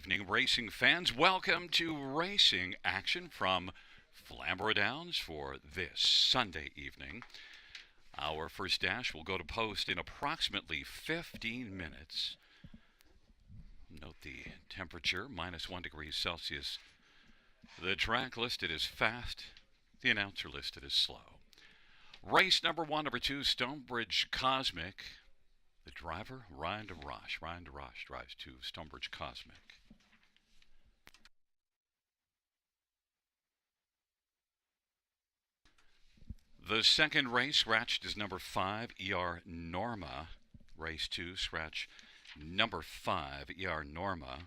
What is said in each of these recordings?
evening, racing fans. Welcome to racing action from Flamboro Downs for this Sunday evening. Our first dash will go to post in approximately 15 minutes. Note the temperature, minus 1 degree Celsius. The track listed as fast, the announcer listed as slow. Race number 1, number 2, Stonebridge Cosmic. The driver, Ryan DeRoche. Ryan DeRoche drives to Stonebridge Cosmic. The second race, scratched is number 5, ER Norma. Race 2, scratch number 5, ER Norma.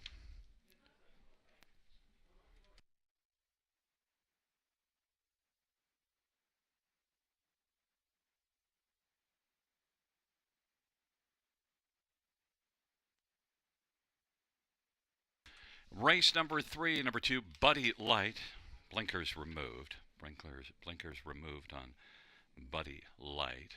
Race number 3, number 2, Buddy Light. Blinkers removed. Blinkers removed on Buddy Light.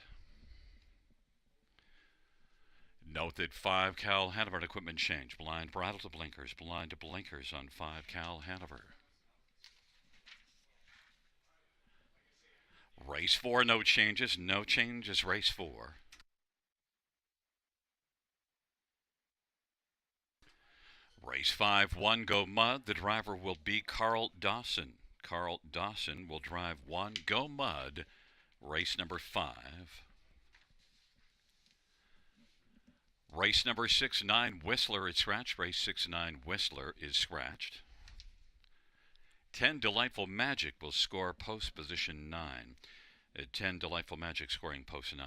Note that 5 Cal Hanover equipment change. Blind bridle to blinkers. Blind to blinkers on 5 Cal Hanover. Race 4, no changes. No changes, race 4. Race 5, 1 Go Mud. The driver will be Carl Dawson. Carl Dawson will drive 1 Go Mud, race number 5. Race number 6, 9 Whistler is scratched. Race 6, 9 Whistler is scratched. 10 Delightful Magic will score post position 9. 10 Delightful Magic scoring post 9.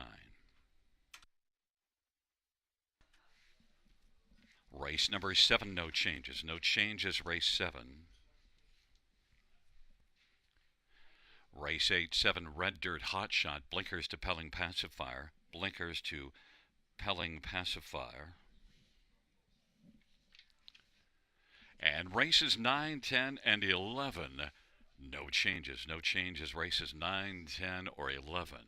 Race number 7, no changes. No changes, race 7. Race 8, 7 Red Dirt Hot Shot. Blinkers to Pelling Pacifier. Blinkers to Pelling Pacifier. And races 9, 10, and 11, no changes. No changes, races 9, 10, or 11.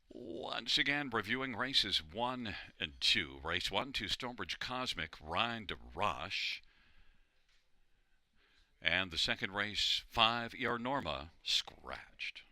Once again, reviewing races 1 and 2. Race 1 to Stonebridge Cosmic, Ryan DeRoche. And the second race, 5 ER Norma, scratched.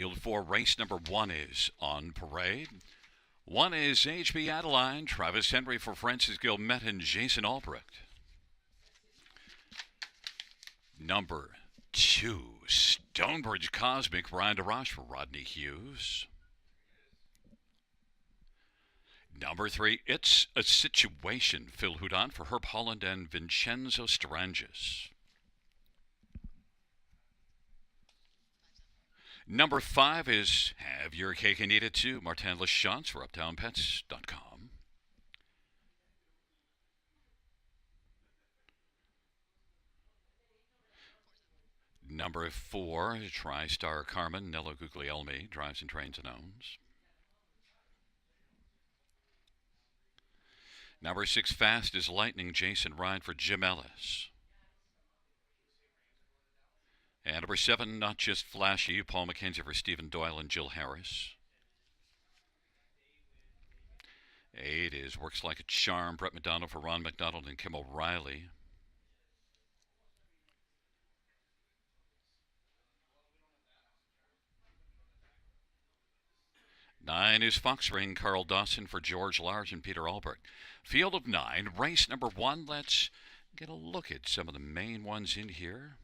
Field 4 race number 1 is on parade. 1 is HB Adeline, Travis Henry for Francis Gilmet and Jason Albrecht. Number 2, Stonebridge Cosmic, Brian DeRoche for Rodney Hughes. Number 3, It's a Situation, Phil Houdon for Herb Holland and Vincenzo Strangis. Number 5 is Have Your Cake and Eat It Too, Martin Lachance for UptownPets.com. Number 4, TriStar Carmen, Nello Guglielmi, drives and trains and owns. Number 6, Fast as Lightning, Jason Ryan for Jim Ellis. And number 7, Not Just Flashy, Paul McKenzie for Stephen Doyle and Jill Harris. 8 is Works Like a Charm, Brett McDonald for Ron McDonald and Kim O'Reilly. 9 is Fox Ring, Carl Dawson for George Lars and Peter Albrecht. Field of 9, race number 1. Let's get a look at some of the main ones in here.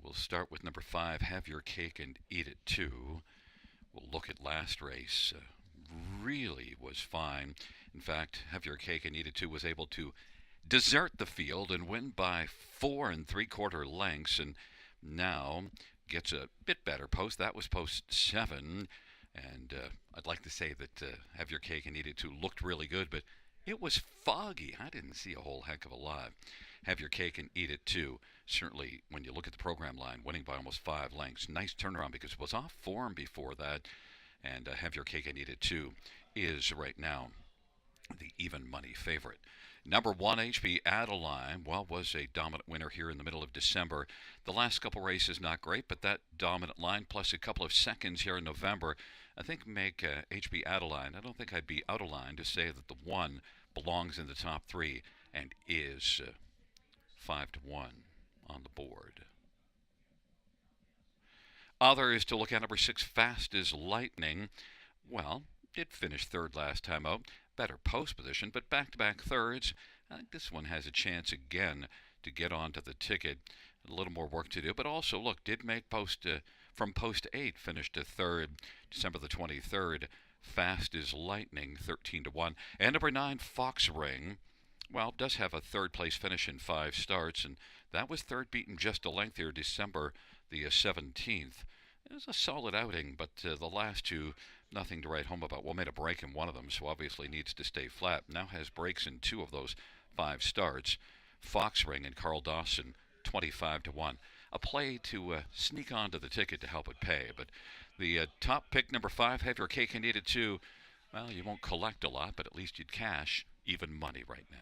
We'll start with number 5, Have Your Cake and Eat It Too. We'll look at last race. Really was fine. In fact, Have Your Cake and Eat It Too was able to desert the field and win by 4 3/4 lengths, and now gets a bit better post. That was post 7, and I'd like to say that Have Your Cake and Eat It Too looked really good, but it was foggy. I didn't see a whole heck of a lot. Have Your Cake and Eat It Too, certainly when you look at the program line, winning by almost 5 lengths. Nice turnaround because it was off form before that, and Have Your Cake and Eat It Too is right now the even money favorite. Number 1, HB Adeline, was a dominant winner here in the middle of December. The last couple races not great, but that dominant line plus a couple of seconds here in November, I think make HB Adeline. I don't think I'd be out of line to say that the 1 belongs in the top 3 and is 5-1 on the board. Others to look at, number 6, Fast as Lightning. Did finish 3rd last time out. Better post position, but back-to-back thirds. I think this one has a chance again to get onto the ticket. A little more work to do, but also, look, did make post from post 8, finished to 3rd, December the 23rd. Fast as Lightning, 13-1. And number 9, Fox Ring. Does have a 3rd place finish in 5 starts, and that was 3rd beaten just a length here, December the 17th. It was a solid outing, but the last 2, nothing to write home about. Made a break in one of them, so obviously needs to stay flat. Now has breaks in 2 of those 5 starts. Fox Ring and Carl Dawson, 25-1. A play to sneak onto the ticket to help it pay. But the top pick, number 5, Have Your Cake and Eat It Too. You won't collect a lot, but at least you'd cash even money right now.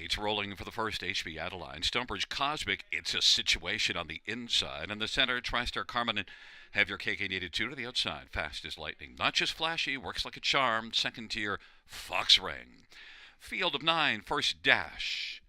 8 rolling for the first HB Adeline. Stonebridge Cosmic, it's a situation on the inside. In the center, TriStar Carmen and Have Your Cake 882 to the outside. Fast as lightning. Not just flashy, works like a charm. Second tier, Fox Ring. Field of 9, first dash.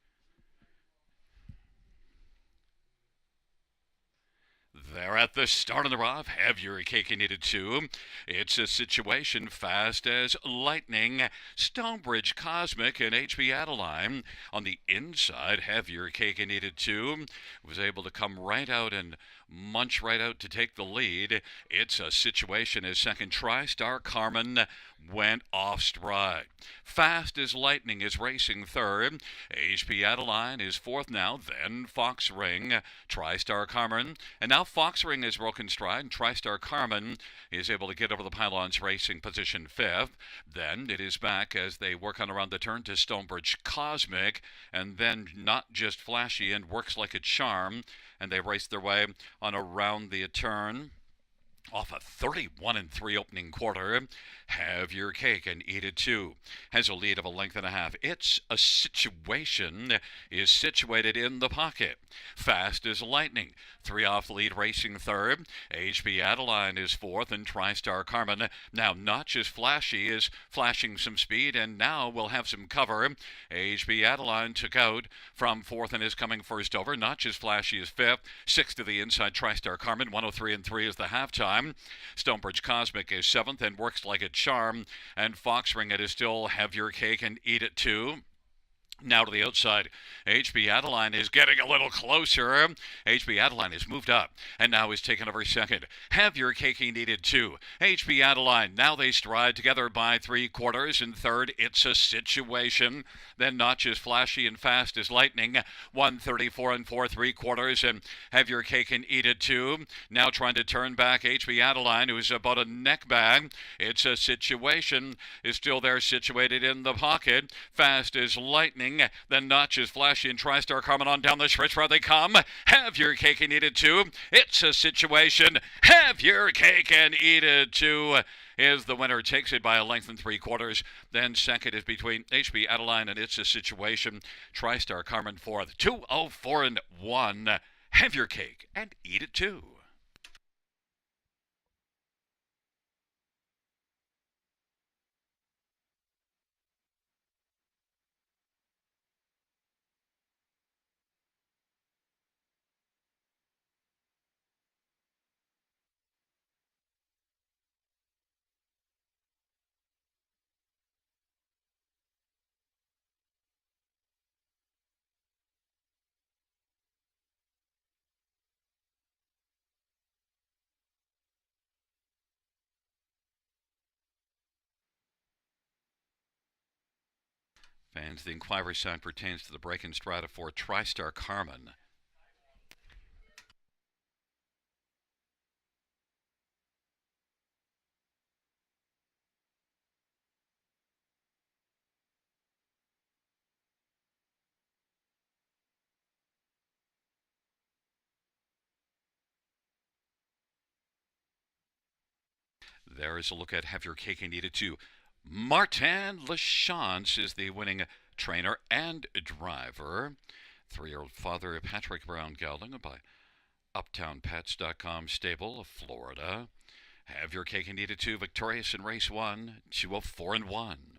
They're at the start of the rough. Have Your Cake 882. It's a situation fast as lightning. Stonebridge Cosmic and HB Adeline. On the inside, Have Your Cake 882 was able to come right out and munch right out to take the lead. It's a situation as second TriStar Carmen went off stride. Fast as Lightning is racing third. HB Adeline is fourth now. Then Fox Ring, TriStar Carmen, and now Fox Ring has broken stride, and TriStar Carmen is able to get over the pylons, racing position fifth. Then it is back as they work on around the turn to Stonebridge Cosmic, and then Not Just Flashy and Works Like a Charm, and they race their way on around the turn. Off a 31-3 opening quarter, Have Your Cake and Eat It Too has a lead of a length and a half. It's a situation is situated in the pocket. Fast as Lightning, 3 off the lead, racing third. HB Adeline is fourth, and TriStar Carmen, now Not Just Flashy, is flashing some speed, and now will have some cover. HB Adeline took out from fourth and is coming first over. Not Just Flashy is fifth. Sixth to the inside, TriStar Carmen, 103-3 is the halftime. Stonebridge Cosmic is seventh and Works Like a Charm, and Fox Ring, it is still Have Your Cake and Eat It Too. Now to the outside, HB Adeline is getting a little closer. HB Adeline has moved up and now is taking over second. Have Your Cake and Eat It Too. HB Adeline, now they stride together by 3/4. In third, It's a Situation. Then Not Just Flashy and Fast as Lightning, 134 4 3/4. And Have Your Cake and Eat It Too. Now trying to turn back HB Adeline, who's about a neck bag. It's a Situation is still there, situated in the pocket. Fast as Lightning. Then Not Just Flashy and TriStar Carmen on down the stretch where they come. Have Your Cake and Eat It Too. It's a Situation. Have Your Cake and Eat It Too is the winner. Takes it by a length and 3/4. Then second is between HB Adeline and It's a Situation. TriStar Carmen fourth. 204-1. Have Your Cake and Eat It Too. Fans, the inquiry sign pertains to the break-in strata for TriStar Carmen. There is a look at Have Your Cake and Eat It Too. Martin Lachance is the winning trainer and driver. 3-year-old father Patrick Brown Gelding by UptownPets.com stable of Florida. Have Your Cake and Eat It Too, victorious in race 1, 204-1.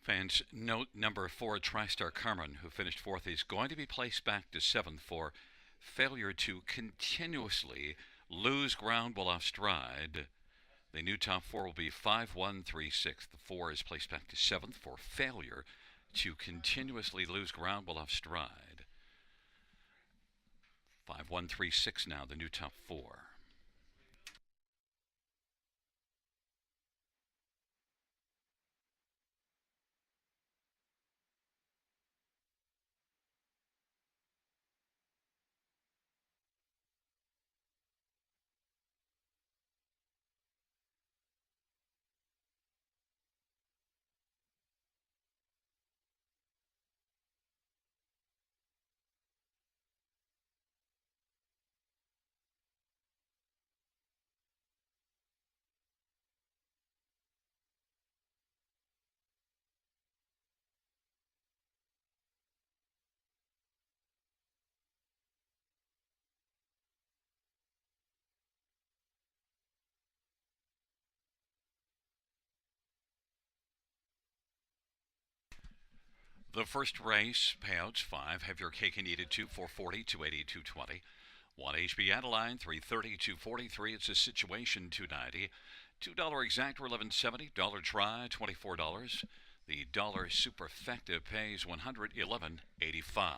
Fans note number 4 TriStar Carmen, who finished fourth, is going to be placed back to seventh for failure to continuously lose ground while off stride. The new top four will be 5136. The 4 is placed back to seventh for failure to continuously lose ground while off stride. 5136 now, the new top four. The first race payouts 5. Have your cake and eat it 2, 440, 280, 220. 1 HB Adeline, 330, 243. It's a situation, 290. $2 exact, 1170. Dollar try, $24. The dollar superfecta pays 111.85.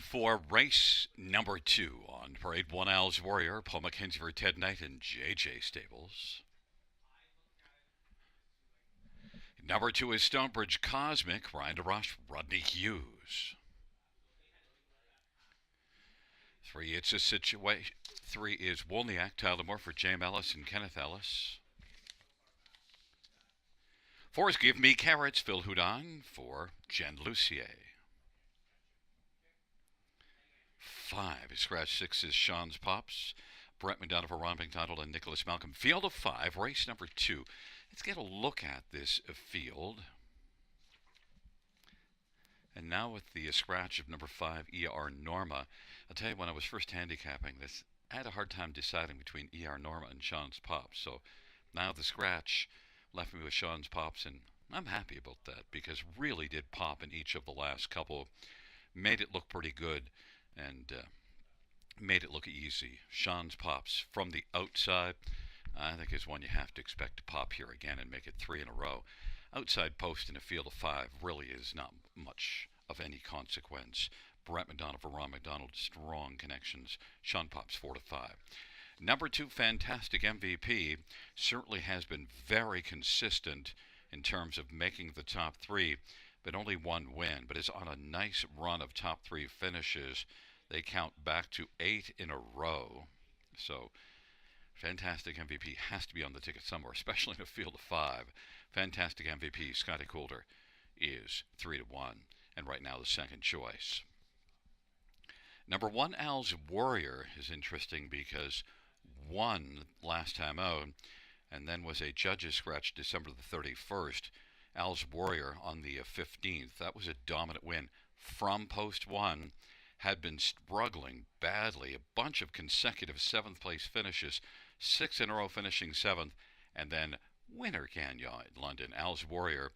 field for race number 2 on Parade 1. Al's Warrior, Paul McKenzie for Ted Knight and JJ Stables. Number 2 is Stonebridge Cosmic, Ryan DeRoche, Rodney Hughes. 3, it's a situation. 3 is Wolniak, Tyler Moore for James Ellis and Kenneth Ellis. 4 is Give Me Carrots, Phil Houdon for Jen Lucier. 5 is Scratch 6 is Sean's Pops, Brent McDonough for Ron McDonald and Nicholas Malcolm. Field of 5, race number 2. Let's get a look at this field. And now with the scratch of number 5, E.R. Norma. I'll tell you, when I was first handicapping this, I had a hard time deciding between E.R. Norma and Sean's Pops. So now the scratch left me with Sean's Pops, and I'm happy about that because really did pop in each of the last couple. Made it look pretty good and made it look easy. Sean's Pops from the outside, I think, is one you have to expect to pop here again and make it 3 in a row. Outside post in a field of 5 really is not much of any consequence. Brent McDonald for Ron McDonald, strong connections. Sean Pops 4 to 5. Number 2, Fantastic MVP, certainly has been very consistent in terms of making the top 3, but only 1 win, but is on a nice run of top 3 finishes. They count back to 8 in a row. So Fantastic MVP has to be on the ticket somewhere, especially in a field of 5. Fantastic MVP, Scotty Coulter, is 3 to 1, and right now the second choice. Number 1, Al's Warrior, is interesting because won last time out, and then was a judge's scratch December the 31st. Al's Warrior on the 15th. That was a dominant win from post 1. Had been struggling badly. A bunch of consecutive 7th place finishes, 6 in a row finishing 7th, and then winner Canyon in London. Al's Warrior,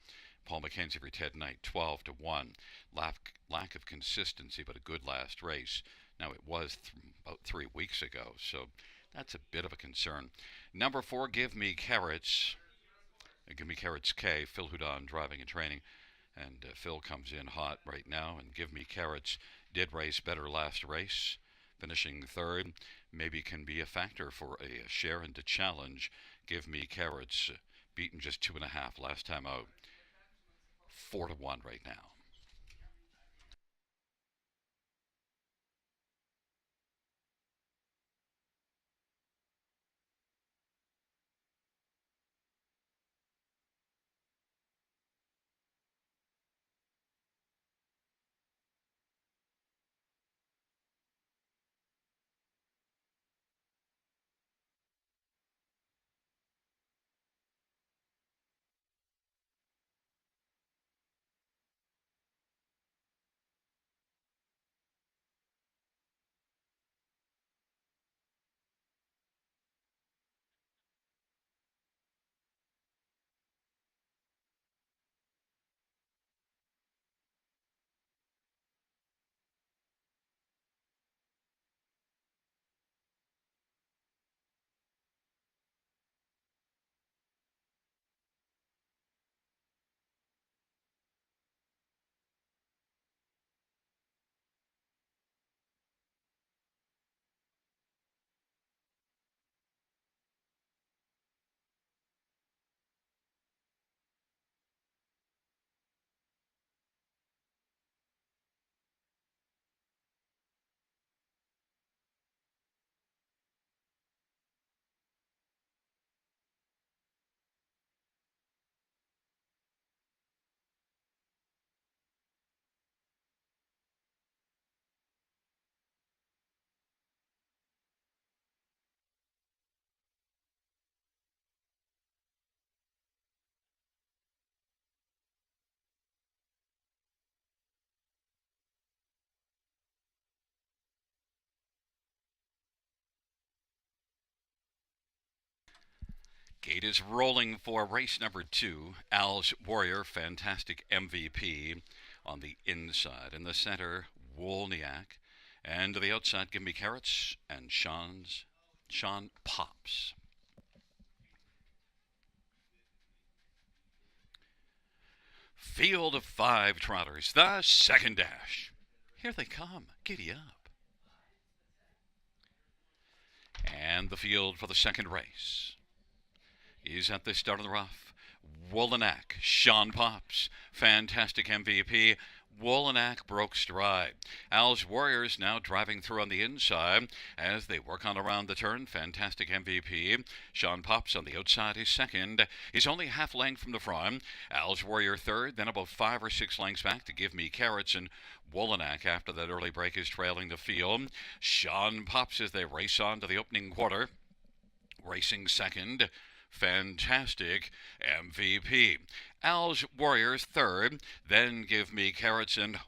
Paul McKenzie for Ted Knight, 12 to 1. Lack of consistency, but a good last race. Now it was about 3 weeks ago, so that's a bit of a concern. Number 4, Give Me Carrots. Give Me Carrots K, Phil Houdon driving and training. And Phil comes in hot right now, and Give Me Carrots did race better last race, finishing 3rd. Maybe can be a factor for a share into challenge. Give Me Carrots, beaten just 2.5 last time out. 4 to 1 right now. Gate is rolling for race number 2. Al's Warrior, Fantastic MVP on the inside. In the center, Wolniak. And to the outside, Give Me Carrots and Sean Pops. Field of 5 trotters, the second dash. Here they come. Giddy up. And the field for the second race is at the start of the rough. Wolanak, Sean Pops, fantastic MVP. Wolanak broke stride. Al's Warriors now driving through on the inside as they work on around the turn. Fantastic MVP. Sean Pops on the outside is second. He's only half length from the front. Al's Warrior third, then about 5 or 6 lengths back to Give Me Carrots, and Wolanak after that early break is trailing the field. Sean Pops as they race on to the opening quarter. Racing second, fantastic MVP. Al's Warriors third, then Give Me Carrots and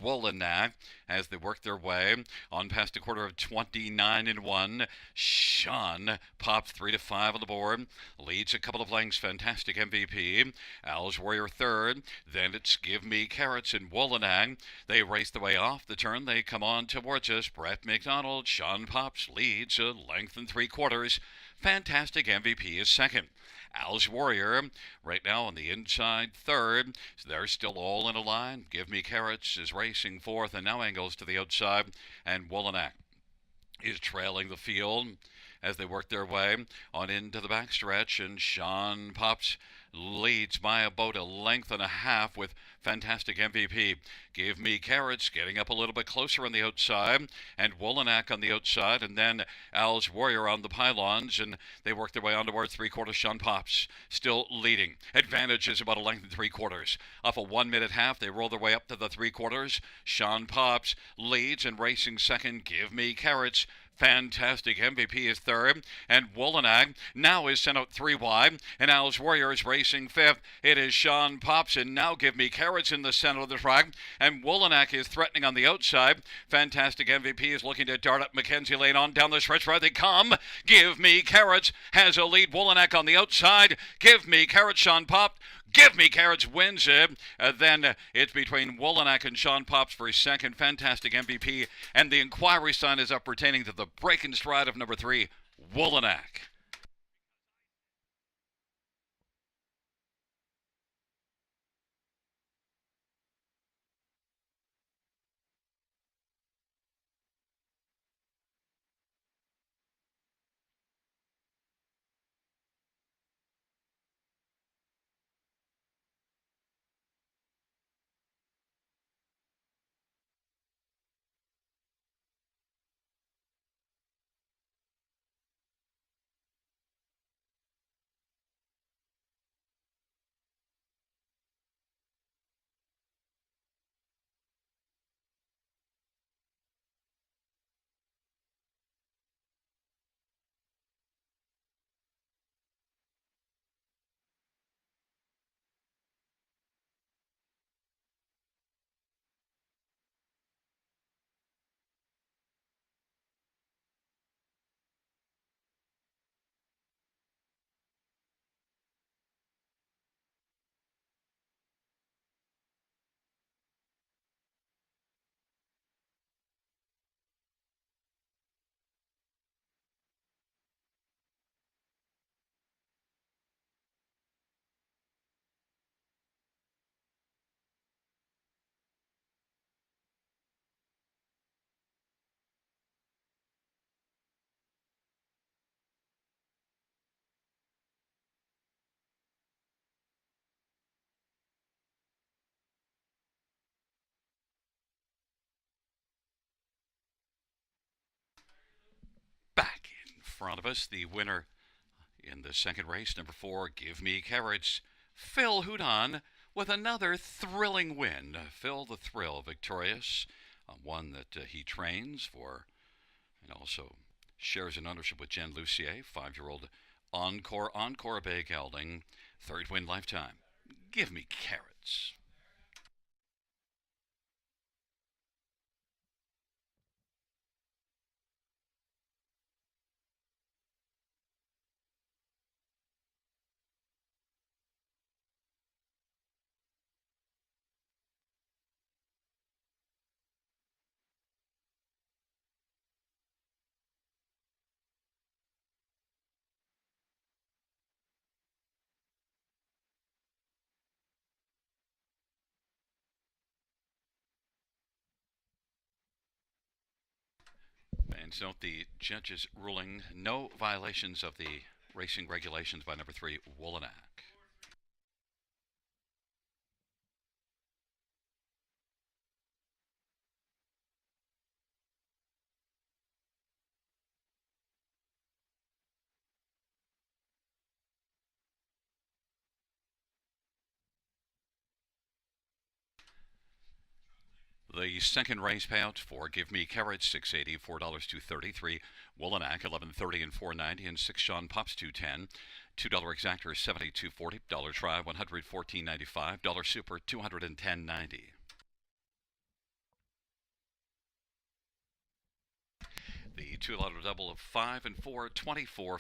Wolanak as they work their way on past a quarter of 29-1. Sean Pops 3-5 on the board, leads a couple of lengths. Fantastic MVP. Al's Warrior third, then it's Give Me Carrots and Wolanak. They race the way off the turn. They come on towards us. Brett McDonald, Sean Pops leads a length and 3/4. Fantastic MVP is second. Al's Warrior right now on the inside third. So they're still all in a line. Give Me Carrots is racing fourth and now angles to the outside. And Wolanak is trailing the field as they work their way on into the backstretch. And Sean Pops leads by about a length and a half with fantastic MVP. Give Me Carrots getting up a little bit closer on the outside, and Wolanak on the outside, and then Al's Warrior on the pylons, and they work their way on towards 3/4. Sean Pops still leading. Advantage is about a length and 3/4. Off a 1 minute half, they roll their way up to the 3/4. Sean Pops leads and racing second. Give Me Carrots. Fantastic MVP is third, and Wolanak now is sent out 3 wide, and Al's Warrior is racing fifth. It is Sean Pops, and now Give Me Carrots in the center of the track, and Wolanak is threatening on the outside. Fantastic MVP is looking to dart up Mackenzie Lane on down the stretch where they come. Give Me Carrots has a lead. Wolanak on the outside. Give Me Carrots, Sean Pops. Give Me Carrots wins it. Then it's between Wolanak and Sean Pops for his second. Fantastic MVP. And the inquiry sign is up pertaining to the break and stride of number 3, Wolanak. Back in front of us, the winner in the second race, number 4, Give Me Carrots, Phil Houdon, with another thrilling win. Phil the Thrill victorious, one that he trains for and also shares an ownership with Jen Lucier, 5-year-old Encore Bay Gelding, third win lifetime. Give Me Carrots. Fans note the judge's ruling no violations of the racing regulations by number 3, Woolenack. The second race payout for Give Me Carrots, $6.80, $4 $2.33, Woolenack $11.30 and $4.90, and 6 Sean Pops $2.10, $2 Exactor $72.40, dollar Try $114.95, dollar Super $210.90. The $2 double of 5 and 4, $24.50.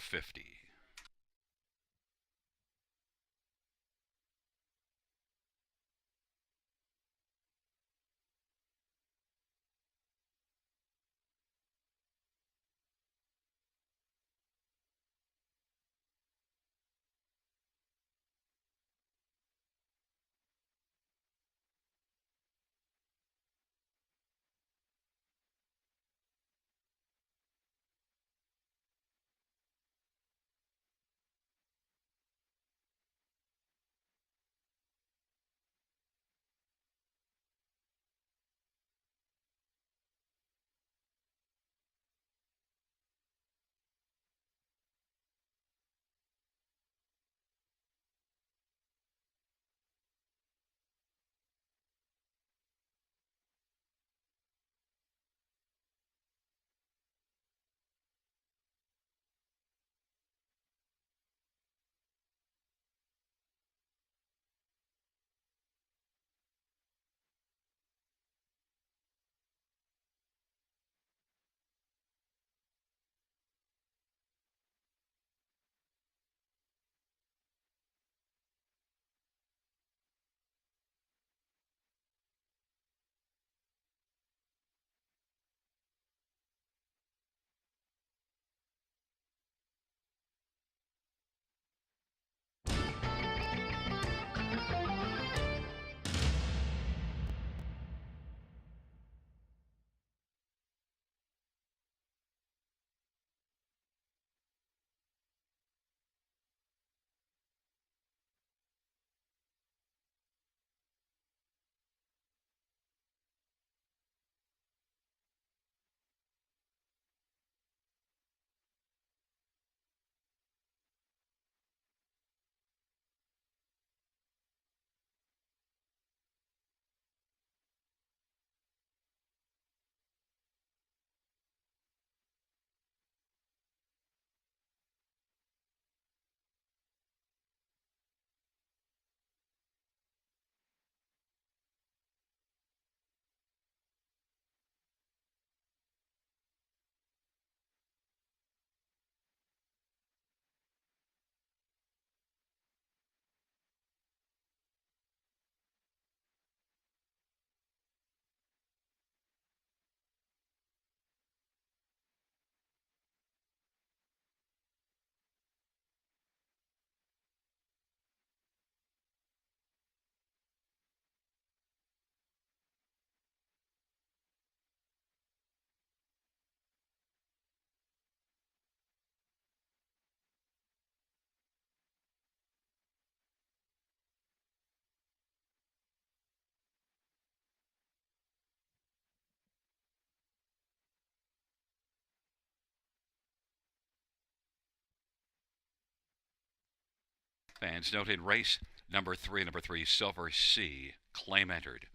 Fans note in race number 3, Silver C, claim entered.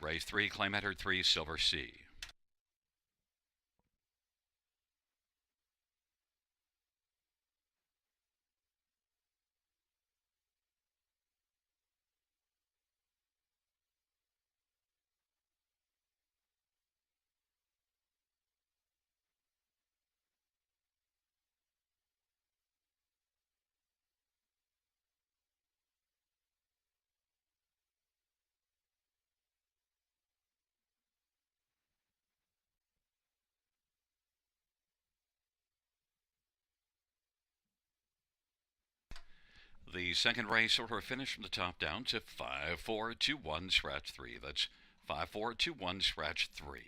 Race 3, claim entered 3, Silver C. The second race order finished from the top down to 5, 4, 2, 1, scratch 3. That's 5, 4, 2, 1, scratch 3.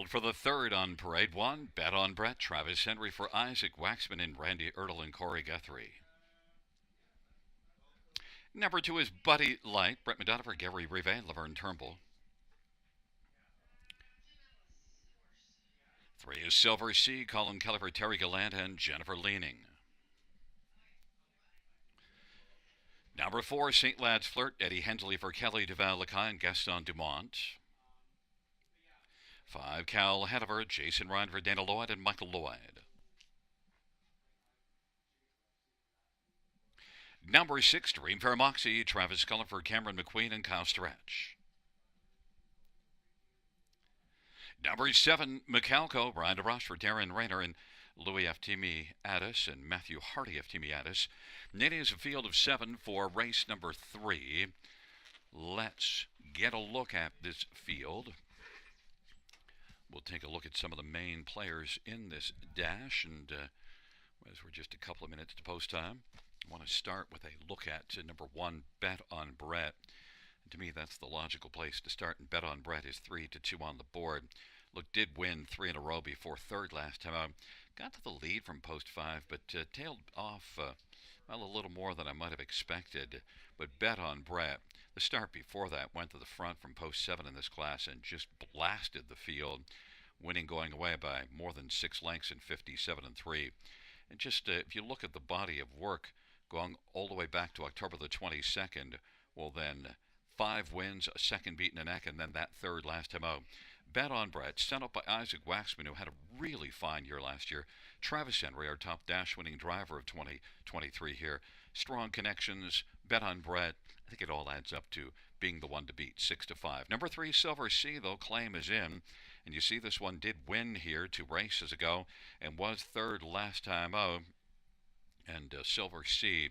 field for the third on Parade 1. Bet on Brett, Travis Henry for Isaac Waxman and Randy Ertl and Corey Guthrie. Number 2 is Buddy Light, Brett Madonna for Gary Rive, Laverne Turnbull. 3 is Silver Sea, Colin Keller for Terry Gallant and Jennifer Leaning. Number 4, St. Lad's Flirt, Eddie Hensley for Kelly Duval Lacaille and Gaston Dumont. 5, Cal Hanover, Jason Ryan for Dana Lloyd and Michael Lloyd. Number 6, Dreamfair Moxie, Travis Cullen for Cameron McQueen and Kyle Stretch. Number 7, Macalco, Brian DeRoche for Darren Rayner and Louis Aftimi Addis and Matthew Hardy Aftimi Addis. It is a field of 7 for race number 3. Let's get a look at this field. We'll take a look at some of the main players in this dash, and as we're just a couple of minutes to post time, I want to start with a look at number 1, Bet on Brett. And to me, that's the logical place to start, and Bet on Brett is 3-2 on the board. Look, did win 3 in a row before third last time out. Got to the lead from post 5, but tailed off a little more than I might have expected. But Bet on Brett, the start before that, went to the front from post 7 in this class and just blasted the field, winning going away by more than 6 lengths in 57-3. And just if you look at the body of work going all the way back to October the 22nd, well then 5 wins, a second beat in the neck, and then that third last time out. Bet on Brett, sent up by Isaac Waxman, who had a really fine year last year. Travis Henry, our top dash-winning driver of 2023 here. Strong connections, Bet on Brett. I think it all adds up to being the one to beat, 6-5. Number 3, Silver Sea, though, claim is in. And you see this one did win here 2 races ago and was third last time out. And Silver Sea,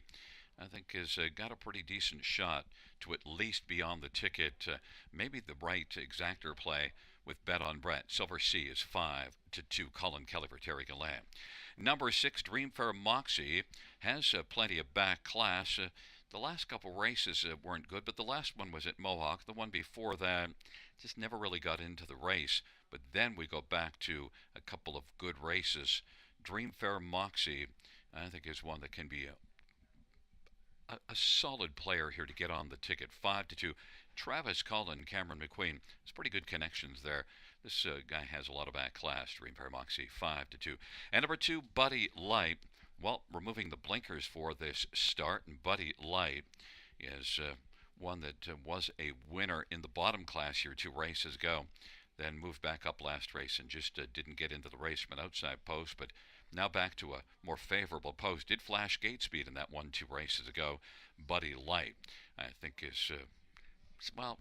I think, has got a pretty decent shot to at least be on the ticket. Maybe the right exactor play with Bet on Brett. Silver Sea is 5-2. Colin Kelly for Terry Gallant. Number 6, Dreamfair Moxie, has plenty of back class. The last couple races weren't good, but the last one was at Mohawk. The one before that just never really got into the race. But then we go back to a couple of good races. Dreamfair Moxie, I think, is one that can be a solid player here to get on the ticket. 5-2. Travis Cullen, Cameron McQueen. It's pretty good connections there. This guy has a lot of back class. Dreamfair Moxie, 5-2. And number 2, Buddy Light. Well, removing the blinkers for this start, and Buddy Light is one that was a winner in the bottom class here 2 races ago. Then moved back up last race and just didn't get into the race from an outside post, but now back to a more favorable post. Did flash gate speed in that 1-2 races ago. Buddy Light, I think, is, well,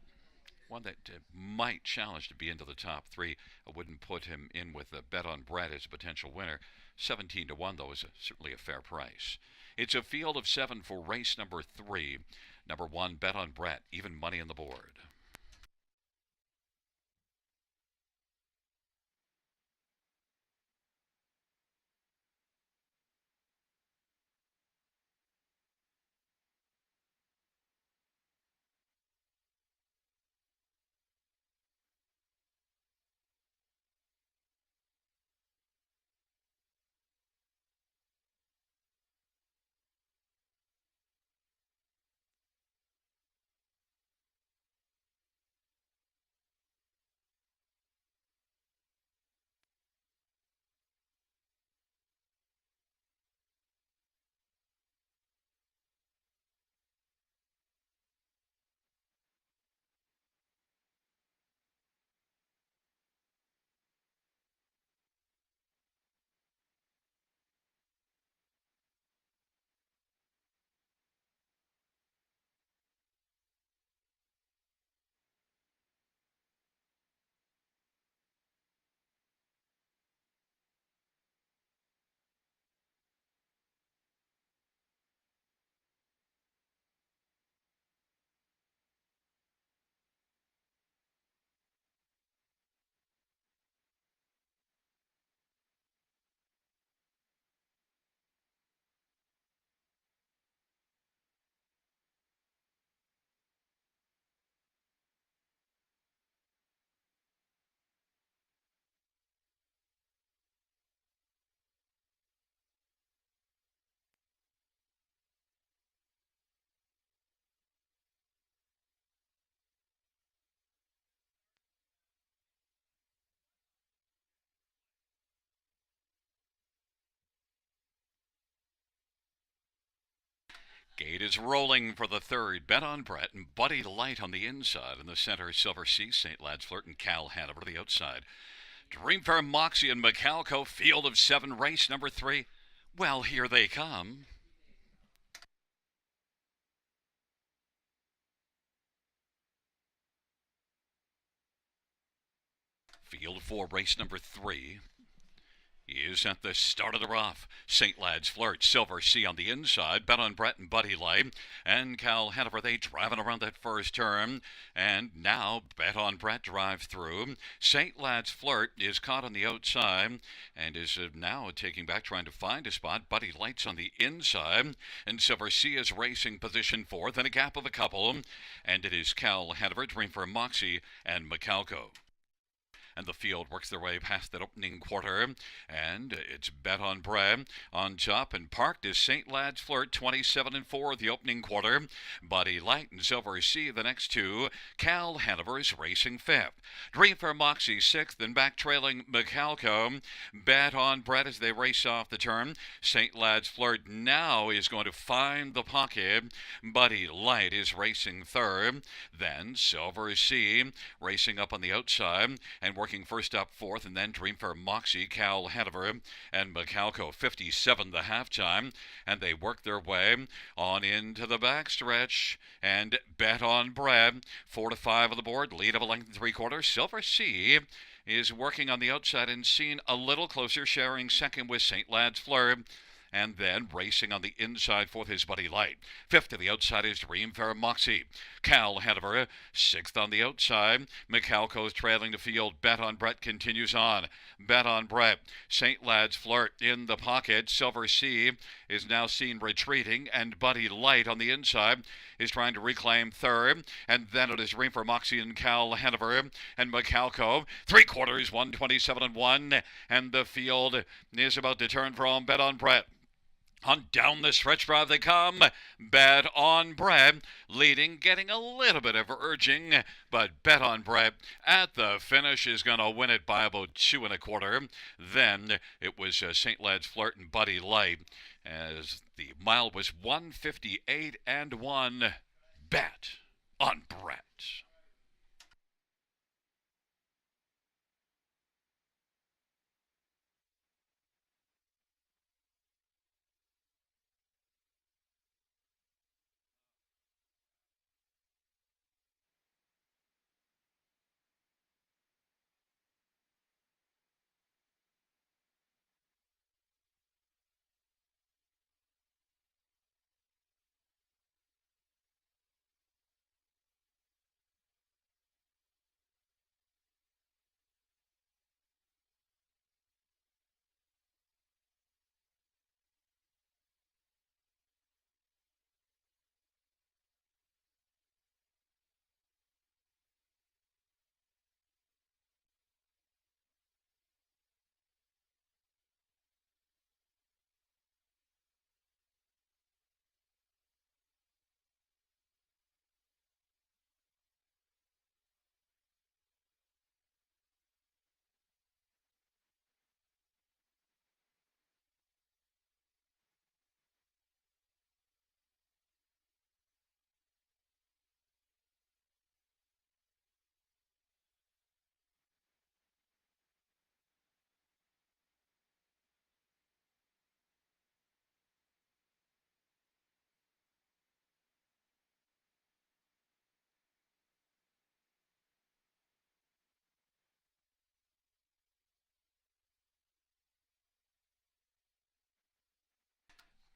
one that might challenge to be into the top 3. I wouldn't put him in with a Bet on Brett as a potential winner. 17-1, though, is certainly a fair price. It's a field of 7 for race number 3. Number 1, Bet on Brett, even money on the board. Gate is rolling for the third. Bet on Brett and Buddy Light on the inside. In the center, Silver Sea, St. Lad's Flirt, and Cal Hanover to the outside. Dreamfair Moxie and Macalco, field of seven, race number 3. Well, here they come. Field 4, race number 3. He is at the start of the rough. St. Lad's Flirt, Silver Sea on the inside. Bet on Brett and Buddy Light. And Cal Hanover, they driving around that first turn. And now Bet on Brett drive through. St. Lad's Flirt is caught on the outside and is now taking back, trying to find a spot. Buddy Light's on the inside. And Silver Sea is racing position 4th in a gap of a couple. And it is Cal Hanover, Dreamfair Moxie, and Macalco. And the field works their way past that opening quarter, and it's Bet on Brett on top, and parked is St. Lad's Flirt, 27-4 the opening quarter. Buddy Light and Silver Sea the next two. Cal Hanover is racing 5th. Dreamfair Moxie 6th, and back trailing Macalco. Bet on Brett as they race off the turn. St. Lad's Flirt now is going to find the pocket. Buddy Light is racing 3rd. Then Silver Sea racing up on the outside, and working first up 4th, and then Dreamfair Moxie, Cal Hanover, and Macalco 57 the halftime, and they work their way on into the backstretch, and Bet on Brett 4-5 on the board, lead of a length and 3/4. Silver Sea is working on the outside and seen a little closer, sharing second with St. Lad's Flirt. And then racing on the inside 4th is Buddy Light. 5th to the outside is Dreamfair Moxie. Cal Hanover 6th on the outside. Macalco's trailing the field. Bet on Brett continues on. Bet on Brett. St. Lad's Flirt in the pocket. Silver Sea is now seen retreating, and Buddy Light on the inside is trying to reclaim 3rd. And then it is Dreamfair Moxie and Cal Hanover and Macalco. 3/4, 127-1, and the field is about to turn for home. Bet on Brett. On down the stretch drive they come. Bet on Brett leading, getting a little bit of urging, but Bet on Brett at the finish is going to win it by about 2 1/4. Then it was St. Lad's Flirt and Buddy Light, as the mile was 158-1. Bet on Brett.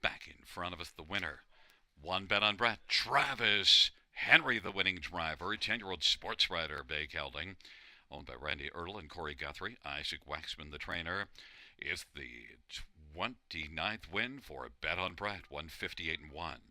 Back in front of us, the winner. One Bet on Brett. Travis Henry, the winning driver. 10-year-old sports writer, Bay Gelding, owned by Randy Ertl and Corey Guthrie. Isaac Waxman, the trainer, is the 29th win for Bet on Brett. 158-1.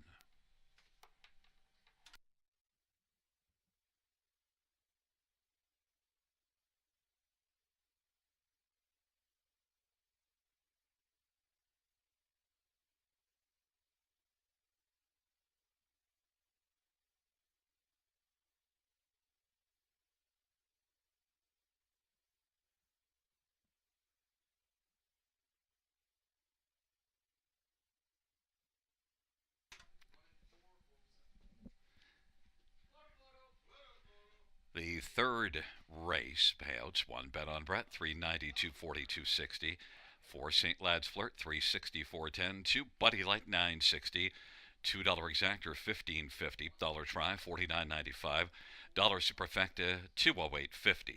The third race payouts: one bet on Brett, 390, 240, 260. Four St. Lad's Flirt, 360, 410. Two Buddy Light, 960. $2 exactor, 15.50. Dollar try, 49.95. Dollar superfecta, 208.50.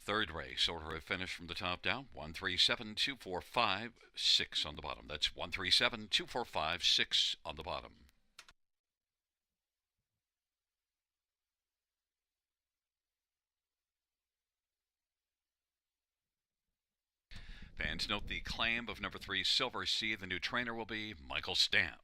Third race, order of finish from the top down: 137, 245, 6 on the bottom. That's 137, 245, 6 on the bottom. Fans note the claim of number 3, Silver Sea. The new trainer will be Michael Stamp.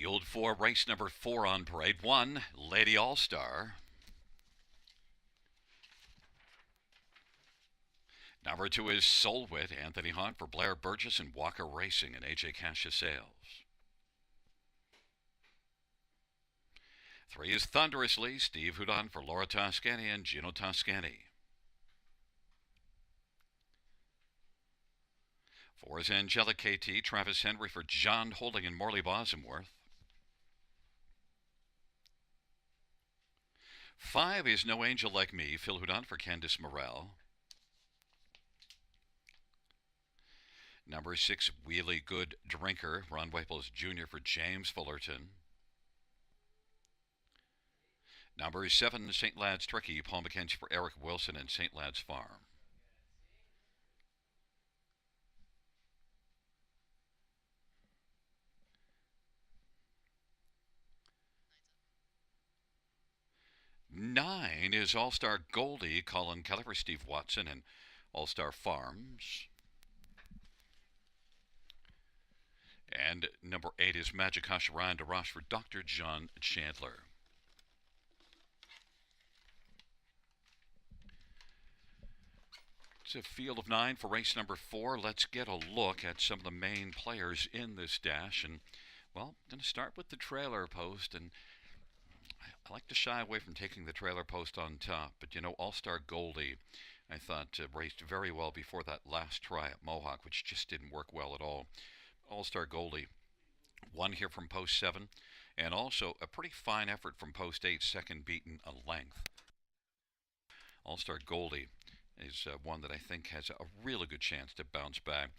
Field 4, race number 4 on parade. 1, Lady All Star. Number 2 is Soul Wit, Anthony Hunt for Blair Burgess and Walker Racing and AJ Cassia Sales. 3 is Thunderously, Steve Houdon for Laura Toscani and Gino Toscani. 4 is Angelic KT, Travis Henry for John Holding and Morley Bosworth. 5 is No Angel Like Me, Phil Houdon for Candice Morel. Number 6, Wheelie Good Drinker, Ron Waples Jr. for James Fullerton. Number 7, St. Lad's Tricky, Paul McKenzie for Eric Wilson and St. Lad's Farm. Nine is All-Star Goldie, Colin Kelly for Steve Watson and All-Star Farms. And number 8 is Magic Hush Ryan DeRoche for Dr. John Chandler. It's a field of 9 for race number 4. Let's get a look at some of the main players in this dash. And, well, I'm going to start with the trailer post. And I like to shy away from taking the trailer post on top. But, you know, All-Star Goldie, I thought, raced very well before that last try at Mohawk, which just didn't work well at all. All-Star Goldie won here from post 7. And also a pretty fine effort from post 8, second beaten a length. All-Star Goldie is one that I think has a really good chance to bounce back.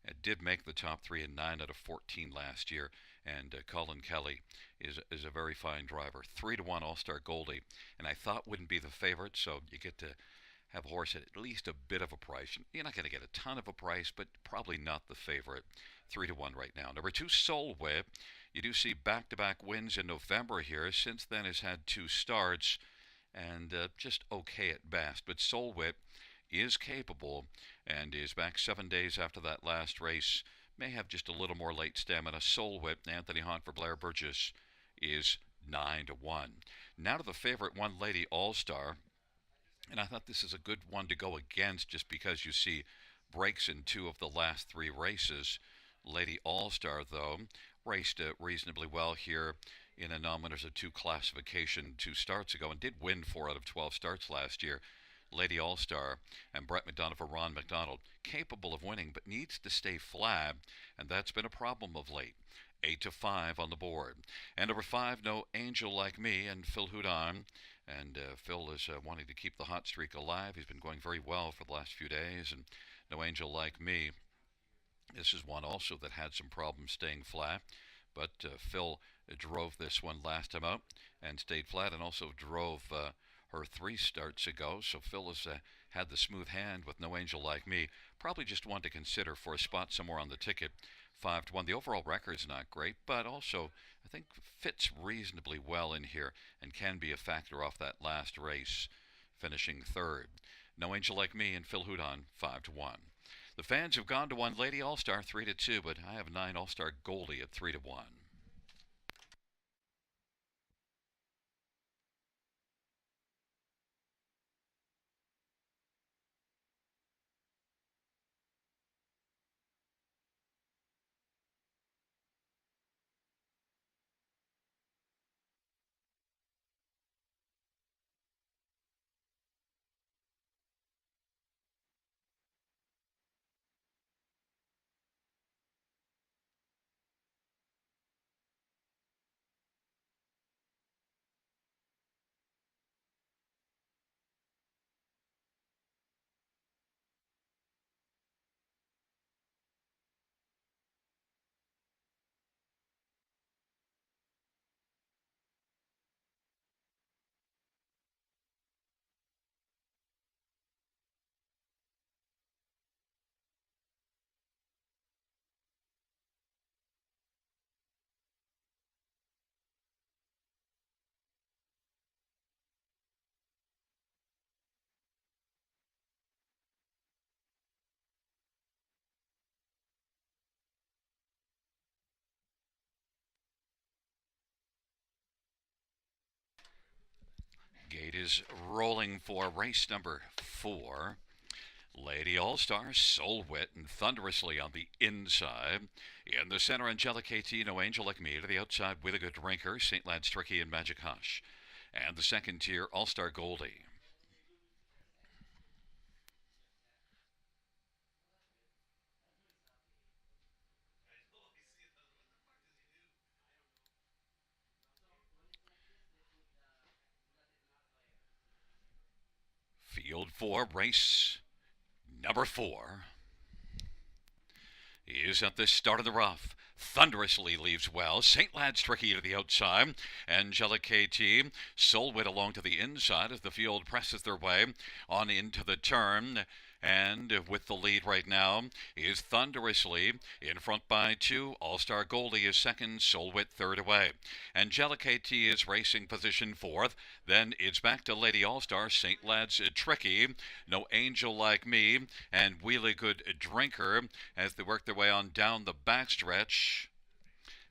It did make the top 3 in 9 out of 14 last year, and Colin Kelly is a very fine driver. 3-1 All-Star Goldie, and I thought wouldn't be the favorite, so you get to have a horse at least a bit of a price. You're not going to get a ton of a price, but probably not the favorite. 3-1 right now. Number 2, Soul Whip. You do see back-to-back wins in November here. Since then has had 2 starts, and just okay at best. But Soul Whip is capable and is back 7 days after that last race. May have just a little more late stamina. Soul Whip, Anthony Hunt for Blair Burgess, is 9-1. Now to the favorite, 1, Lady All-Star. And I thought this is a good one to go against just because you see breaks in 2 of the last 3 races. Lady All-Star, though, raced reasonably well here in a non-winners of 2 classification 2 starts ago and did win 4 out of 12 starts last year. Lady All-Star and Brett McDonough for Ron McDonald, capable of winning but needs to stay flat, and that's been a problem of late. 8-5 on the board. And number 5, No Angel Like Me, and Phil Houdon. And Phil is wanting to keep the hot streak alive. He's been going very well for the last few days, and No Angel Like Me, this is one also that had some problems staying flat, but Phil drove this one last time out and stayed flat, and also drove her 3 starts ago. So Phil has had the smooth hand with No Angel Like Me. Probably just one to consider for a spot somewhere on the ticket. 5-1. The overall record is not great, but also I think fits reasonably well in here and can be a factor off that last race, finishing 3rd. No Angel Like Me and Phil Houdon, 5-1. The fans have gone to 1 Lady All-Star, 3-2, but I have 9 All-Star Goldie at 3-1. is rolling for race number 4. Lady All-Star, Soul Wit, and Thunderously on the inside. In the center, Angelic KT, No Angel Like Me. To the outside, With a Good Drinker, St. Lad's Tricky, and Magic Hush. And the second tier, All-Star Goldie. Field 4, race number 4 is at the start of the rough. Thunderously leaves well. St. Lad's Tricky to the outside. Angelic KT, Soulwit along to the inside as the field presses their way on into the turn. And with the lead right now is Thunderously in front by 2. All-Star Goldie is second. Soulwit third away. Angelic KT is racing position 4th. Then it's back to Lady All-Star, St. Lad's Tricky, No Angel Like Me, and Wheelie Good Drinker as they work their way on down the backstretch.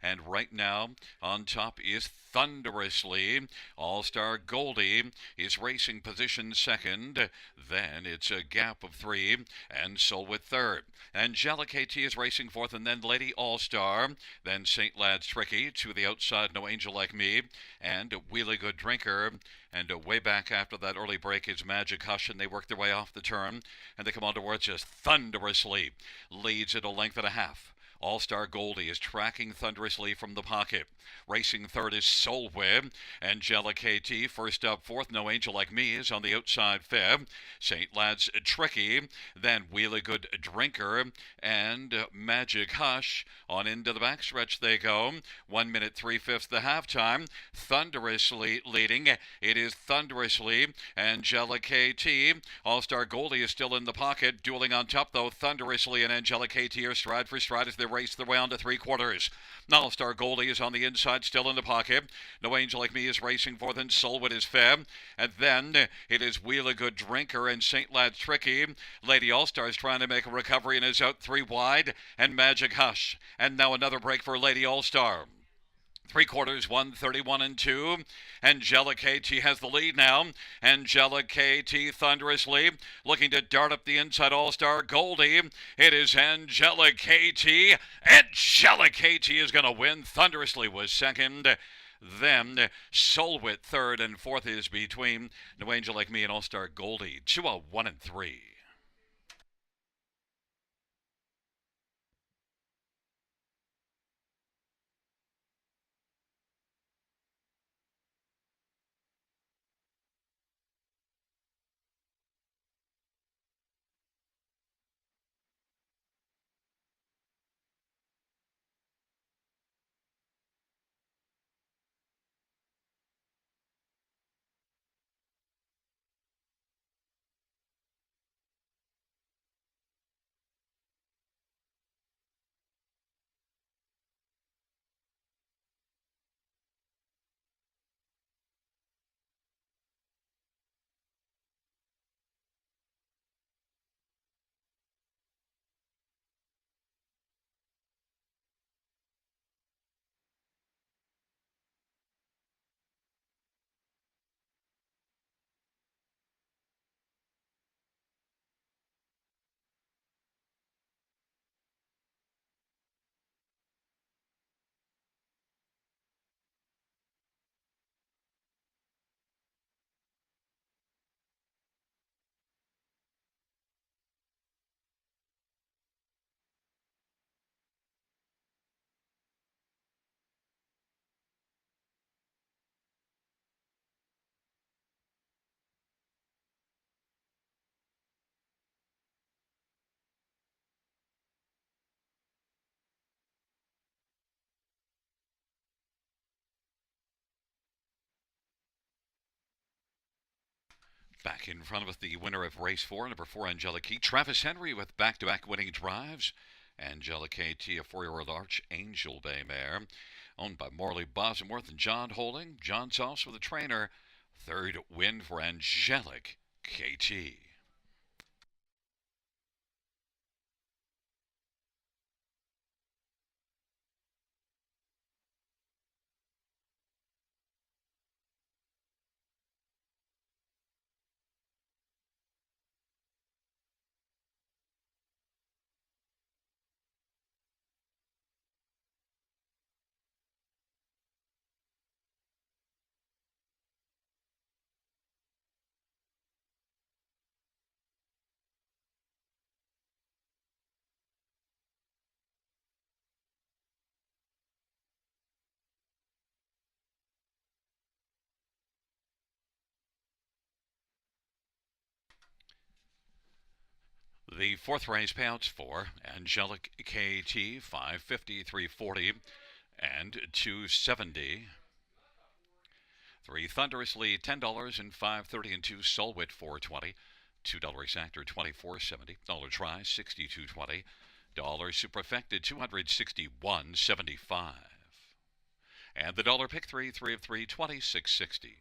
And right now, on top is Thunderously. All-Star Goldie is racing position 2nd. Then it's a gap of 3, and Soulwit 3rd. Angelic KT is racing 4th, and then Lady All-Star. Then St. Lad's Tricky to the outside, No Angel Like Me, and Wheelie Good Drinker. And way back after that early break is Magic Hush, and they work their way off the turn. And they come on towards us. Thunderously leads at a length and a half. All-Star Goldie is tracking Thunderously from the pocket. Racing 3rd is Soulwit. Angelic KT first up 4th. No Angel Like Me is on the outside 5th. St. Lad's Tricky. Then Wheelie Good Drinker and Magic Hush. On into the backstretch they go. 1 minute 3/5 the halftime. Thunderously leading. It is Thunderously. Angelic KT. All-Star Goldie is still in the pocket. Dueling on top though. Thunderously and Angelic KT are stride for stride as they race their way on to 3/4. All-Star Goldie is on the inside, still in the pocket. No Angel Like Me is racing 4th, and Soulwit is 5th. And then it is Wheelie Good Drinker and St. Lad's Tricky. Lady All-Star is trying to make a recovery and is out 3 wide. And Magic Hush. And now another break for Lady All-Star. 3/4, 1:31 and 2. Angelic KT has the lead now. Angelic KT Thunderously looking to dart up the inside. All-Star Goldie. It is Angelic KT. Angelic KT is going to win. Thunderously was second. Then Soulwit third, and 4th is between No Angel Like Me and All-Star Goldie. 2-1 and 3. Back in front of us, the winner of race 4, number 4, Angelic KT. Travis Henry with back-to-back winning drives. Angelic KT, a 4-year-old Archangel Bay mare, owned by Morley Bosworth and John Holding. John's also the trainer. 3rd win for Angelic KT. The fourth race payouts for Angelic KT 550, 340, and 270. Three Thunderously $10 and 530 and two Solwit 420. $2 Exactor 24.70. Dollar Try 62.20. Dollar Superfected 261.75. And the dollar pick three of three 26.60.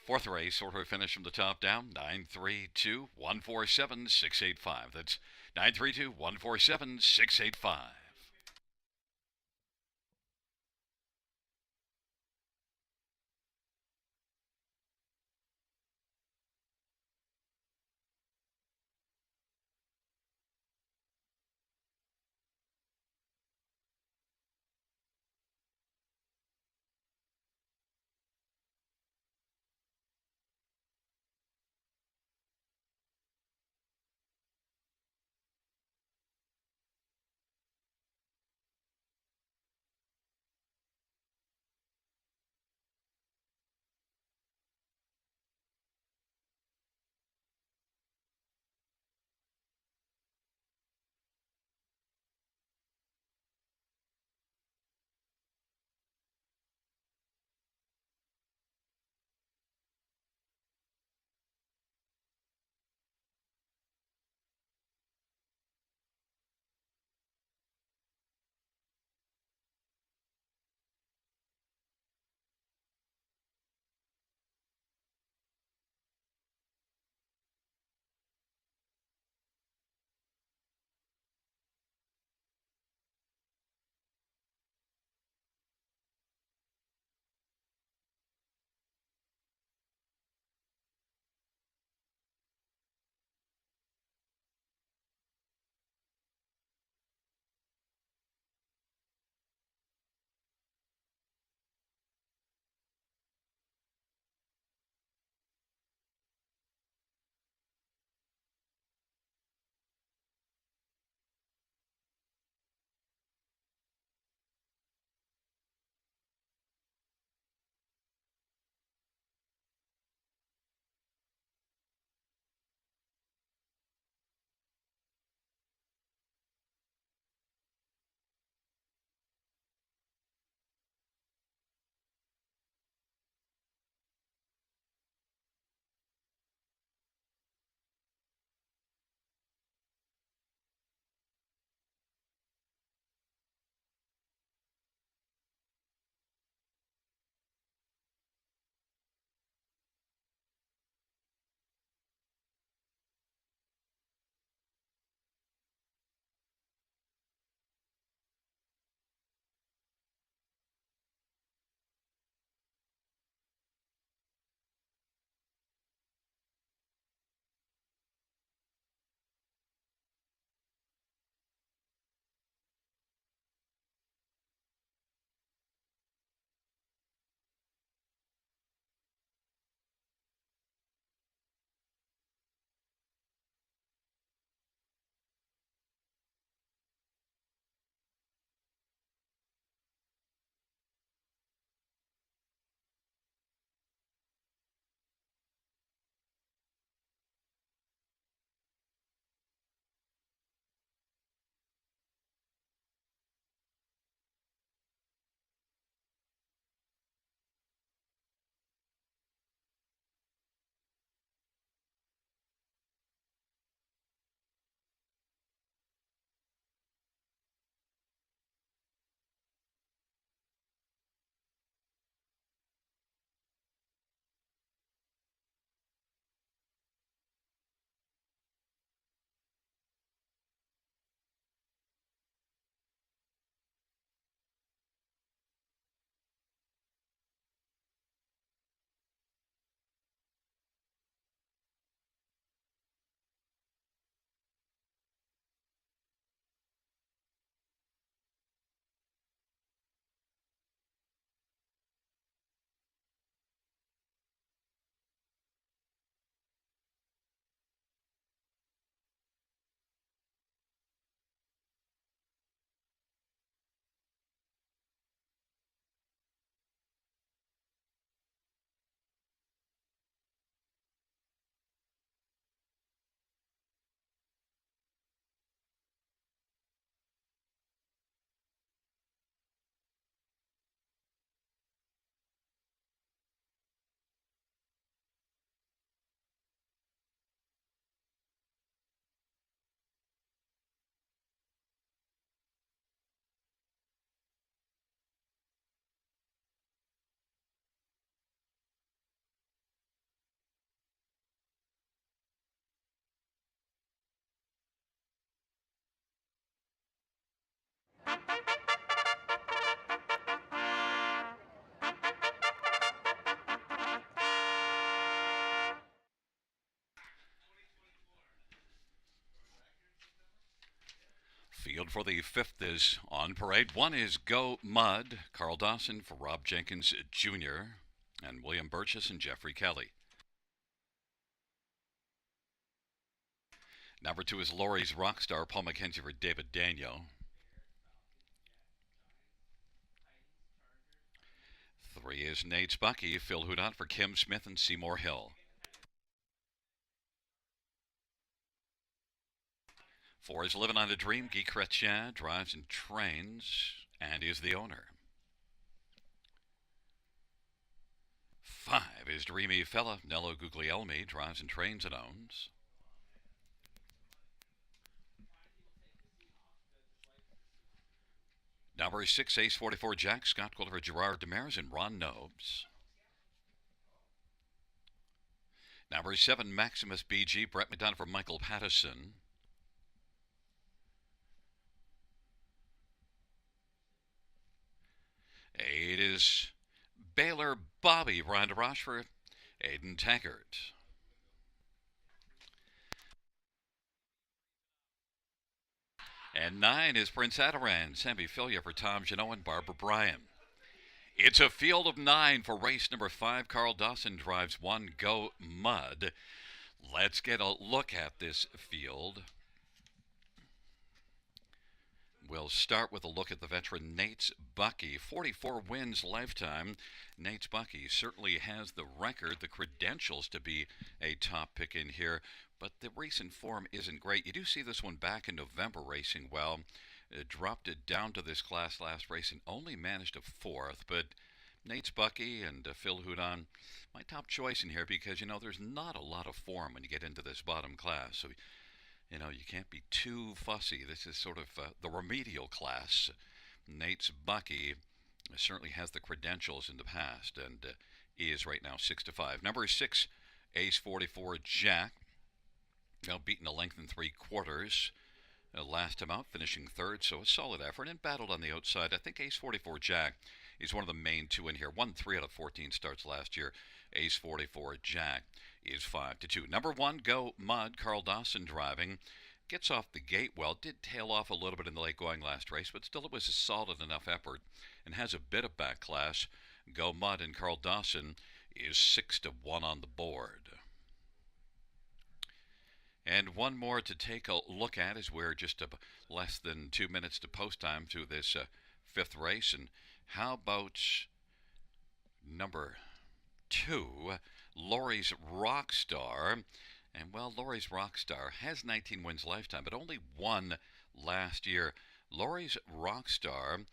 Fourth race, order of finish from the top down 932 147 685. That's 932 147 685. Field for the fifth is on parade. One is Go Mud, Carl Dawson for Rob Jenkins Jr., and William Burgess and Jeffrey Kelly. Number two is Laurie's Rockstar, Paul McKenzie for David Daniel. Three is Nate's Bucky, Phil Hudon for Kim Smith and Seymour Hill. Four is Living on a Dream, Guy Chrétien drives and trains and is the owner. Five is Dreamy Fella, Nello Guglielmi drives and trains and owns. Number six, Ace 44 Jack, Scott Quilliver, Gerard Demers, and Ron Nobes. Number seven, Maximus BG, Brett McDonough for Michael Pattison. Eight is Baylor Bobby, Brian DeRoche for Aiden Taggart. And nine is Prince Adaran, Sammy Filia for Tom Janot and Barbara Bryan. It's a field of nine for race number five. Carl Dawson drives one, Go Mud. Let's get a look at this field. We'll start with a look at the veteran Nate's Bucky. 44 wins lifetime. Nate's Bucky certainly has the record, the credentials to be a top pick in here, but the recent form isn't great. You do see this one back in November racing well. It dropped it down to this class last race and only managed a fourth, but Nate's Bucky and Phil Hudon, my top choice in here because, there's not a lot of form when you get into this bottom class. So you can't be too fussy. This is sort of the remedial class. Nate's Bucky certainly has the credentials in the past and is right now 6-5. Number six, Ace 44 Jack. Now beaten a length in 3/4. Last time out, finishing third, so a solid effort and battled on the outside. I think Ace 44 Jack is one of the main two in here. Won 3 out of 14 starts last year. Ace 44 Jack is 5-2. Number one, Go Mud, Carl Dawson driving. Gets off the gate well. Did tail off a little bit in the late going last race, but still it was a solid enough effort and has a bit of back class. Go Mud and Carl Dawson is 6-1 on the board. And one more to take a look at as we're just less than 2 minutes to post time through this fifth race. And how about number two, Laurie's Rockstar? And Laurie's Rockstar has 19 wins lifetime, but only one last year. Laurie's Rockstar,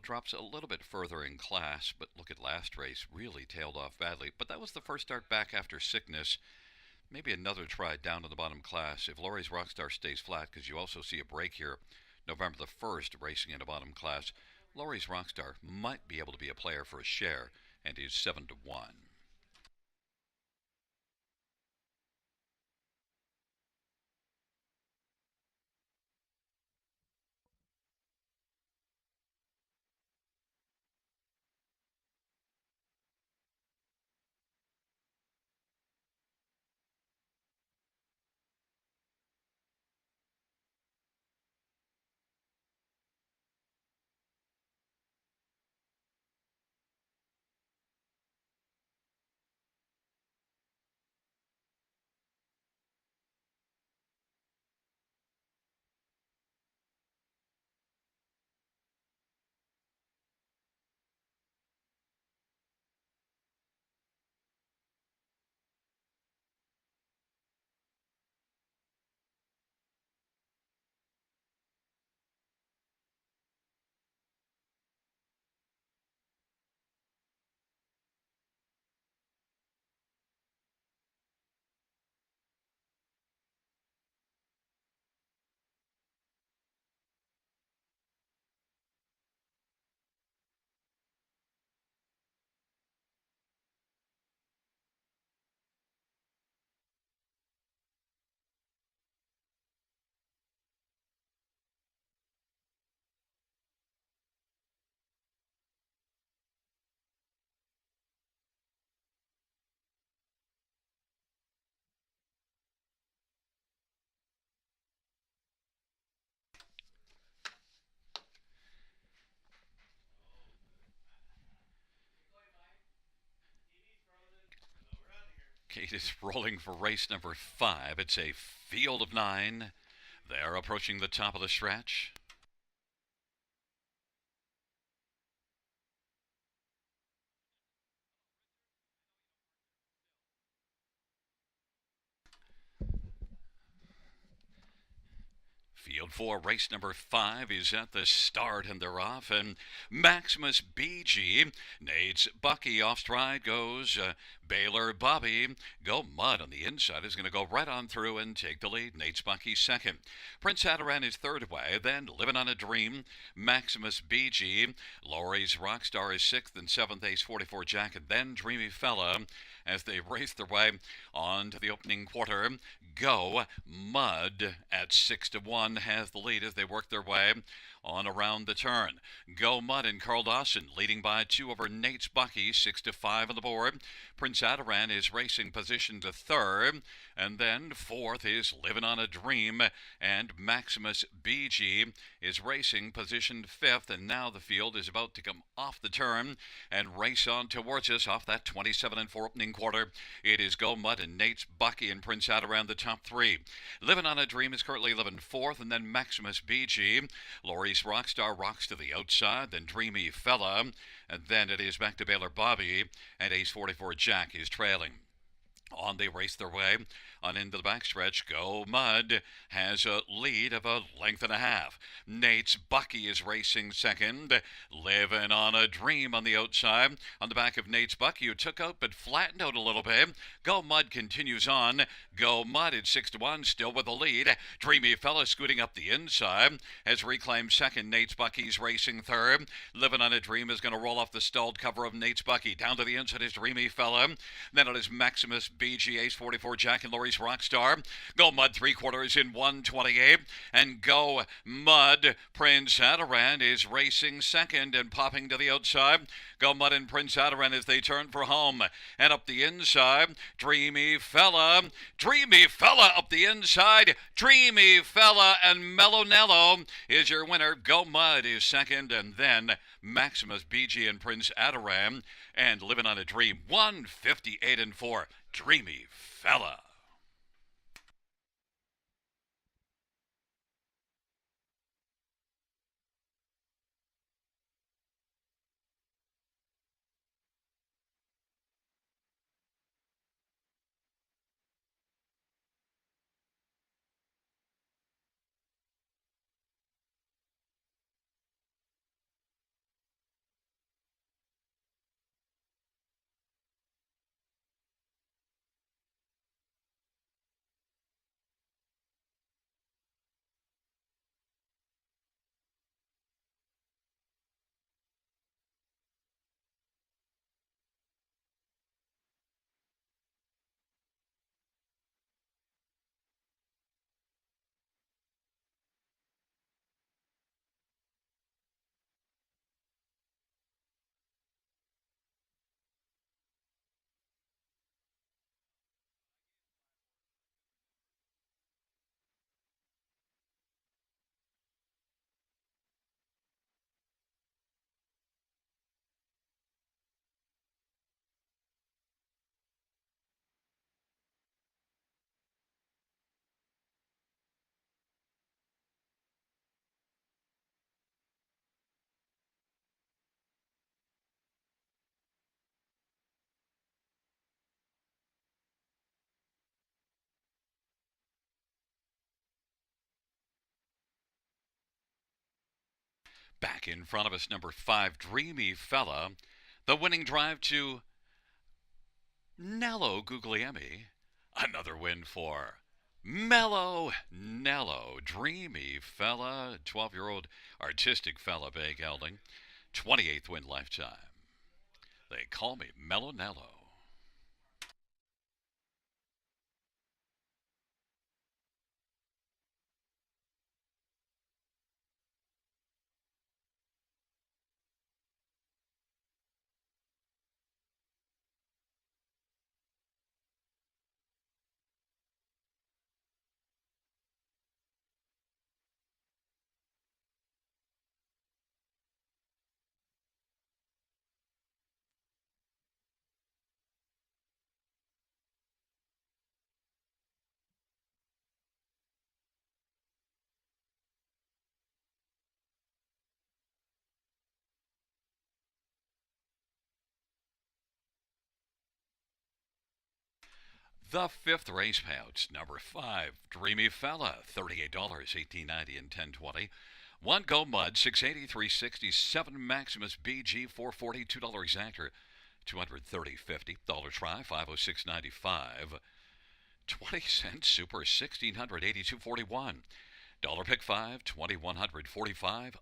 drops a little bit further in class, but look at last race, really tailed off badly. But that was the first start back after sickness. Maybe another try down to the bottom class if Laurie's Rockstar stays flat, because you also see a break here November the 1st racing in a bottom class. Laurie's Rockstar might be able to be a player for a share and is 7-1. Kate is rolling for race number 5. It's a field of 9. They're approaching the top of the stretch. Field 4, race number 5 is at the start, and they're off. And Maximus BG, Nate's Bucky off stride goes. Baylor Bobby, Go Mud on the inside is going to go right on through and take the lead. Nate's Bucky second. Prince Adaran is third away. Then Living on a Dream, Maximus BG, Lori's Rockstar is sixth, and seventh Ace 44 Jack, and then Dreamy Fella as they race their way on to the opening quarter. Go Mud at 6-1 has the lead as they work their way on around the turn. Go Mud and Carl Dawson leading by 2 over Nate's Bucky, 6-5 on the board. Prince Adaran is racing position to third, and then fourth is Living on a Dream, and Maximus BG is racing position fifth, and now the field is about to come off the turn and race on towards us off that 27-4 opening quarter. It is Go Mud and Nate's Bucky and Prince Adaran the top 3. Living on a Dream is currently 4th, and then Maximus BG. Lori's Rockstar rocks to the outside, then Dreamy Fella, and then it is back to Baylor Bobby, and Ace 44 Jack is trailing. On they race their way on into the backstretch. Go Mud has a lead of a length and a half. Nate's Bucky is racing second. Living on a Dream on the outside. On the back of Nate's Bucky, who took out but flattened out a little bit. Go Mud continues on. Go Mud at 6-1, still with the lead. Dreamy Fella scooting up the inside. Has reclaimed second. Nate's Bucky's racing third. Living on a Dream is going to roll off the stalled cover of Nate's Bucky. Down to the inside is Dreamy Fella. Then it is Maximus BG, Ace 44 Jack, and Lori's Rockstar. Go Mud 3/4 in 1:28, and Go Mud Prince Adaran is racing second and popping to the outside. Go Mud and Prince Adaran as they turn for home, and up the inside, Dreamy Fella up the inside. Dreamy Fella and Melonello is your winner. Go Mud is second, and then Maximus BG and Prince Adaran, and Living on a Dream 158-4. Dreamy Fella. Back in front of us, number 5, Dreamy Fella. The winning drive to Nello Guglielmi. Another win for Mellow Nello. Dreamy Fella, 12-year-old artistic fella, Bay Gelding. 28th win lifetime. They call me Mellow Nello. The fifth race payouts. Number 5, Dreamy Fella, $38, 18.90 and 10.20. One Go Mud, 680, 367. Maximus BG, 440, $2 exactor, 230.50. Dollar Try, 506.95. 20 cents Super, 1600, 82.41. Dollar Pick 5, 2100, 45.05.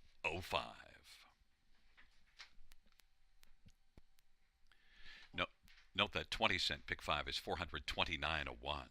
No, note that 20-cent Pick 5 is 429.01.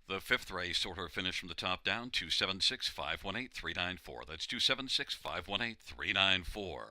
The fifth race order finish from the top down, 276-518-394. That's 276-518-394.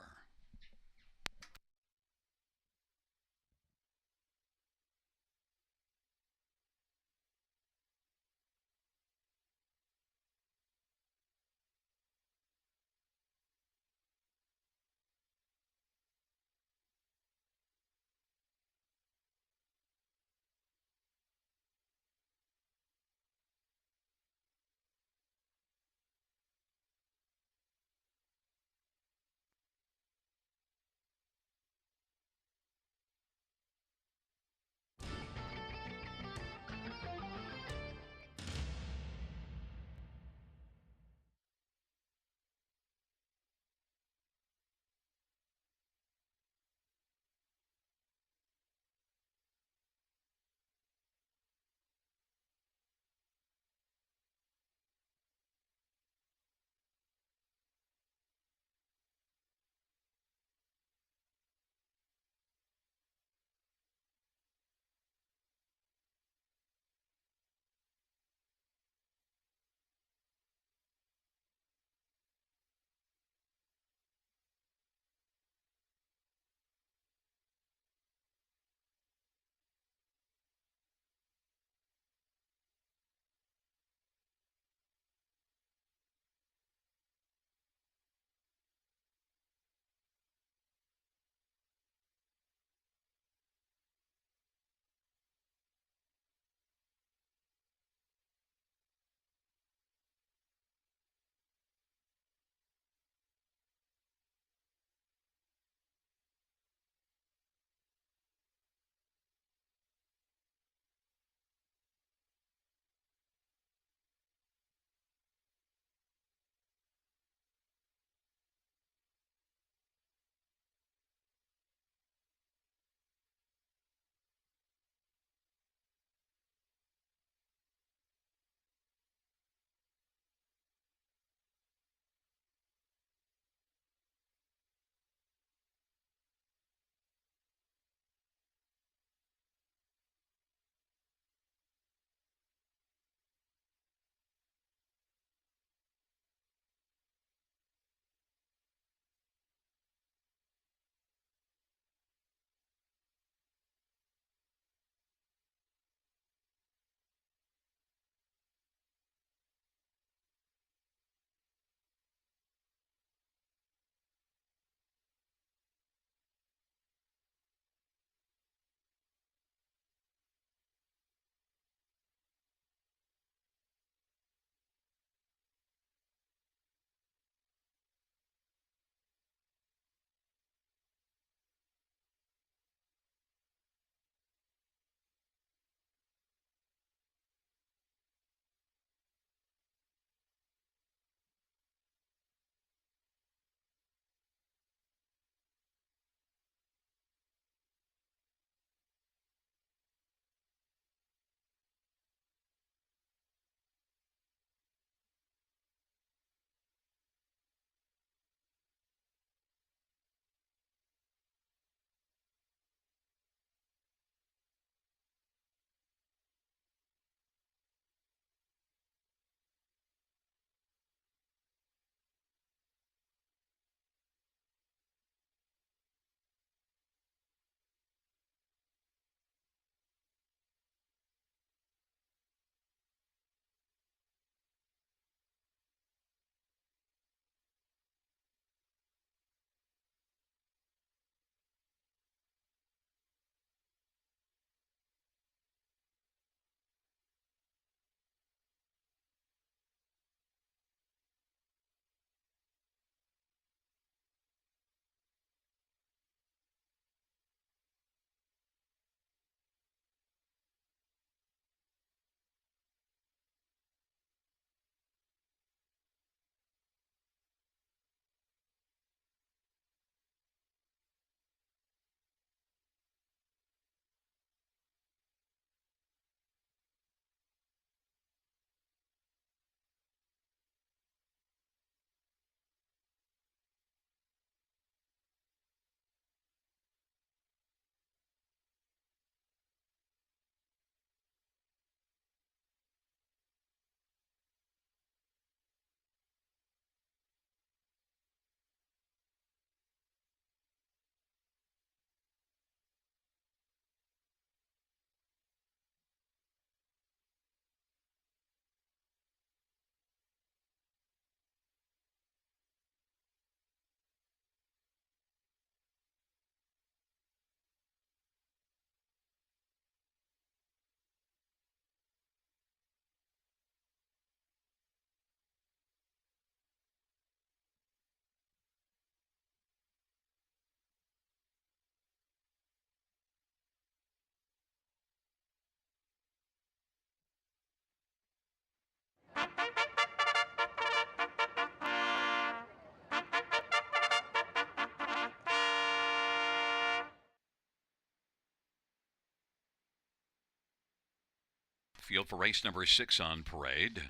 Field for race number 6 on parade.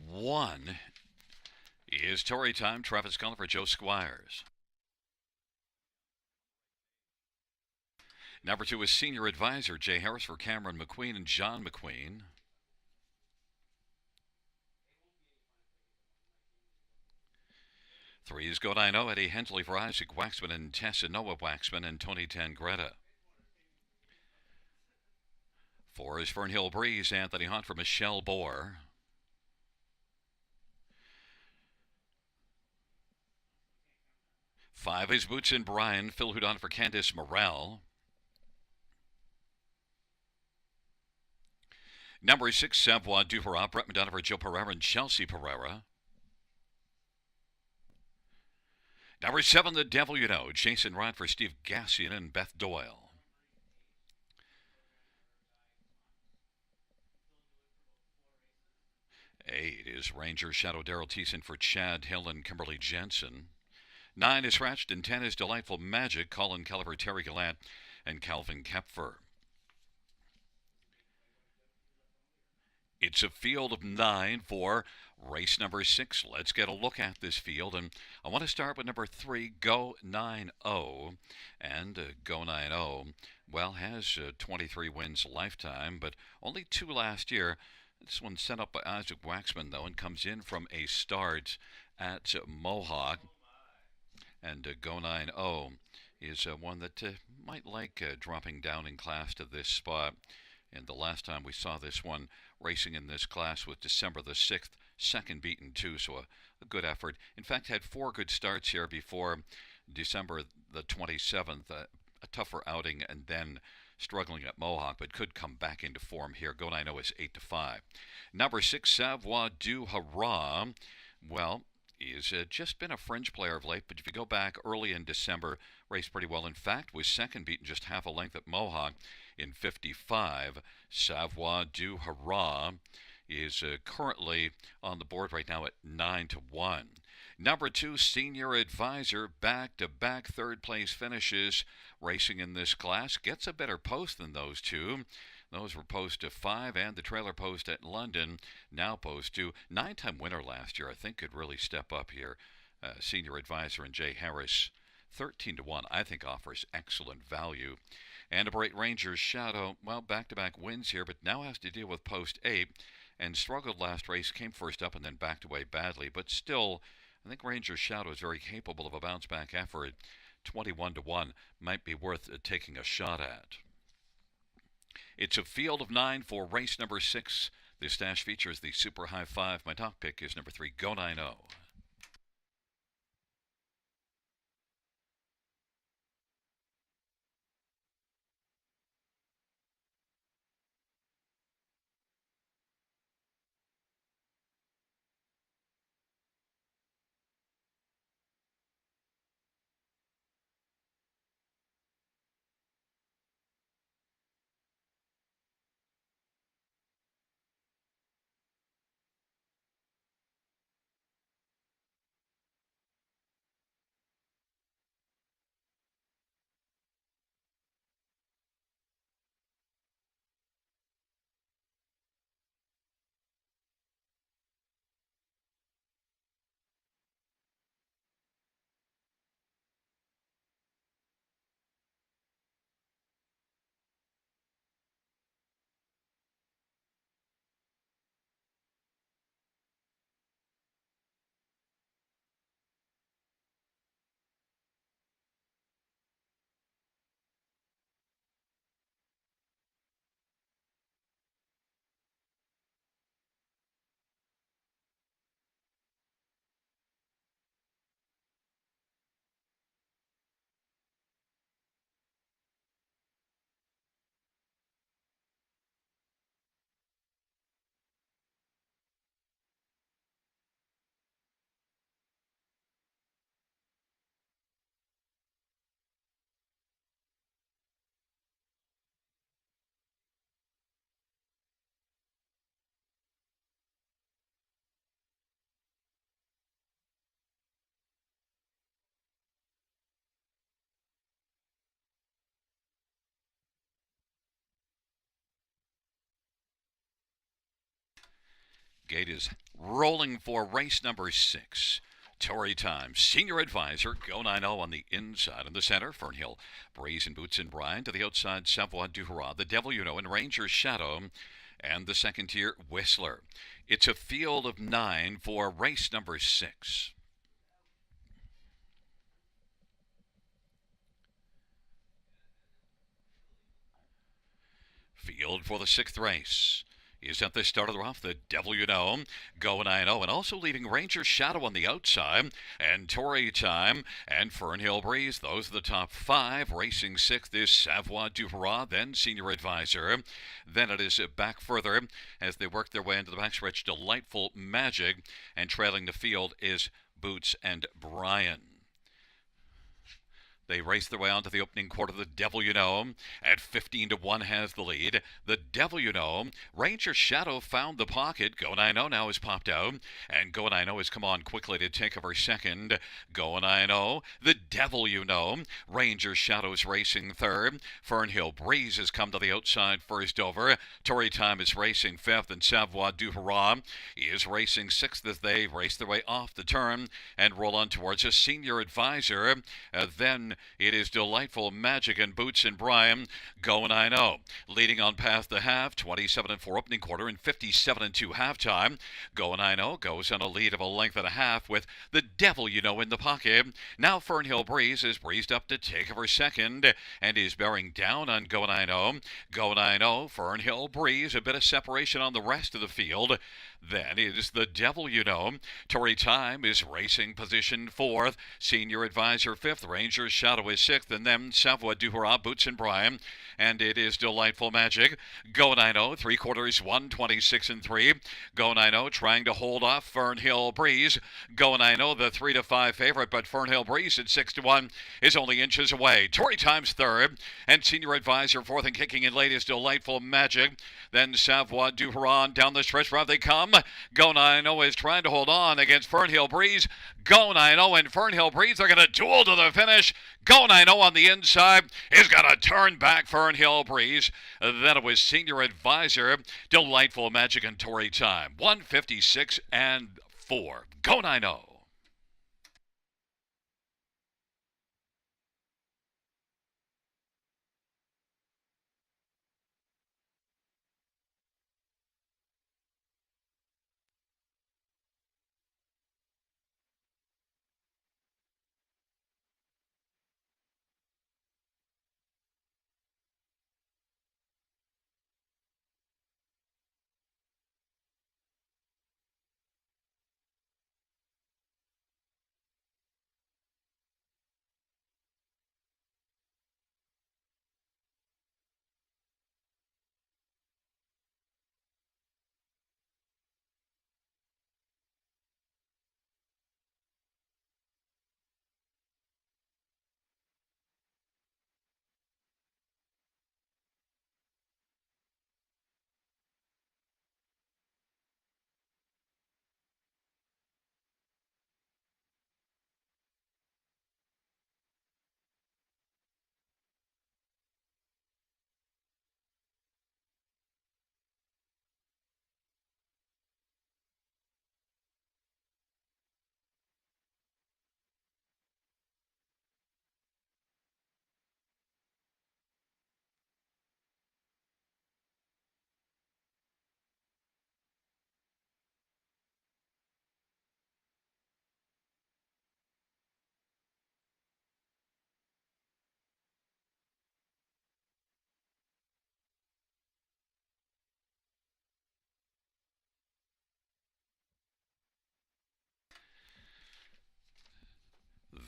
1 is Tory Time, Travis Cullen for Joe Squires. Number 2 is Senior Advisor, Jay Harris for Cameron McQueen and John McQueen. 3 is Go 9-0, Eddie Hensley for Isaac Waxman and Tessa Noah Waxman and Tony Tangretta. 4 is Fernhill Breeze, Anthony Hunt for Michelle Bohr. 5 is Boots and Brian, Phil Houdon for Candice Morrell. Number 6, Savoie Dupera, Brett Madonna for Joe Pereira and Chelsea Pereira. Number 7, The Devil You Know, Jason Rod for Steve Gassian and Beth Doyle. 8 is Ranger Shadow Daryl Thiessen for Chad Hill and Kimberly Jensen. 9 is Scratched, and 10 is Delightful Magic, Colin Kelleher, Terry Gallant, and Calvin Kepfer. It's a field of 9 for race number 6. Let's get a look at this field, and I want to start with number 3, Go 9-0. And Go 9-0, well, has 23 wins lifetime, but only 2 last year. This one sent up by Isaac Waxman, though, and comes in from a start at Mohawk. And Go 9-0 is one that might like dropping down in class to this spot. And the last time we saw this one racing in this class was December the 6th, second beaten too, so a good effort. In fact, had 4 good starts here before December the 27th, a tougher outing, and then struggling at Mohawk, but could come back into form here. Go 9-0 is 8-5. Number 6, Savoie Du Hurrah. Well, he's just been a fringe player of late, but if you go back early in December, raced pretty well. In fact, was second beaten just half a length at Mohawk in 55. Savoie Du Hurrah is currently on the board right now at 9-1. Number 2, Senior Advisor, back-to-back third-place finishes racing in this class. Gets a better post than those two. Those were post to 5 and the trailer post at London. Now post to 9-time winner last year. I think could really step up here. Senior Advisor and Jay Harris, 13-1. I think offers excellent value. And a Bright Rangers Shadow, well, back-to-back wins here, but now has to deal with post 8 and struggled last race. Came first up and then backed away badly, but still, I think Rangers Shadow is very capable of a bounce-back effort. 21-1 might be worth taking a shot at. It's a field of 9 for race number 6. This dash features the Super High 5. My top pick is number 3, Go 9-0. Gate is rolling for race number 6. Tory Time, Senior Advisor, Go 9-0 on the inside. In the center, Fernhill, Breeze and Boots and Bryan. To the outside, Savoir du Roi, The Devil You Know, and Ranger Shadow. And the second tier, Whistler. It's a field of 9 for race number 6. Field for the 6th race is at the start of the rough. The Devil You Know, Go 9-0, and also leading Ranger Shadow on the outside, and Tory Time and Fernhill Breeze. Those are the top 5. Racing 6th is Savoir du Roi, then Senior Advisor. Then it is back further as they work their way into the backstretch. Delightful Magic, and trailing the field is Boots and Bryan. They race their way onto the opening quarter. The Devil You Know at 15-1 has the lead. The Devil You Know, Ranger Shadow found the pocket. Go 9-0 now has popped out, and Go 9-0 has come on quickly to take over second. Go 9-0, The Devil You Know, Ranger Shadow's racing third. Fernhill Breeze has come to the outside first over. Tory Time is racing fifth, and Savoir du Roi is racing sixth as they race their way off the turn and roll on towards a Senior Advisor. Then it is Delightful Magic and Boots and Bryan. Go 9-0, leading on past the half, 27-4 opening quarter and 57-2 halftime. Go 9-0 goes on a lead of a length and a half with The Devil You Know in the pocket. Now Fernhill Breeze is breezed up to take over second and is bearing down on Go 9-0. Go 9-0, Fernhill Breeze, a bit of separation on the rest of the field. Then it is The Devil You Know. Tory Time is racing position fourth. Senior Advisor fifth. Ranger Shadow is sixth. And then Savoir du Roi, Boots and Bryan. And it is Delightful Magic. Go 9-0, 3/4, 126-3. Go 9-0 trying to hold off Fernhill Breeze. Go 9-0, the 3-5 favorite, but Fernhill Breeze at 6-1 is only inches away. Tory Time's third, and Senior Advisor fourth, and kicking in late is Delightful Magic. Then Savoir du Roi down the stretch. Round they come. Go 9-0 is trying to hold on against Fernhill Breeze. Go 9-0 and Fernhill Breeze are going to duel to the finish. Go 9-0 on the inside is going to turn back Fernhill Breeze. Then it was Senior Advisor, Delightful Magic, and Tory Time. 156-4. Go 9-0.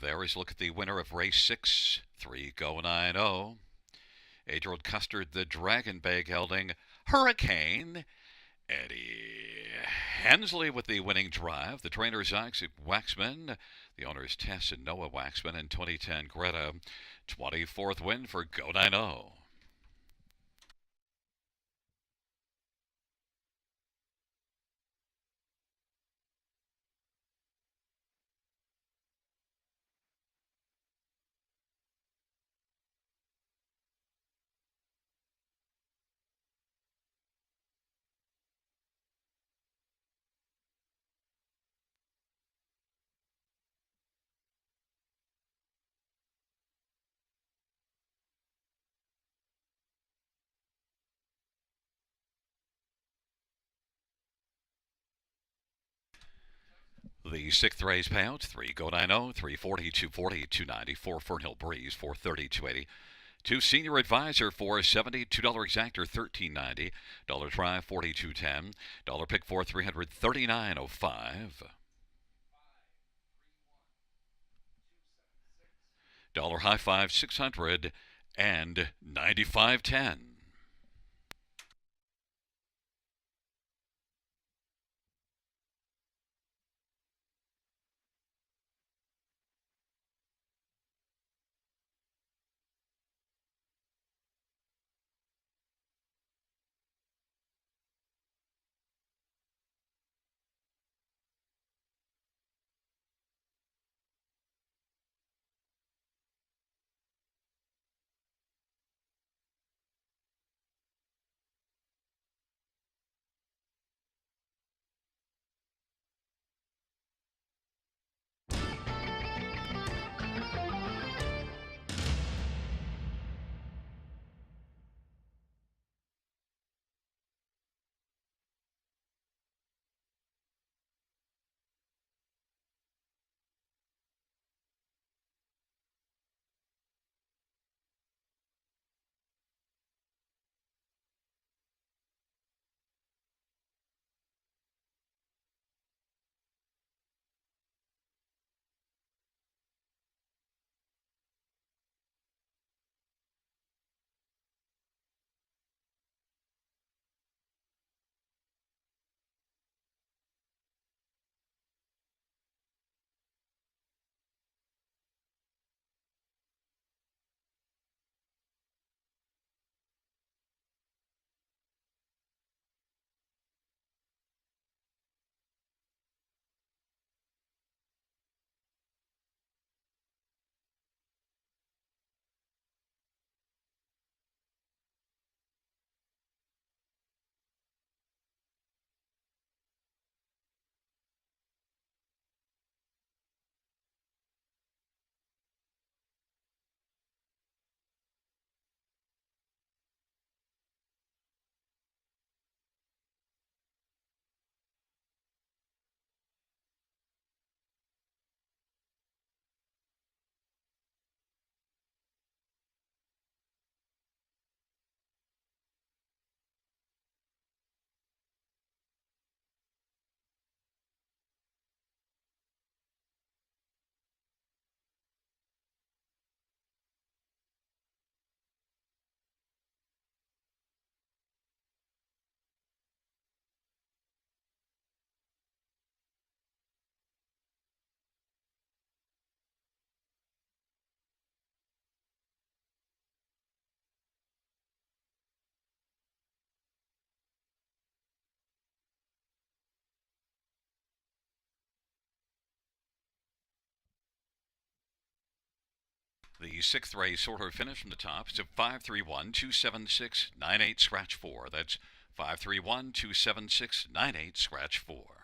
There is a look at the winner of race 6, 3 Go 9-0. 8-year-old Custard, the Dragon Bay gelding Hurricane. Eddie Hensley with the winning drive. The trainers Isaac Waxman, the owners Tess and Noah Waxman, and 2010 Greta. 24th win for Go 9-0. The sixth race payouts 3 Go 90, 340, 240, 290, 4 Fernhill Breeze, 430, 280. Two Senior Advisor, 470, $2 Exactor, 1390, dollar Try, 4210, dollar Pick 4, 339.05. Dollar High Five, 600 and 95.10. The sixth race order finish from the top is a 531 276 98 scratch 4. That's 531 276 98 scratch 4.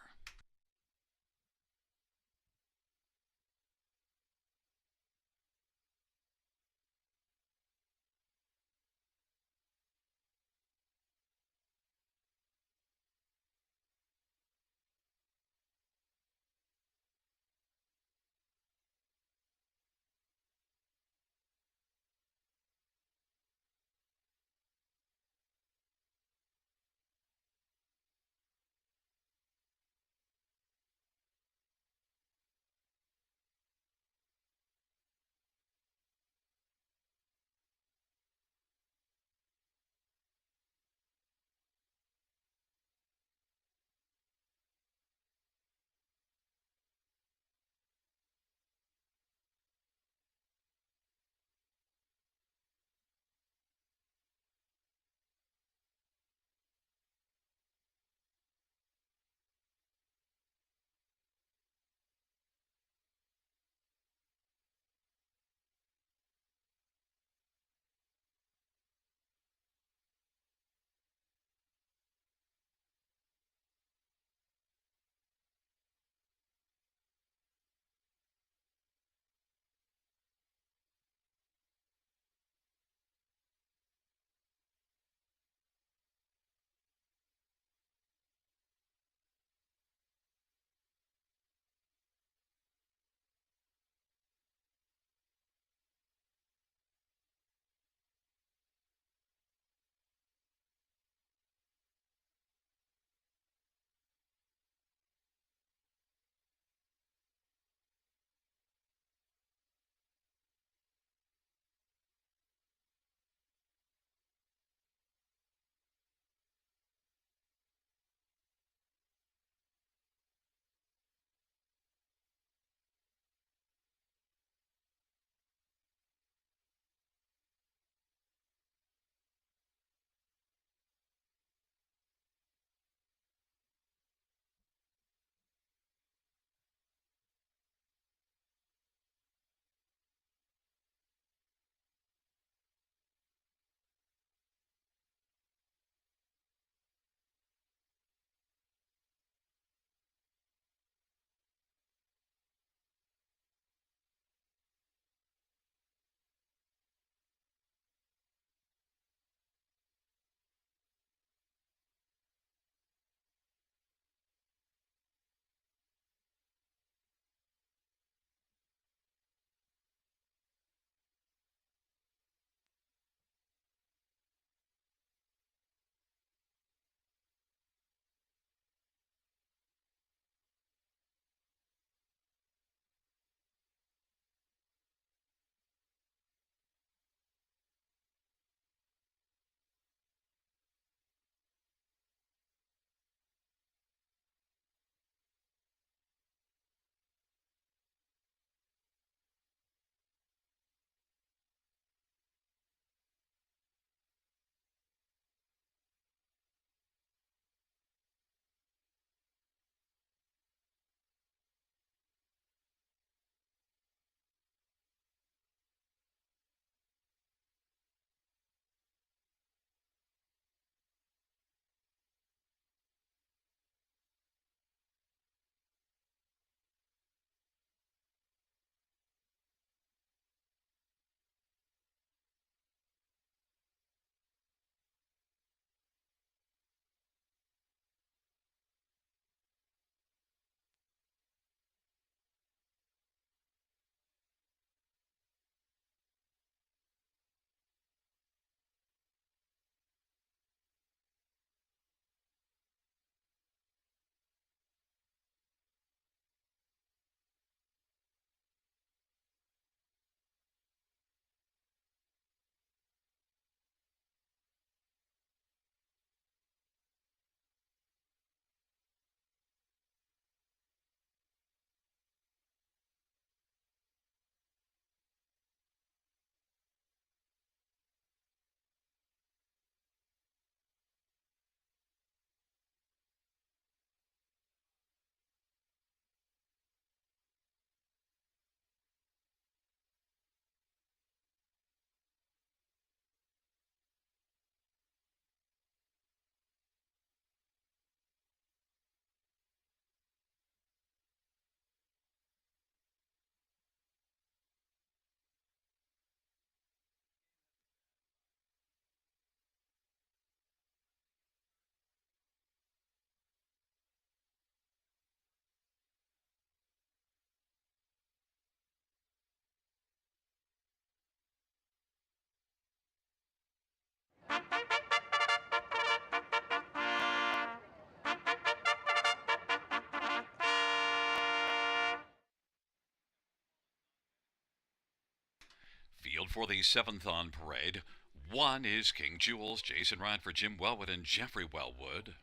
Field for the seventh on parade. 1 is King Jules, Jason Ryan for Jim Wellwood and Jeffrey Wellwood.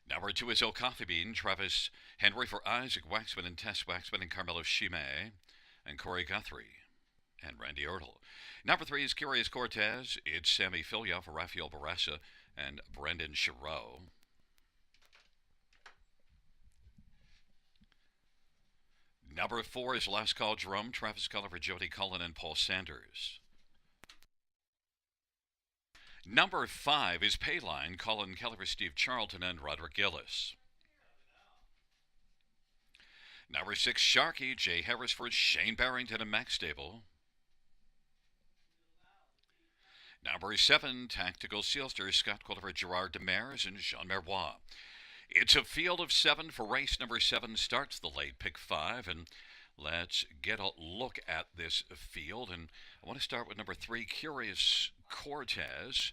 Number 2 is El Coffee Bean, Travis Henry for Isaac Waxman and Tess Waxman and Carmelo Shime and Corey Guthrie and Randy Ertl. Number 3 is Curious Cortez. It's Sammy Filia for Rafael Barassa and Brendan Chirot. Number 4 is Last Call Jerome, Travis Cullen for Jody Cullen and Paul Sanders. Number 5 is Payline, Colin Kelly for Steve Charlton and Roderick Gillis. Number 6, Sharky, Jay Harris for Shane Barrington and Max Stable. Number 7, Tactical Sealster, Scott Quiller for Gerard Demers and Jean Merbois. It's a field of 7 for race number 7, starts the late pick 5, and let's get a look at this field. And I want to start with number 3, Curious Cortez.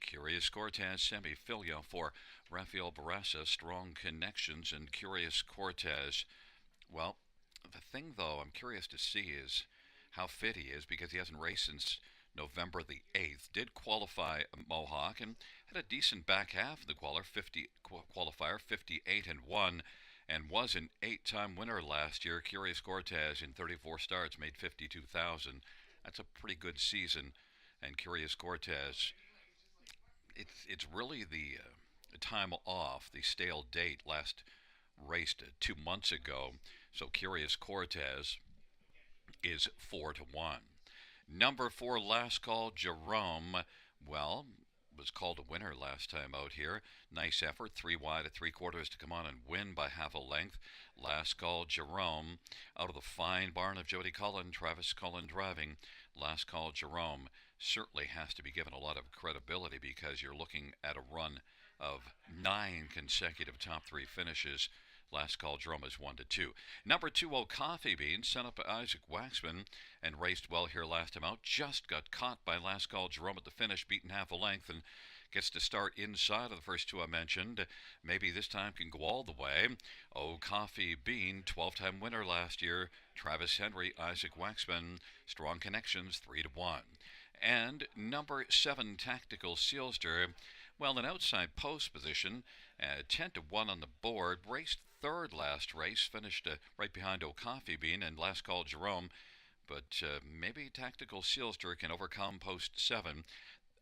Curious Cortez, semi-filia for Rafael Barassa, Strong Connections, and Curious Cortez. Well, the thing, though, I'm curious to see is how fit he is, because he hasn't raced since November the 8th. Did qualify Mohawk and had a decent back half of the qualifier, 58 and 1, and was an 8-time winner last year. Curious Cortez in 34 starts made 52,000. That's a pretty good season. And Curious Cortez, it's really the time off, the stale date, last raced 2 months ago. So Curious Cortez is 4 to 1. Number 4, Last Call Jerome. Well, was called a winner last time out here. Nice effort, 3 wide at 3/4 to come on and win by half a length. Last Call Jerome out of the fine barn of Jody Cullen, Travis Cullen driving. Last Call Jerome certainly has to be given a lot of credibility, because you're looking at a run of 9 consecutive top 3 finishes. Last Call Jerome is 1 to 2. Number 2, O Coffee Bean, sent up by Isaac Waxman and raced well here last time out. Just got caught by Last Call Jerome at the finish, beaten half a length, and gets to start inside of the first 2 I mentioned. Maybe this time can go all the way. O Coffee Bean, 12-time winner last year. Travis Henry, Isaac Waxman, Strong Connections, 3 to 1. And number 7, Tactical Sealster. Well, an outside post position, 10 to 1 on the board. Raced 3rd last race, finished right behind O Coffee Bean and Last Call Jerome. But maybe Tactical Sealster can overcome post 7.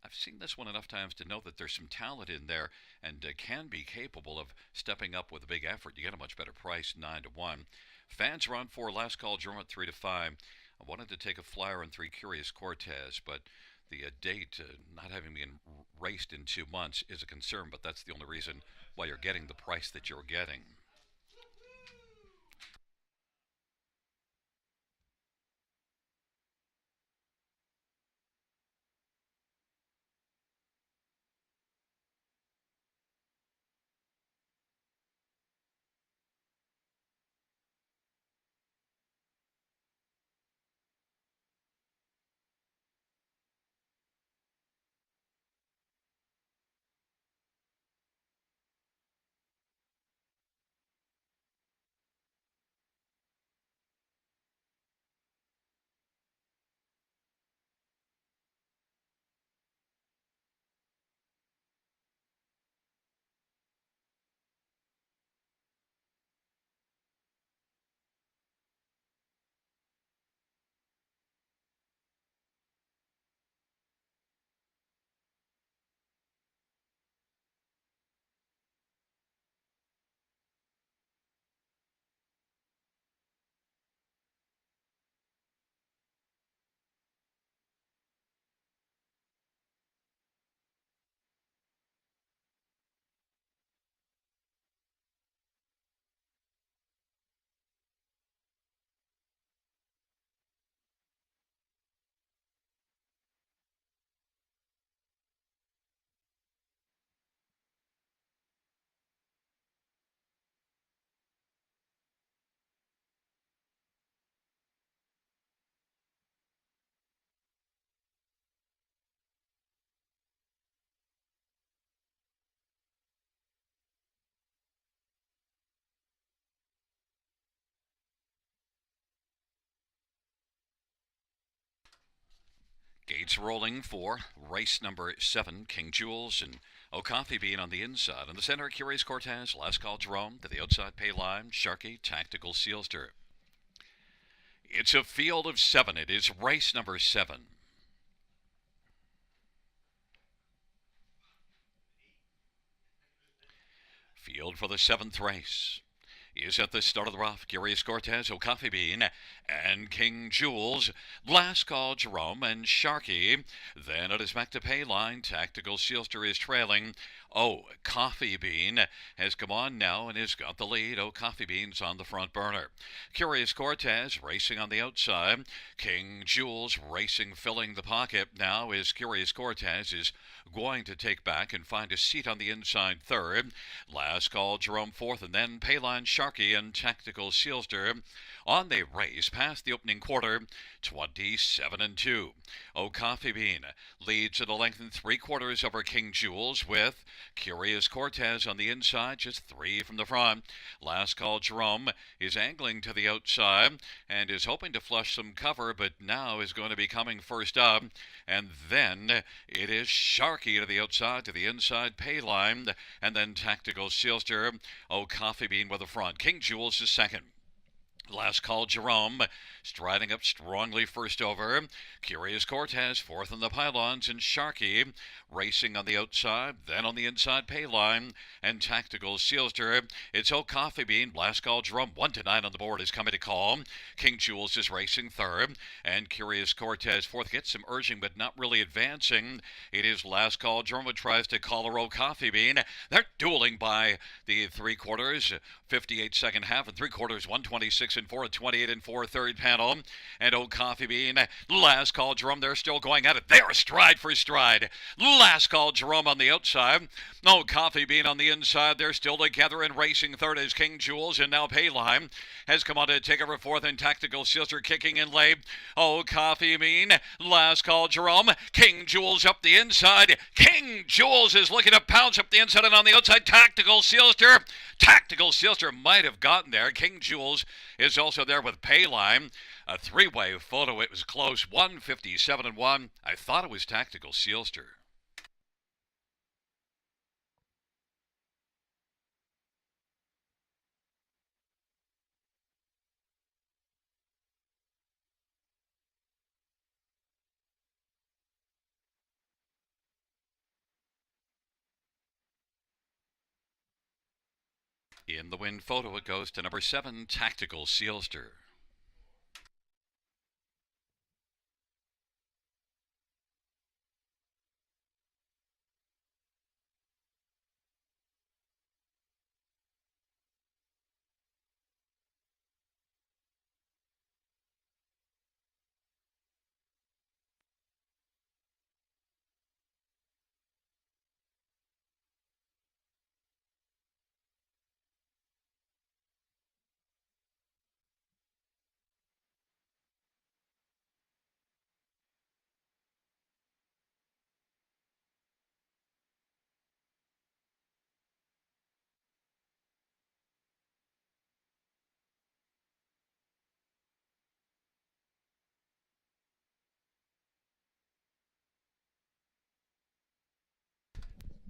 I've seen this one enough times to know that there's some talent in there, and can be capable of stepping up with a big effort. You get a much better price, 9 to 1. Fans are on 4, Last Call Jerome at 3 to 5. I wanted to take a flyer on 3, Curious Cortez, but the date not having been raced in 2 months is a concern, but that's the only reason why you're getting the price that you're getting. Leads rolling for race number 7, King Jules and O'Coffee Bean on the inside. In the center, Curious Cortez, Last Call Jerome. To the outside, Payline, Sharky, Tactical Sealster. It's a field of 7. It is race number 7. Field for the 7th race is at the start of the rough. Curious Cortez, O'Coffee Bean, and King Jules. Last Call Jerome and Sharky. Then it is back to Payline. Tactical Sealster is trailing. Coffee Bean has come on now and has got the lead. Coffee Bean's on the front burner. Curious Cortez racing on the outside. King Jules racing, filling the pocket now as Curious Cortez is going to take back and find a seat on the inside third. Last Call Jerome fourth, and then Payline, Sharky, and Tactical Sealster on the race past the opening quarter, 27-2. Coffee Bean leads at a length and 3/4 over King Jules, with Curious Cortez on the inside, just 3 from the front. Last Call Jerome is angling to the outside and is hoping to flush some cover, but now is going to be coming first up. And then it is Sharky to the outside, to the inside, Payline, and then Tactical Sealster. Coffee Bean with the front. King Jules is second. Last Call Jerome striding up strongly first over. Curious Cortez fourth on the pylons, and Sharky racing on the outside, then on the inside, Payline and Tactical Sealster. It's Coffee Bean. Last Call Jerome 1-9 on the board is coming to call. King Jules is racing third, and Curious Cortez fourth. Gets some urging but not really advancing. It is Last Call Jerome who tries to collar Coffee Bean. They're dueling by the 3/4, 58 second half and 3/4, 126 and 4, 28 and 4 third panel. And Coffee Bean, Last Call Jerome, they're still going at it. They are stride for stride. Last Call Jerome on the outside. Coffee Bean on the inside. They're still together and racing third as King Jules, and now Payline has come on to take over fourth, and Tactical Sealster kicking in late. Coffee Bean, Last Call Jerome, King Jules up the inside. King Jules is looking to pounce up the inside, and on the outside, Tactical Sealster. Tactical Sealster might have gotten there. King Jules is also there with Payline. A 3-way photo. It was close. 157-1. I thought it was Tactical Sealster. In the win photo, it goes to number 7, Tactical Sealster.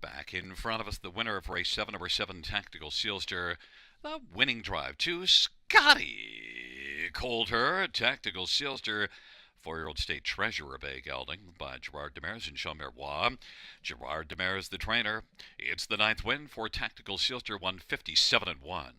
Back in front of us, the winner of race 7, number 7, Tactical Sealster. The winning drive to Scotty Coulter. Tactical Sealster, 4-year-old state treasurer, Bay Gelding, by Gerard Demers and Jean Miroir. Gerard Demers, the trainer. It's the 9th win for Tactical Sealster, 157-1.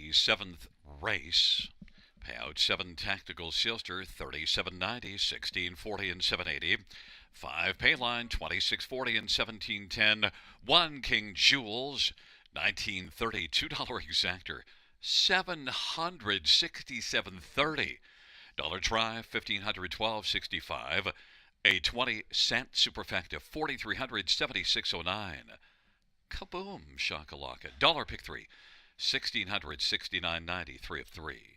the 7th race. Payout 7 Tactical Silster, 37.90, 16.40 and 7.80. 5 Payline, 26.40 and 17.10. 1 King Jewels, 19.30. $2 exactor, 767.30. Dollar Try, 1512.65. A 20-cent superfecta, 4,376.09. Kaboom, shakalaka. Dollar Pick 3, 1,669.90, 3 of 3.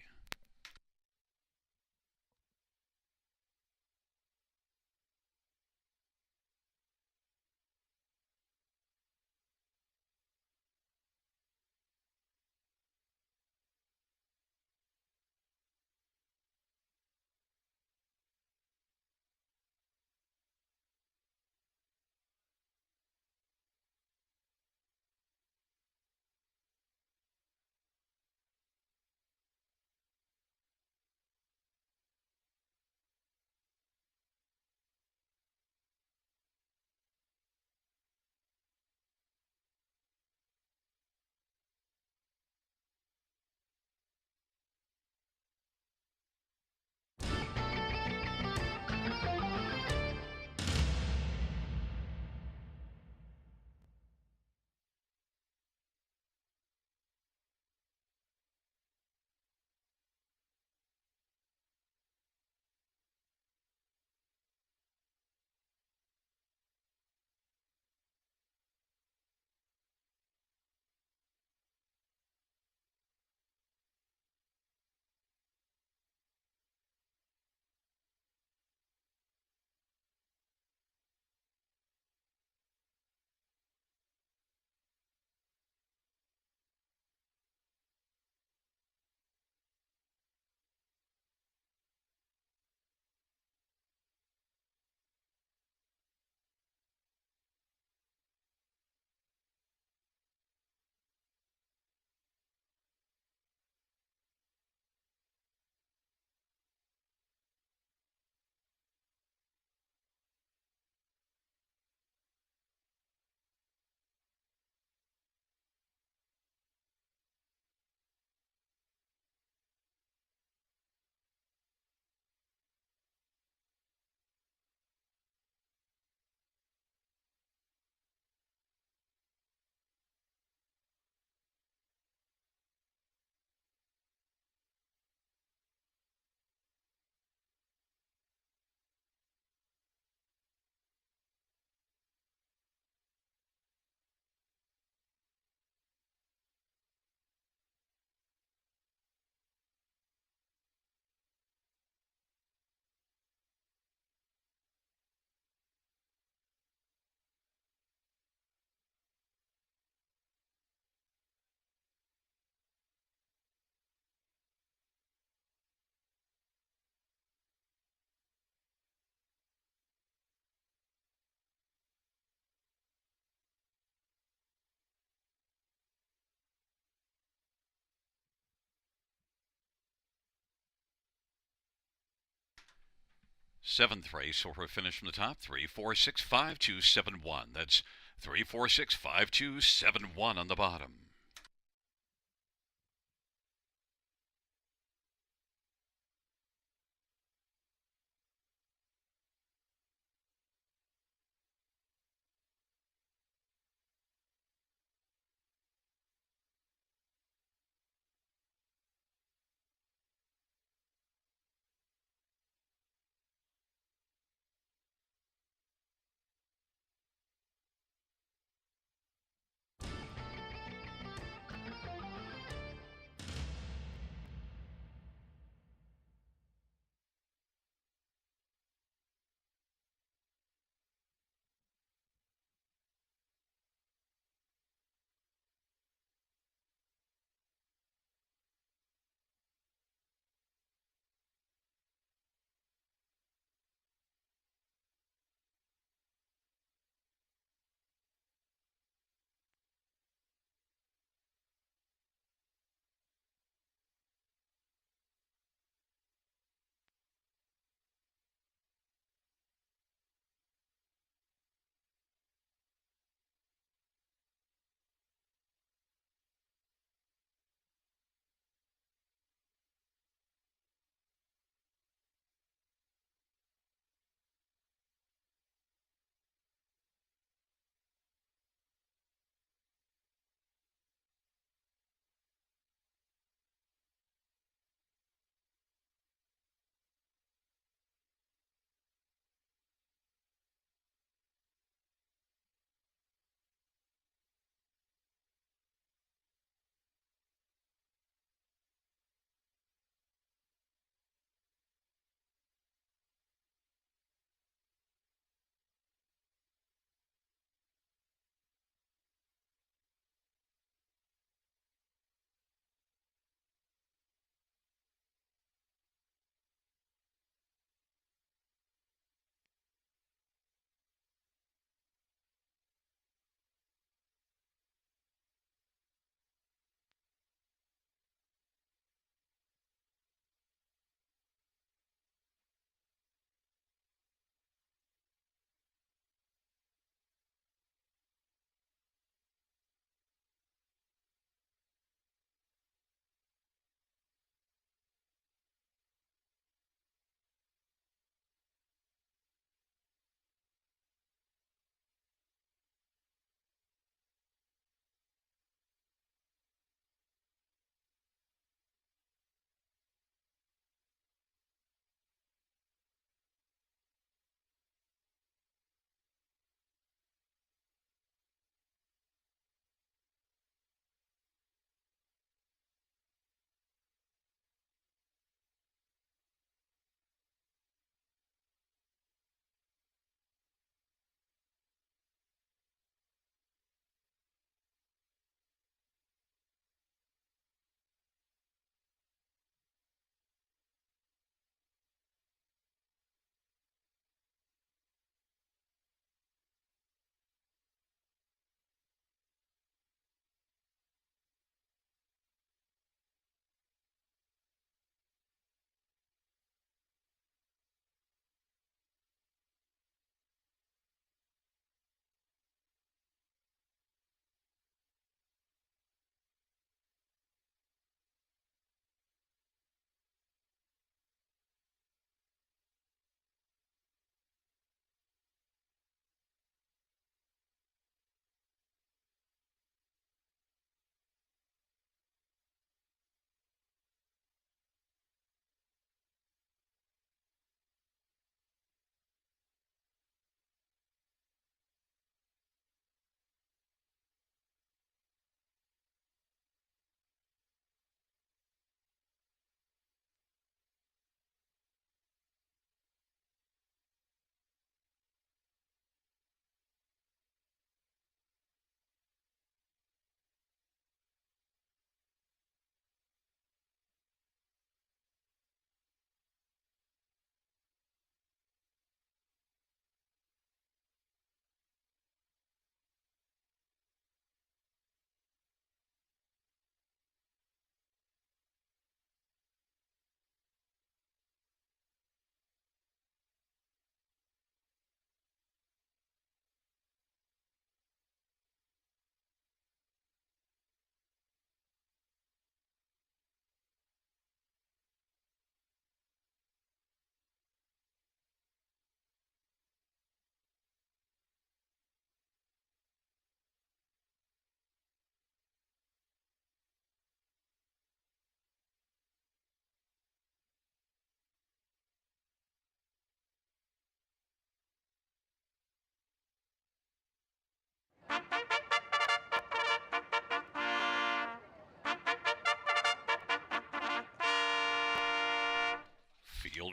Seventh race, or a finish from the top. 3465271. That's 3465271 on the bottom.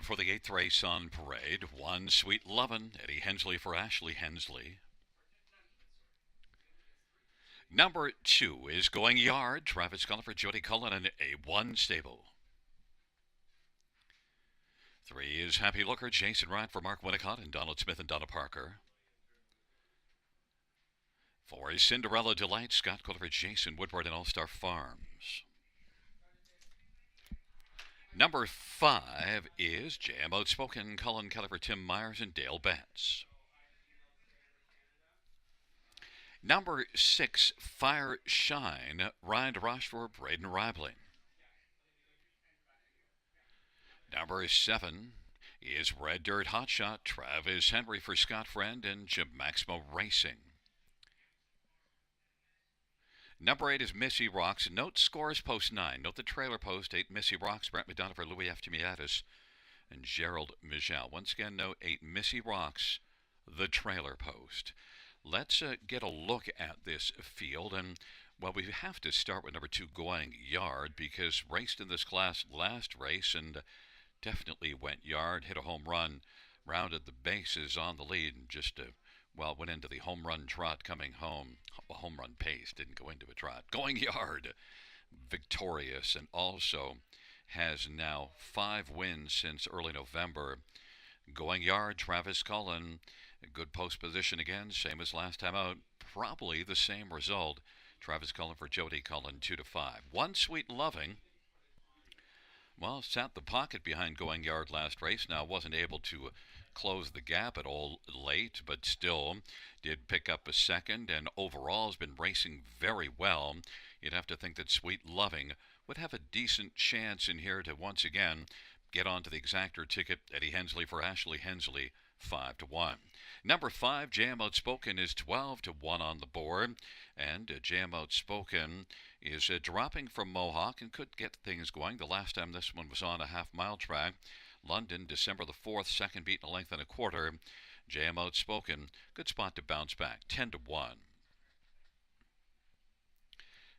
for the 8th race on parade. 1 Sweet Lovin', Eddie Hensley for Ashley Hensley. Number 2 is Going Yard, Travis Cullen for Jody Cullen and A1 Stable. 3 is Happy Looker, Jason Ryan for Mark Winnicott and Donald Smith and Donna Parker. 4 is Cinderella Delight, Scott Cullen for Jason Woodward and All Star Farms. Number 5 is Jam Outspoken, Cullen Keller for Tim Myers and Dale Betts. Number 6, Fire Shine, Ryan DeRoche for Braden Ribling. Number 7 is Red Dirt Hotshot, Travis Henry for Scott Friend and Jim Maximo Racing. Number 8 is Missy Rocks. Note scores post 9. Note the trailer post 8 Missy Rocks, Brent McDonough for Louis F. Timiatis and Gerald Michel. Once again, note 8 Missy Rocks, the trailer post. Let's get a look at this field, and well, we have to start with number 2, Going Yard, because raced in this class last race and definitely went yard, hit a home run, rounded the bases on the lead, and just went into the home run trot coming home. A home run pace, didn't go into a trot. Going Yard, victorious, and also has now 5 wins since early November. Going Yard, Travis Cullen, a good post position again, same as last time out. Probably the same result. Travis Cullen for Jody Cullen, 2-5. 1 Sweet Loving, well, sat the pocket behind Going Yard last race. Now wasn't able to close the gap at all late, but still did pick up a second, and overall has been racing very well. You'd have to think that Sweet Loving would have a decent chance in here to once again get onto the exactor ticket. Eddie Hensley for Ashley Hensley, 5-1. Number 5, Jam Outspoken, is 12-1 on the board, and Jam Outspoken is dropping from Mohawk and could get things going. The last time this one was on a half-mile track, London, December the 4th, second beat in a length and a quarter. Jam Outspoken, good spot to bounce back, 10-1.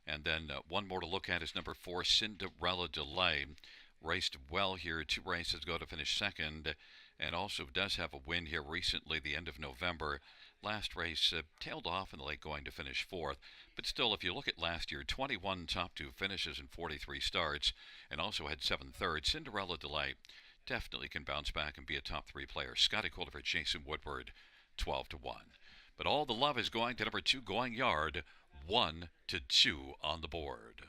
And then one more to look at is number 4, Cinderella Delay. Raced well here, 2 races ago to finish second, and also does have a win here recently, the end of November. Last race tailed off in the late going to finish 4th, but still, if you look at last year, 21 top 2 finishes and 43 starts, and also had 7 thirds. Cinderella Delay definitely can bounce back and be a top 3 player. Scotty Calder for Jason Woodward, 12-1. But all the love is going to number 2, Going Yard, 1-2 on the board.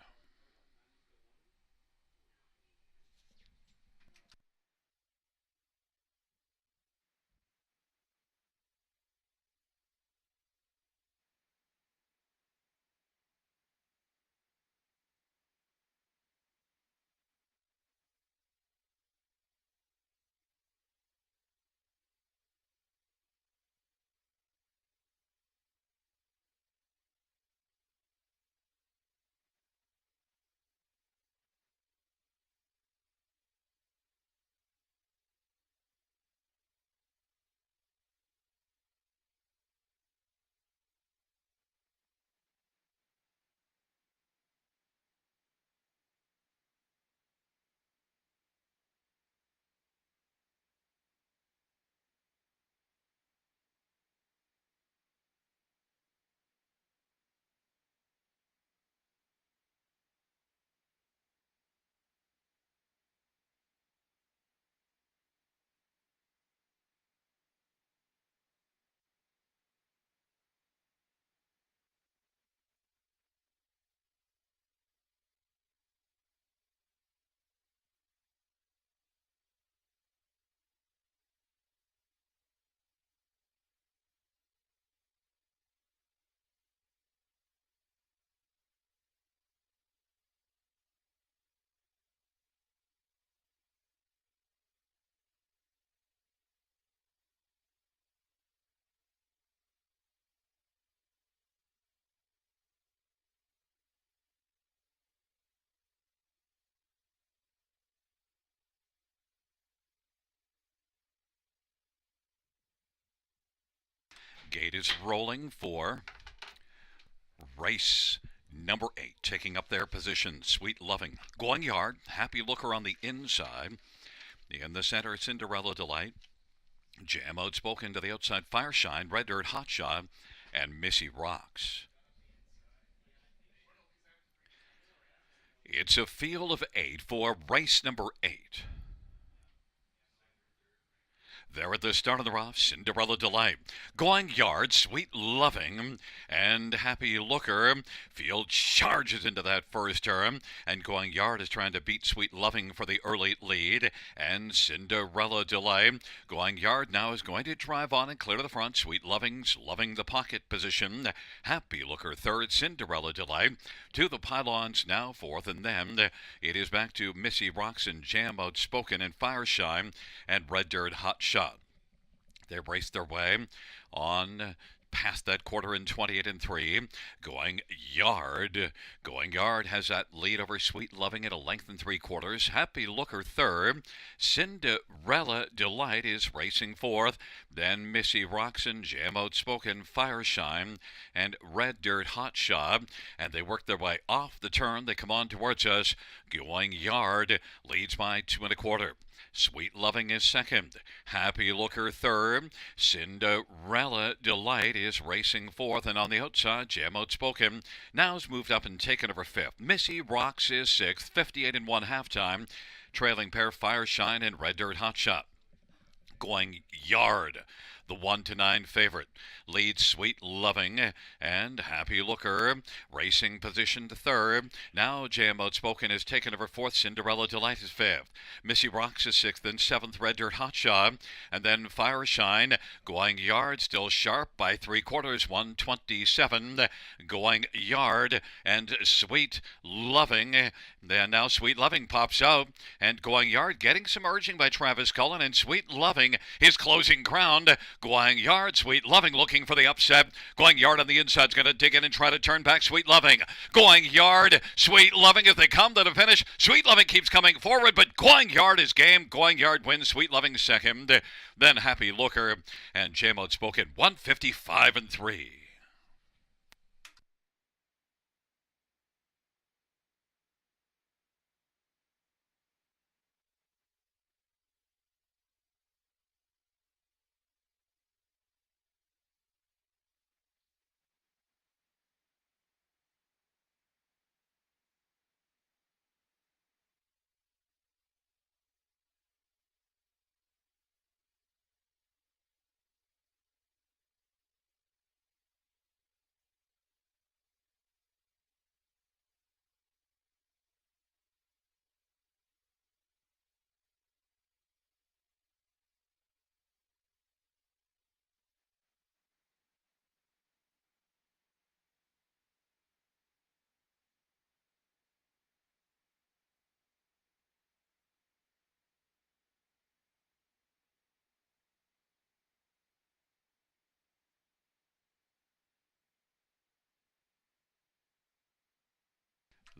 Gate is rolling for race number 8, taking up their position. Sweet Loving, Going Yard, Happy Looker on the inside. In the center, Cinderella Delight. Jam Outspoken to the outside, Fireshine, Red Dirt Hotshot, and Missy Rocks. It's a field of 8 for race number 8. There at the start of the rough, Cinderella Delight, Going Yard, Sweet Loving, and Happy Looker. Field charges into that first turn, and Going Yard is trying to beat Sweet Loving for the early lead, and Cinderella Delight. Going Yard now is going to drive on and clear to the front. Sweet Loving's loving the pocket position. Happy Looker third, Cinderella Delight. To the pylons now fourth, and then it is back to Missy Rocks and Jam Outspoken and Fireshine and Red Dirt Hot Shot. They raced their way on past that quarter in 28 and 3. Going Yard. Going Yard has that lead over Sweet Loving at a length and 3/4. Happy Looker third. Cinderella Delight is racing fourth. Then Missy Rocks and Jam Outspoken, Fireshine, and Red Dirt Hot Shot. And they work their way off the turn. They come on towards us. Going Yard leads by 2 1/4. Sweet Loving is second. Happy Looker third. Cinderella Delight is racing fourth. And on the outside, Jam Outspoken now has moved up and taken over fifth. Missy Rocks is sixth. 58 and 1 halftime. Trailing pair, Fireshine and Red Dirt Hotshot. Going Yard, the 1-9 favorite, leads Sweet Loving and Happy Looker. Racing position to third. Now Jam Outspoken is taken over fourth. Cinderella Delight is fifth. Missy Rocks is sixth and seventh. Red Dirt Hotshot. And then Fireshine. Going Yard still sharp by 3/4. 127. Going Yard and Sweet Loving. Then now Sweet Loving pops out. And Going Yard getting some urging by Travis Cullen. And Sweet Loving is closing ground. Going Yard, Sweet Loving looking for the upset. Going Yard on the inside is going to dig in and try to turn back Sweet Loving. Going Yard, Sweet Loving as they come to the finish. Sweet Loving keeps coming forward, but Going Yard is game. Going Yard wins. Sweet Loving second. Then Happy Looker and Jam Outspoken 155 and 3.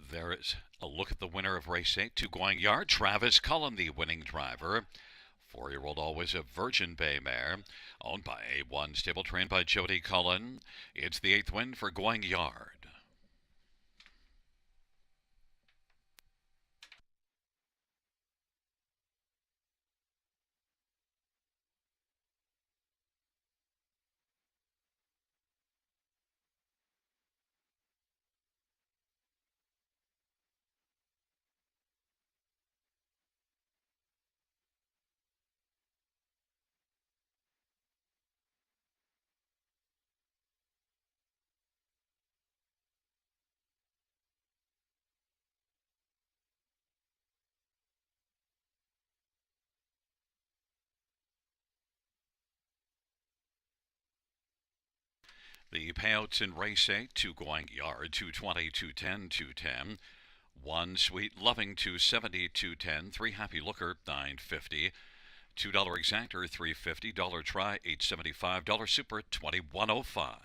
There is a look at the winner of race 8 to Going Yard. Travis Cullen, the winning driver. 4-year-old always a Virgin Bay mare, owned by A1 stable, trained by Jody Cullen. It's the 8th win for Going Yard. The payouts in race 8 to Going Yard 220, 210, 210. 1 Sweet Loving 270, 210. 3 Happy Looker 950. $2 exactor $350. Dollar try $875. Dollar super $21.05.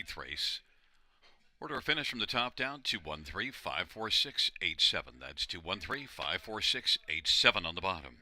8th race. Order of finish from the top down, 213-546-87. That's 213-546-87 on the bottom.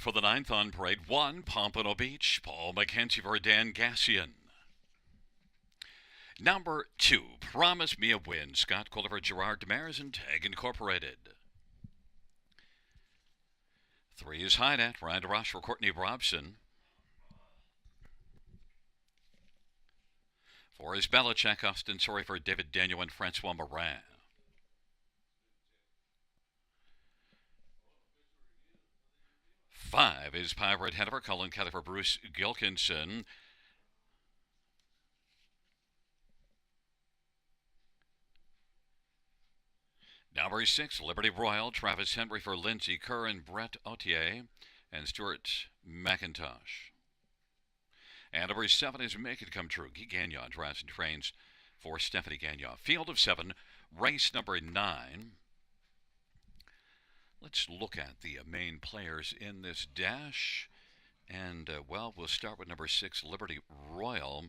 for the ninth on parade, 1, Pompano Beach, Paul McKenzie for Dan Gassian. Number 2, Promise Me a Win, Scott Quiller for Gerard Demers and Tag Incorporated. 3 is High Net, Ryan DeRoche for Courtney Robson. 4 is Belichick, Austin Sorry for David Daniel and Francois Morin. 5 is Pirate Hanover, Colin Kelly for Bruce Gilkinson. 6, Liberty Royal, Travis Henry for Lindsay Kerr and Brett Autier and Stuart McIntosh. And 7 is Make It Come True, Guy Gagnon, drives and trains for Stephanie Gagnon. Field of 7, race number 9. Let's look at the main players in this dash. And, we'll start with number 6, Liberty Royal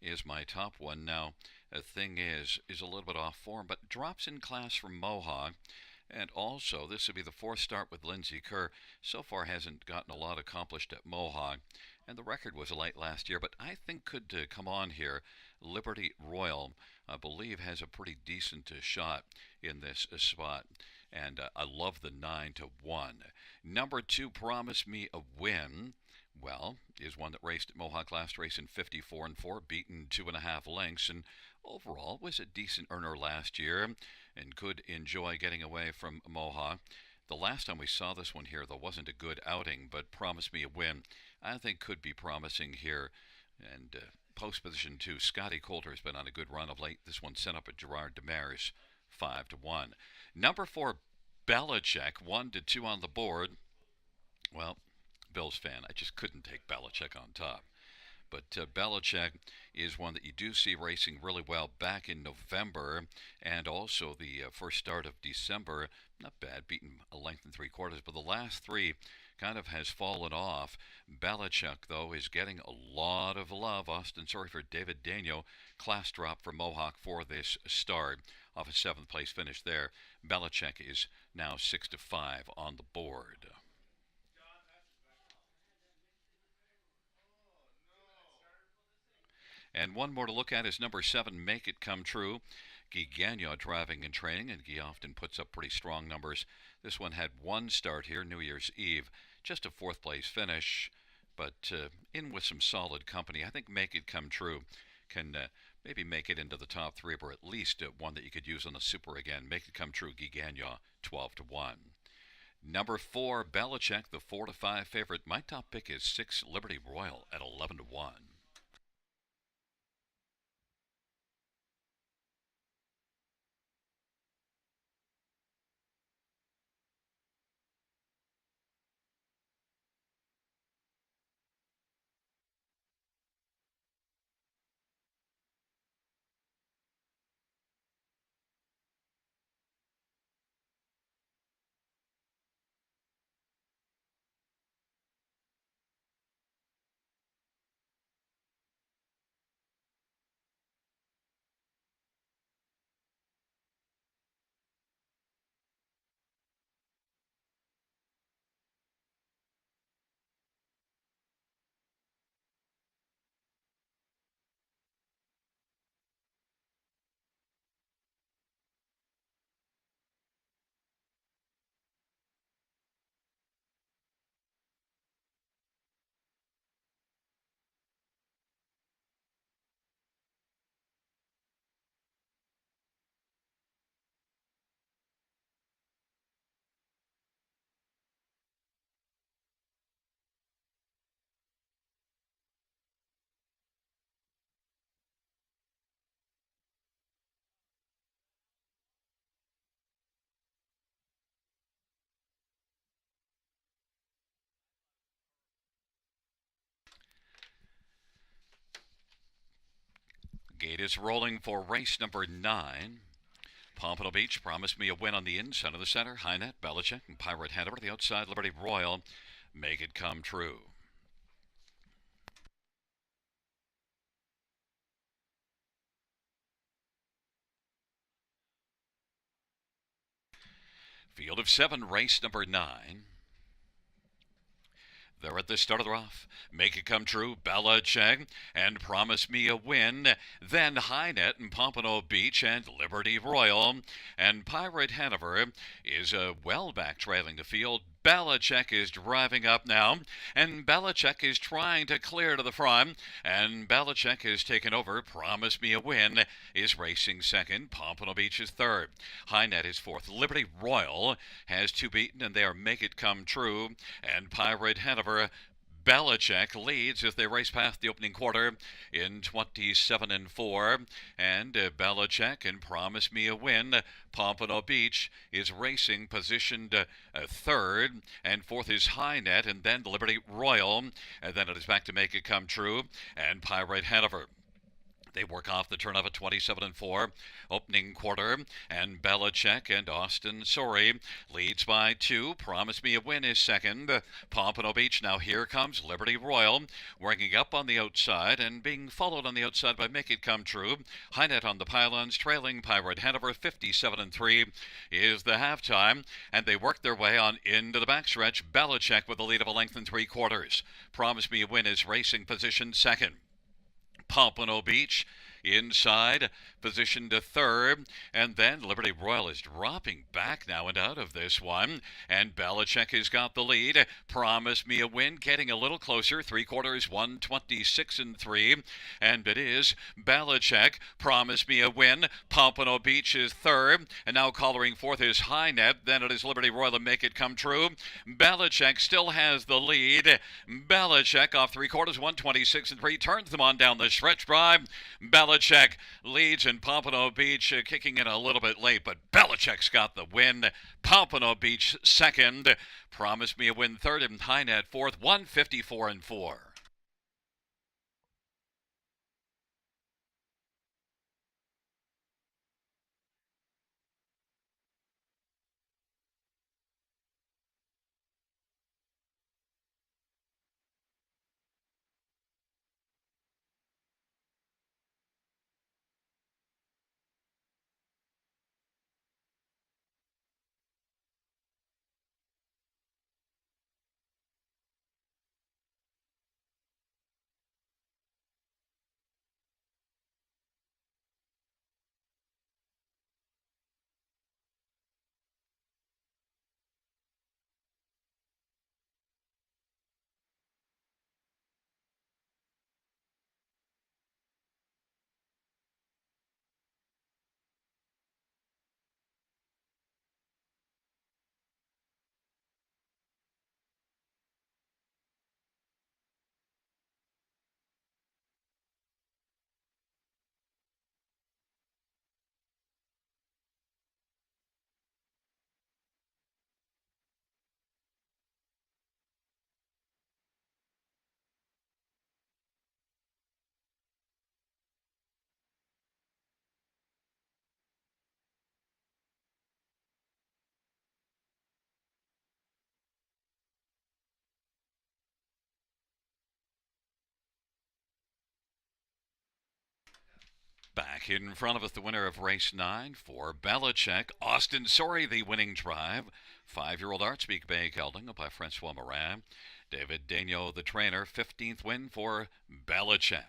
is my top one. Now, the thing is a little bit off form, but drops in class from Mohawk. And also, this would be the 4th start with Lindsay Kerr. So far hasn't gotten a lot accomplished at Mohawk. And the record was light last year, but I think could come on here. Liberty Royal, I believe, has a pretty decent shot in this spot. And I love the 9 to 1. Number 2, Promise Me a Win. Well, is one that raced at Mohawk last race in 54 and 4, beaten 2.5 lengths, and overall was a decent earner last year and could enjoy getting away from Mohawk. The last time we saw this one here, though, wasn't a good outing, but Promise Me a Win, I think could be promising here. And post position 2, Scotty Coulter has been on a good run of late. This one sent up at Gerard Demers, 5 to 1. Number 4, Belichick, 1 to 2 on the board. Well, Bills fan, I just couldn't take Belichick on top. But Belichick is one that you do see racing really well back in November and also the first start of December. Not bad, beaten a length and 3/4, but the last 3 kind of has fallen off. Belichick, though, is getting a lot of love. Austin Sorry for David Daniel, class drop for Mohawk for this start. Off a 7th place finish there. Belichick is now 6 to 5 on the board. And one more to look at is number 7, Make It Come True. Guy Gagnon driving and training, and Guy often puts up pretty strong numbers. This one had 1 start here, New Year's Eve, just a 4th place finish, but in with some solid company. I think Make It Come True can maybe make it into the top 3, or at least one that you could use on the Super again. Make It Come True, Guy Gagnon, 12 to 1. Number 4, Belichick, the 4 to 5 favorite. My top pick is 6, Liberty Royal at 11 to 1. Gate is rolling for race number 9. Pompano Beach, Promise Me a Win on the inside of the center. High Net, Belichick, and Pirate Hanover. The outside, Liberty Royal, Make It Come True. Field of 7, race number 9. They're at the start of the rough. Make It Come True, Belichick, and Promise Me a Win. Then High Net and Pompano Beach and Liberty Royal. And Pirate Hanover is well back trailing the field. Belichick is driving up now, and Belichick is trying to clear to the front, and Belichick has taken over. Promise Me a Win is racing second. Pompano Beach is third. High Net is fourth. Liberty Royal has two beaten, and they are Make It Come True, and Pirate Hanover. Belichick leads as they race past the opening quarter in 27-4, and Belichick and Promise Me a Win. Pompano Beach is racing, positioned third, and fourth is High Net, and then Liberty Royal, and then it is back to Make It Come True and Pirate Hanover. They work off the turnoff at 27-4, opening quarter, and Belichick and Austin Sorry leads by two. Promise Me a Win is second. Pompano Beach, now here comes Liberty Royal, working up on the outside and being followed on the outside by Make It Come True. High Net on the pylons, trailing Pirate Hanover 57-3 is the halftime, and they work their way on into the backstretch. Belichick with a lead of a length and three quarters. Promise Me a Win is racing position second. Pompano Beach inside, positioned to third, and then Liberty Royal is dropping back now and out of this one, and Belichick has got the lead. Promise Me a Win getting a little closer, three quarters, 126-3, and it is Belichick. Promise Me a Win. Pompano Beach is third, and now collaring fourth is High Net, then it is Liberty Royal to Make It Come True. Belichick still has the lead. Belichick off three quarters, 126-3, turns them on down the stretch drive. Belichick leads, and Pompano Beach kicking in a little bit late, but Belichick's got the win. Pompano Beach second. Promise Me a Win third, and High Net fourth, 154-4. Back in front of us, the winner of race 9 for Belichick. Austin Sorry, the winning drive. 5-year-old Artspeak Bay gelding up by Francois Morin. David Daigneault, the trainer. 15th win for Belichick.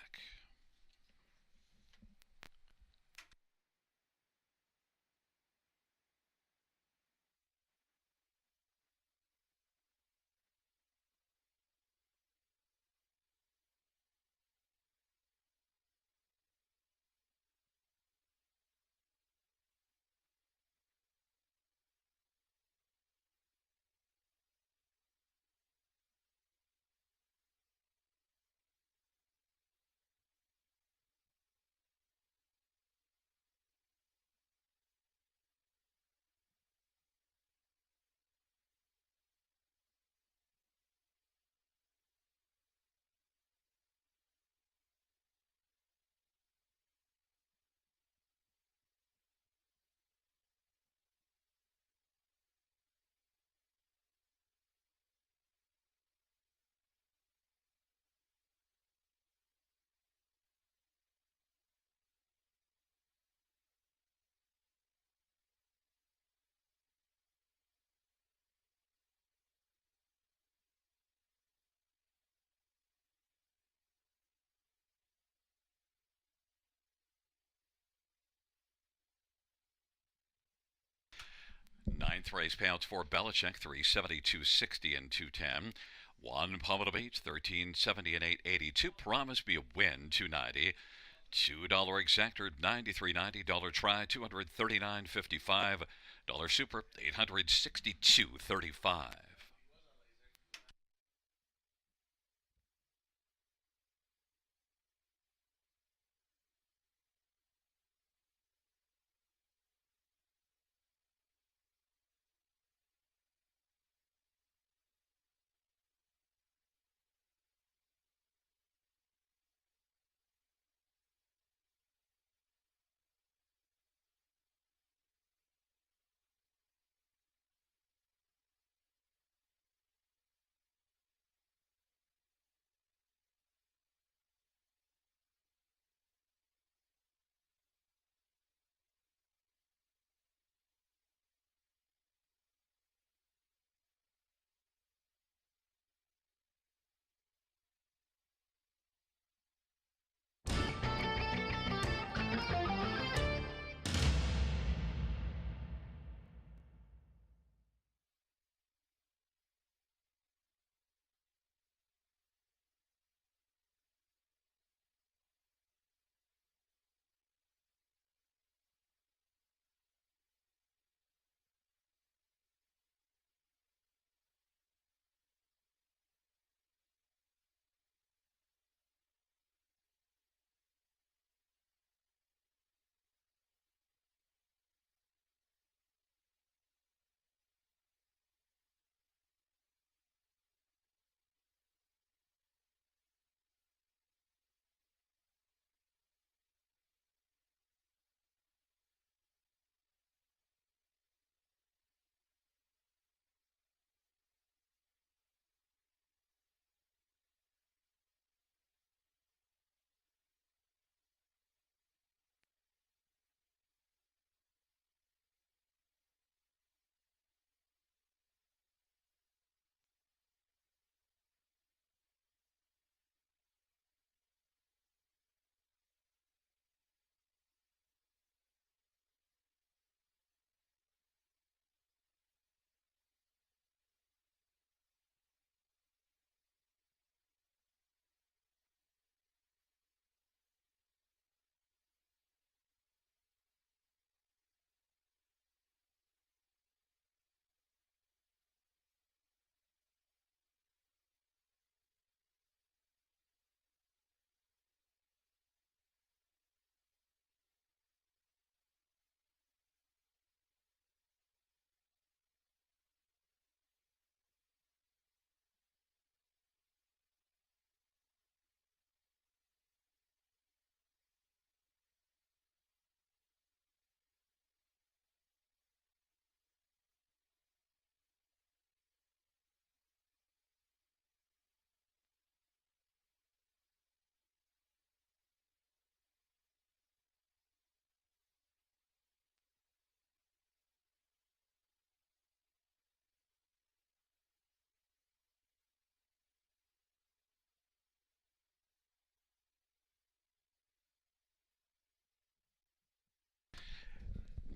Ninth race payouts for Belichick 372.60 and 210. One Palmetto Beach 1370 and 882. Promise me a win 290. $2 exactor 93.90. Dollar try 239.55. Dollar super 862.35.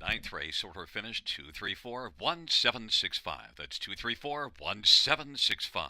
9th race order finish 234-1765. That's 234-1765.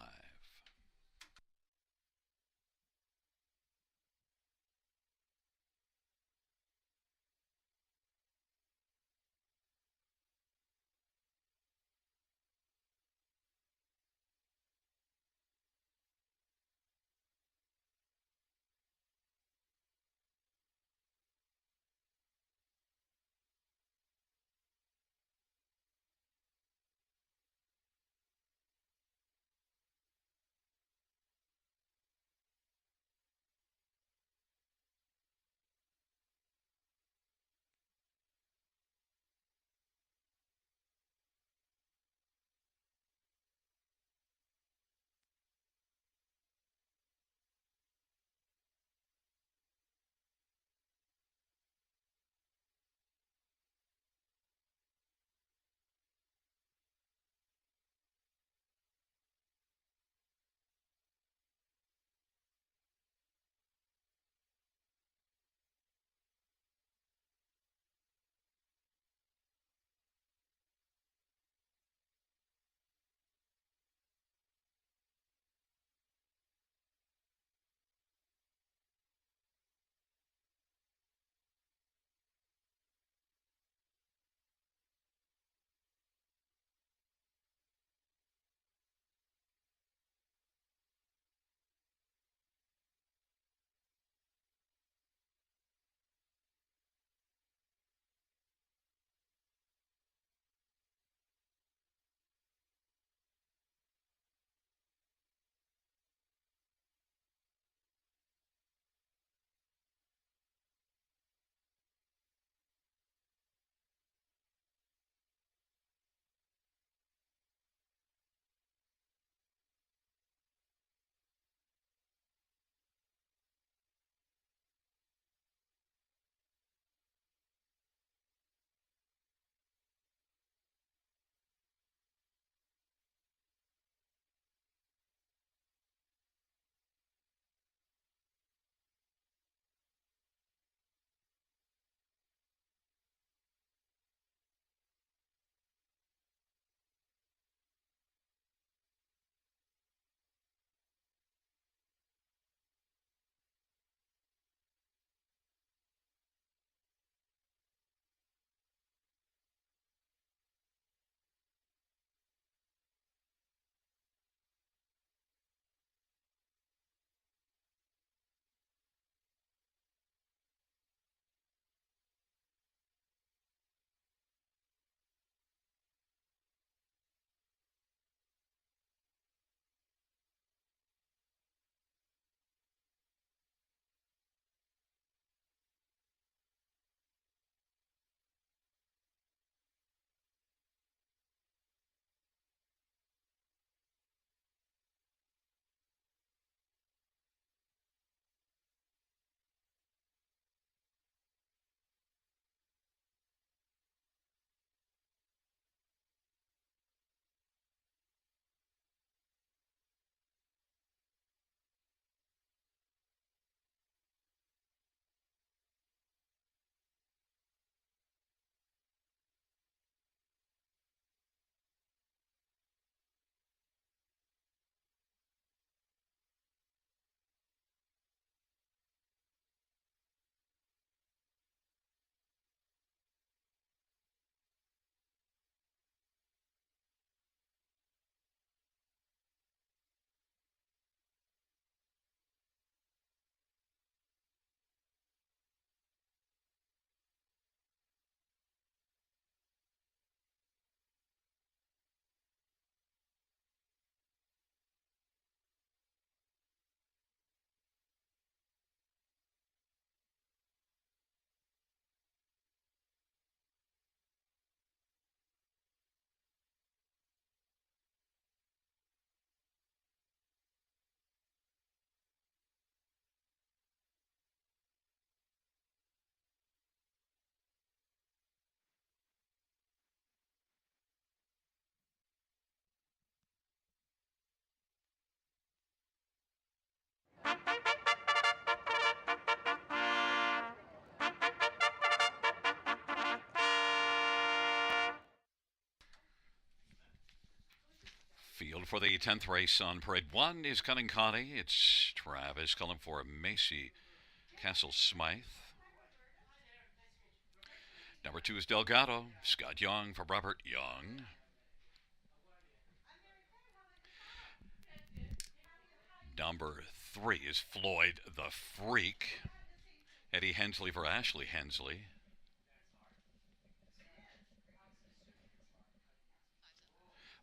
field for the 10th race on parade. 1 is Cunning Connie. It's Travis calling for Macy Castle Smythe. Number 2 is Delgado. Scott Young for Robert Young. Number 3 is Floyd the Freak. Eddie Hensley for Ashley Hensley.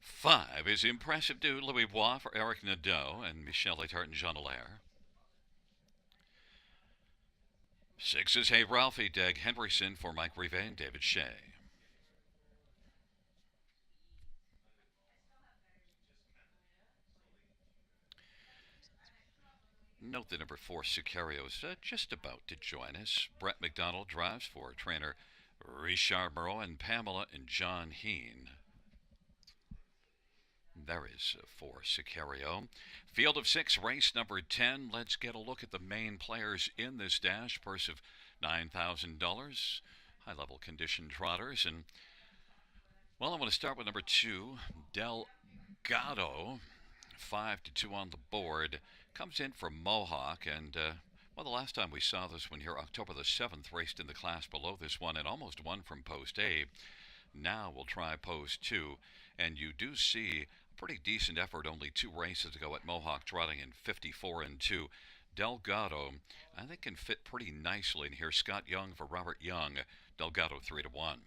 5 is Impressive Dude, Louis Bois for Eric Nadeau and Michelle Letart and Jean Allaire. 6 is Hey Ralphie, Doug Henryson for Mike Rive and David Shea. Note that number 4, Sicario, is just about to join us. Brett McDonald drives for trainer Richard Moreau and Pamela and John Heen. There is 4, Sicario. Field of 6, race number 10. Let's get a look at the main players in this dash. Purse of $9,000. High-level condition trotters. And, well, I want to start with number 2, Delgado. 5-2 on the board. Comes in from Mohawk. And, well, the last time we saw this one here, October the 7th, raced in the class below this one and almost won from Post A. Now we'll try Post 2. And you do see pretty decent effort, only 2 races to go at Mohawk, trotting in 54-2. Delgado, I think, can fit pretty nicely in here. Scott Young for Robert Young. Delgado 3-1.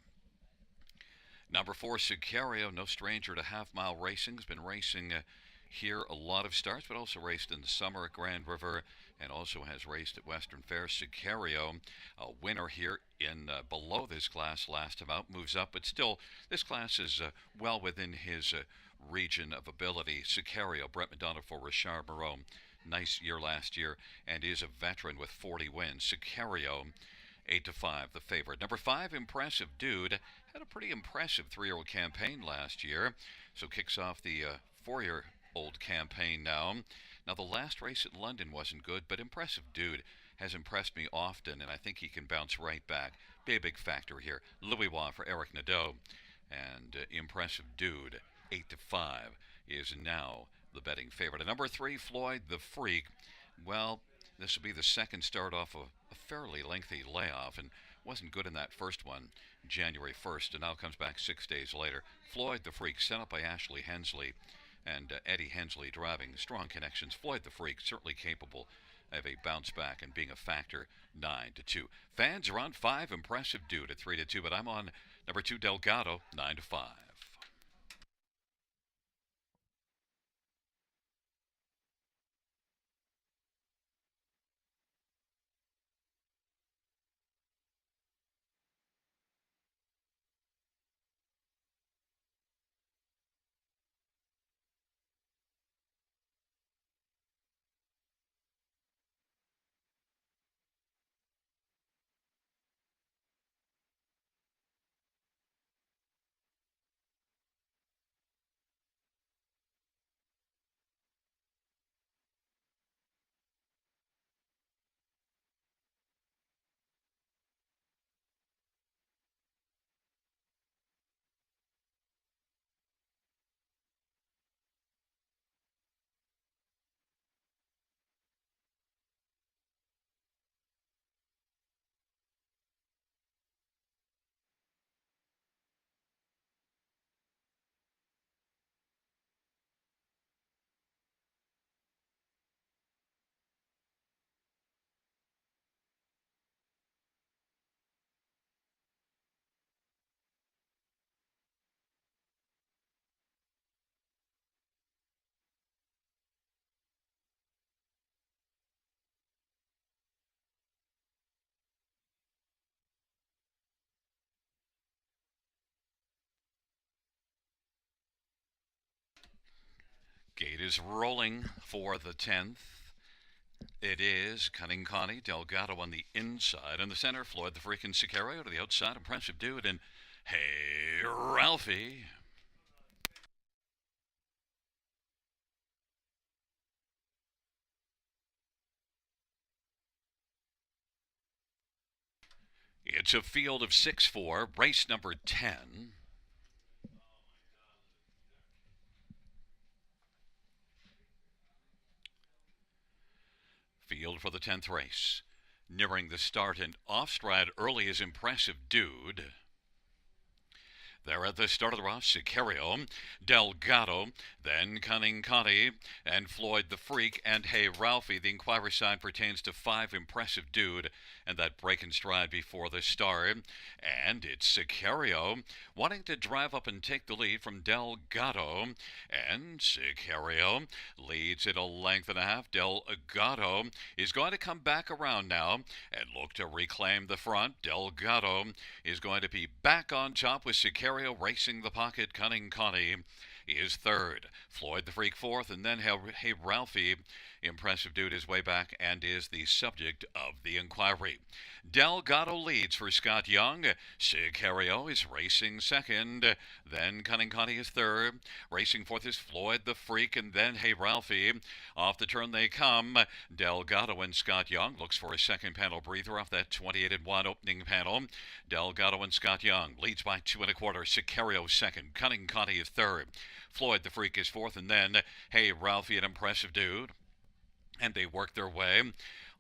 Number 4, Sicario, no stranger to half-mile racing. Has been racing here a lot of starts, but also raced in the summer at Grand River and also has raced at Western Fair. Sicario, a winner here in below this class last time out, moves up, but still this class is well within his region of ability. Sicario, Brett Madonna for Richard Moreau. Nice year last year and is a veteran with 40 wins. Sicario, 8-5, the favorite. Number 5, Impressive Dude, had a pretty impressive 3-year-old campaign last year, so kicks off the 4-year-old campaign now. Now, the last race at London wasn't good, but Impressive Dude has impressed me often, and I think he can bounce right back. Be a big factor here. Louis Bois for Eric Nadeau, and Impressive Dude, 8-5, is now the betting favorite. At number 3, Floyd the Freak. Well, this will be the second start off of a fairly lengthy layoff, and wasn't good in that first one, January 1st, and now comes back 6 days later. Floyd the Freak, sent up by Ashley Hensley, and Eddie Hensley driving. Strong connections. Floyd the Freak, certainly capable of a bounce back and being a factor. 9-2. Fans are on 5, Impressive Dude at 3-2, but I'm on number 2, Delgado, 9-5. Gate is rolling for the 10th. It is Cunning Connie, Delgado on the inside. In the center, Floyd the Freakin' Sicario to the outside, Impressive Dude, and Hey Ralphie. It's a field of 6-4, race number 10. field for the 10th race. Nearing the start and off stride early is Impressive Dude. They're at the start of the route, Sicario, Delgado, then Cunning Connie, and Floyd the Freak, and Hey Ralphie. The inquiry sign pertains to 5 Impressive Dude, and that break in stride before the start. And it's Sicario wanting to drive up and take the lead from Delgado, and Sicario leads it a length and a half. Delgado is going to come back around now and look to reclaim the front. Delgado is going to be back on top with Sicario racing the pocket. Cunning Connie is third. Floyd the Freak fourth, and then Hey Ralphie, Impressive Dude, is way back and is the subject of the inquiry. Delgado leads for Scott Young. Sicario is racing second. Then Cunning Connie is third. Racing fourth is Floyd the Freak, and then Hey Ralphie. Off the turn they come. Delgado and Scott Young looks for a second panel breather off that 28-1 opening panel. Delgado and Scott Young leads by 2 1/4. Sicario second. Cunning Connie is third. Floyd the Freak is fourth, and then Hey Ralphie, an Impressive Dude. And they work their way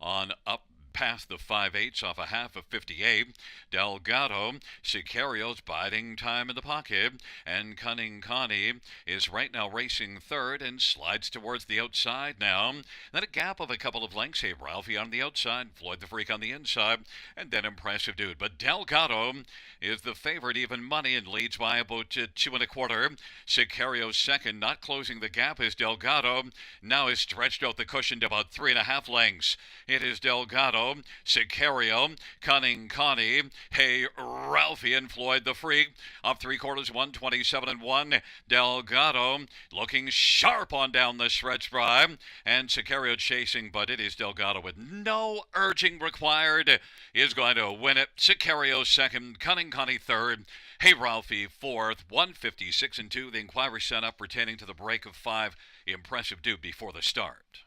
on up past the 5/8 off a half of 58. Delgado, Sicario's biding time in the pocket, and Cunning Connie is right now racing third and slides towards the outside now. Then a gap of a couple of lengths. Hey Ralphie on the outside, Floyd the Freak on the inside, and then Impressive Dude. But Delgado is the favorite, even money, and leads by about 2 1/4. Sicario's second, not closing the gap, is Delgado. Now is stretched out the cushion to about 3 1/2 lengths. It is Delgado, Sicario, Cunning Connie, Hey Ralphie, and Floyd the Freak. Up 3/4, 127-1. Delgado looking sharp on down the stretch drive, and Sicario chasing, but it is Delgado with no urging required is going to win it. Sicario second, Cunning Connie third, Hey Ralphie fourth, 156-2. The inquiry set up pertaining to the break of 5 Impressive Dude before the start.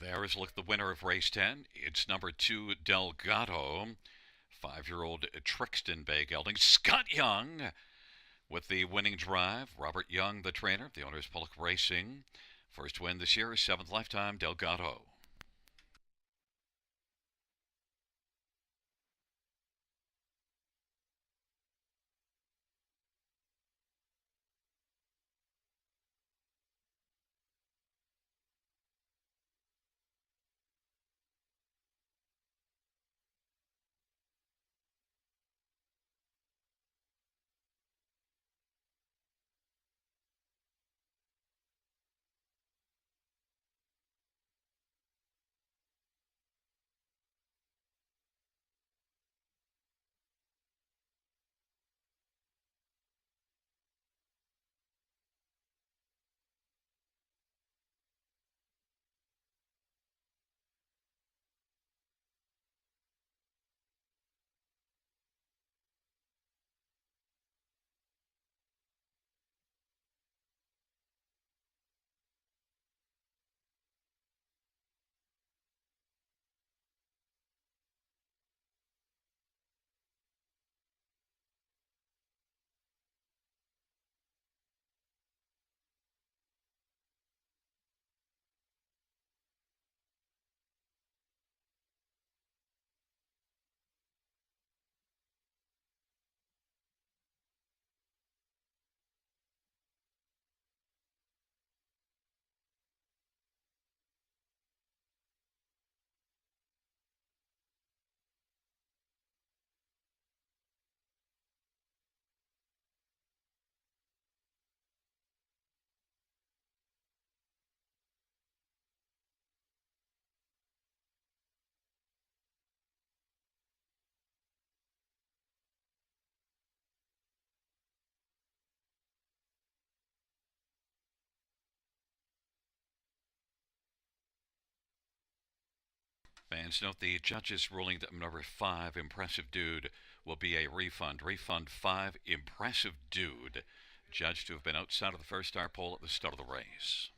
There is look the winner of race 10. It's number 2, Delgado. 5-year-old Trixton Bay gelding. Scott Young with the winning drive. Robert Young, the trainer, the owner's Pollock Racing. First win this year, 7th lifetime, Delgado. Fans note the judges ruling that number 5, Impressive Dude, will be a refund. Refund 5, Impressive Dude, judged to have been outside of the first star pole at the start of the race.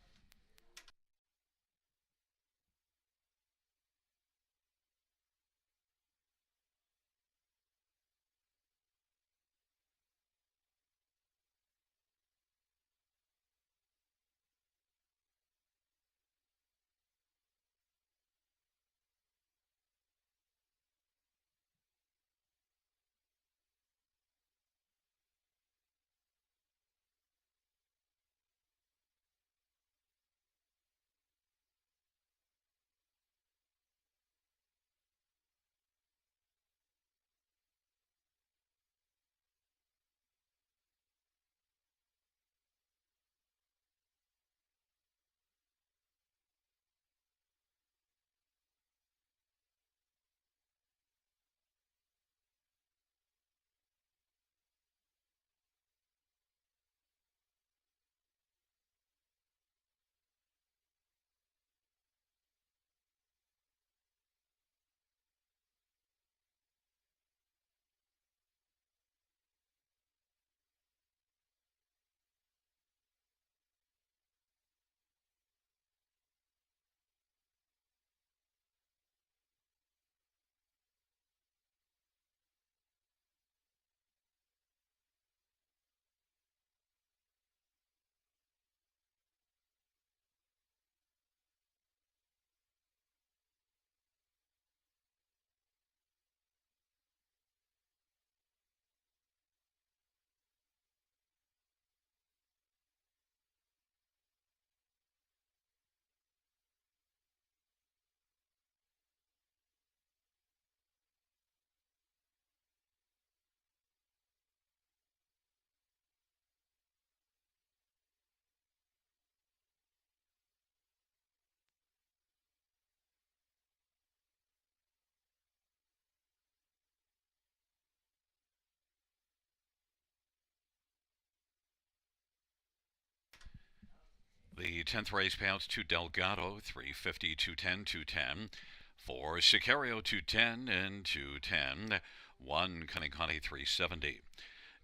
The 10th race payouts to Delgado, 350, 210, 210. For Sicario, 210 and 210. 1 Kanikani, 370.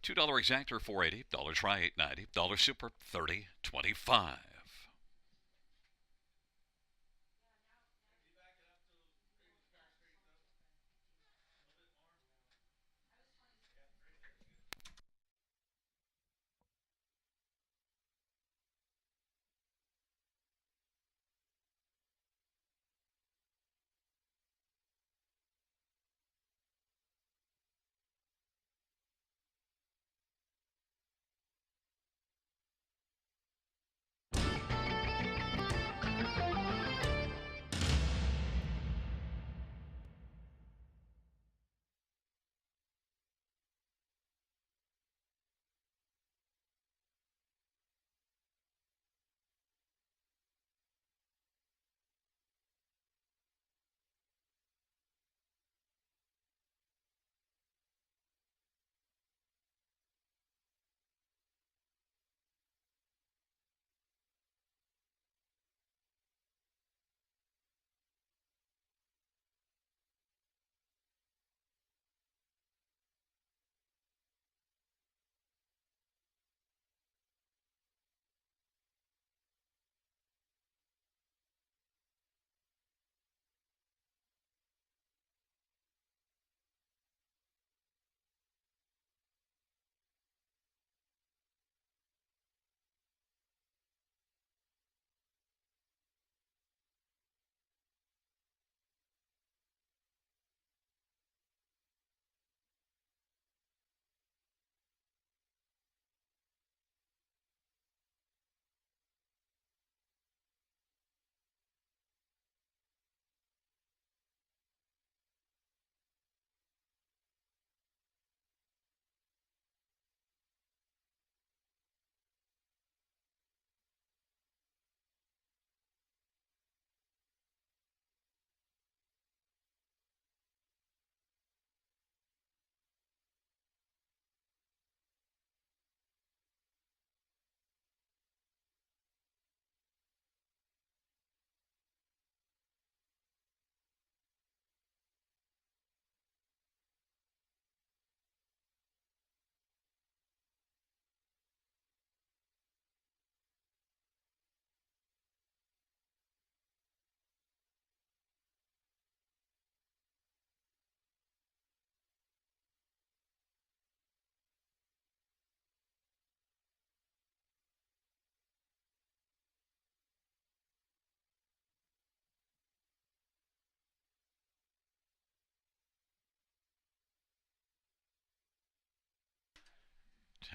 $2 exactor, 480. Dollar try, 890. Dollar super, 30, 25.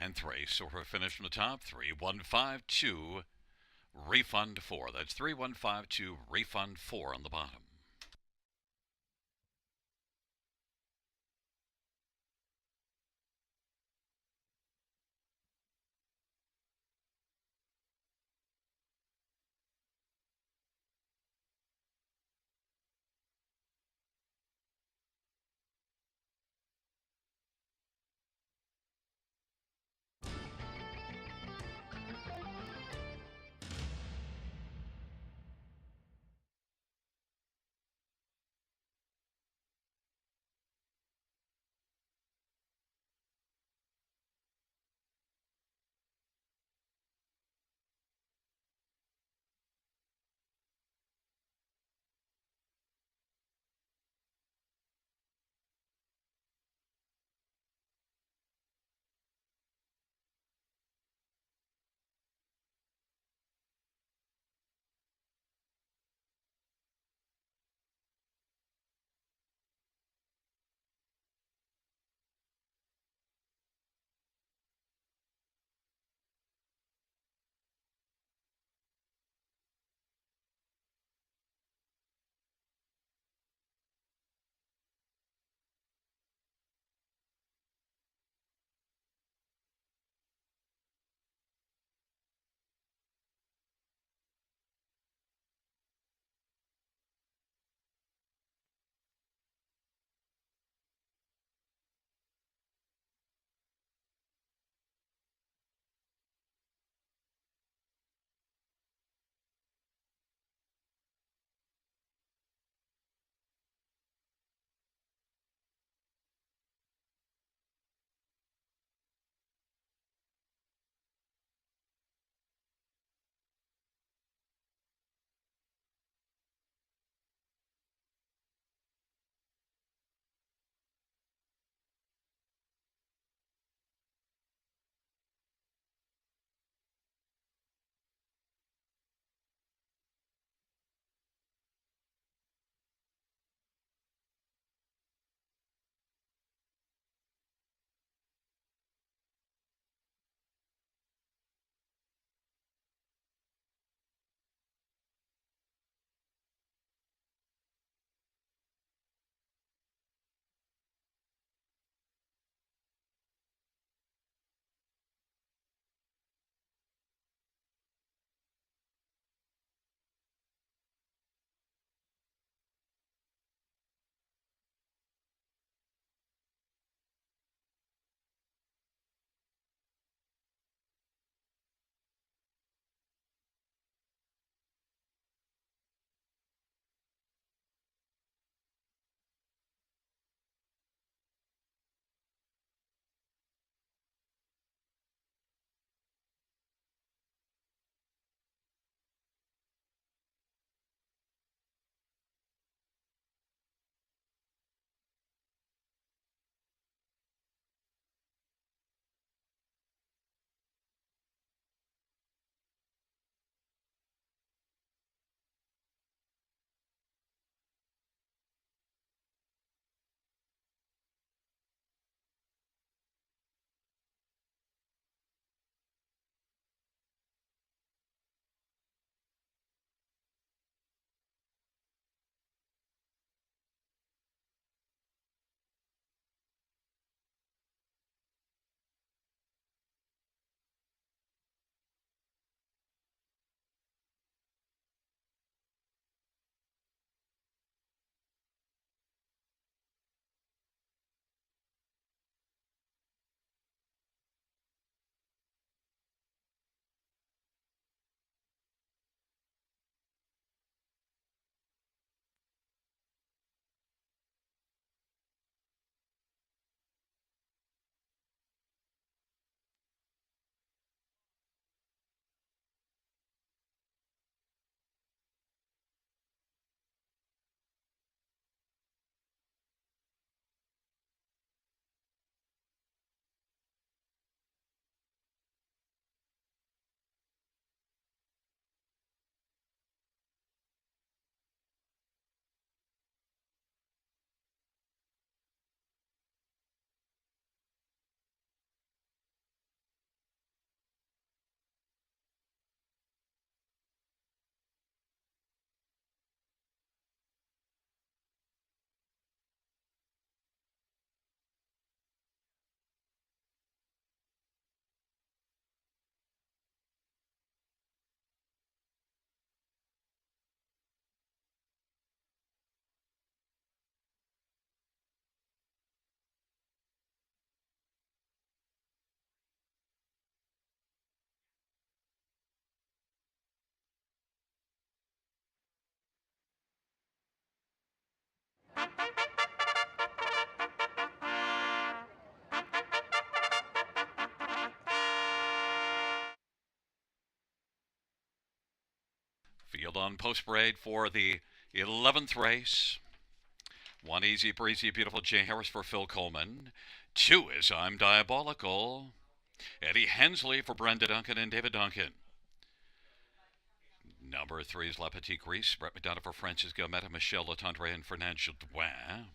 and 3. So we're finished from the top. 3152 refund 4. That's 3152 refund 4 on the bottom. Field on post parade for the 11th race. One easy breezy beautiful J. Harris for Phil Coleman. Two is I'm Diabolical. Eddie Hensley for Brenda Duncan and David Duncan. Number 3 is La Petite Grease. Brett McDonough for Francis Gometa, Michelle Latendre, and Fernand Jodoin.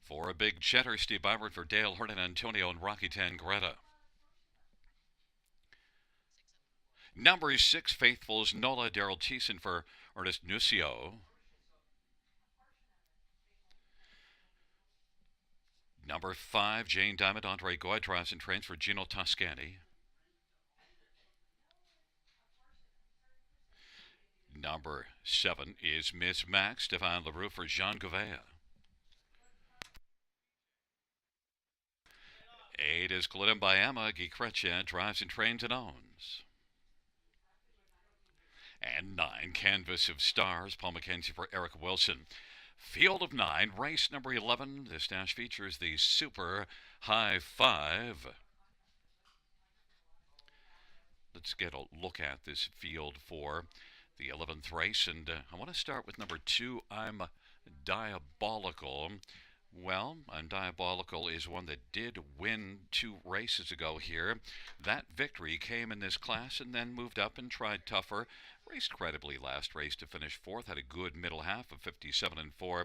For a big cheddar, Steve Byron for Dale Hernan, Antonio, and Rocky Tangretta. Number 6, Faithfuls, Nola, Daryl Thiessen for Ernest Nucio. Number 5, Jane Diamond, Andre Goy, drives and trains for Gino Toscani. Number 7 is Miss Max, Stefan LaRue for Jean Gouveia. 8 is Glidden by Emma, Guy Kretchen, drives and trains and owns. And 9, Canvas of Stars, Paul McKenzie for Eric Wilson. Field of 9, race number 11. This dash features the Super High Five. Let's get a look at this field for the 11th race. And I want to start with number 2, I'm Diabolical. Well, I'm Diabolical is one that did win 2 races ago here. That victory came in this class and then moved up and tried tougher. Raced credibly last race to finish 4th. Had a good middle half of 57-4.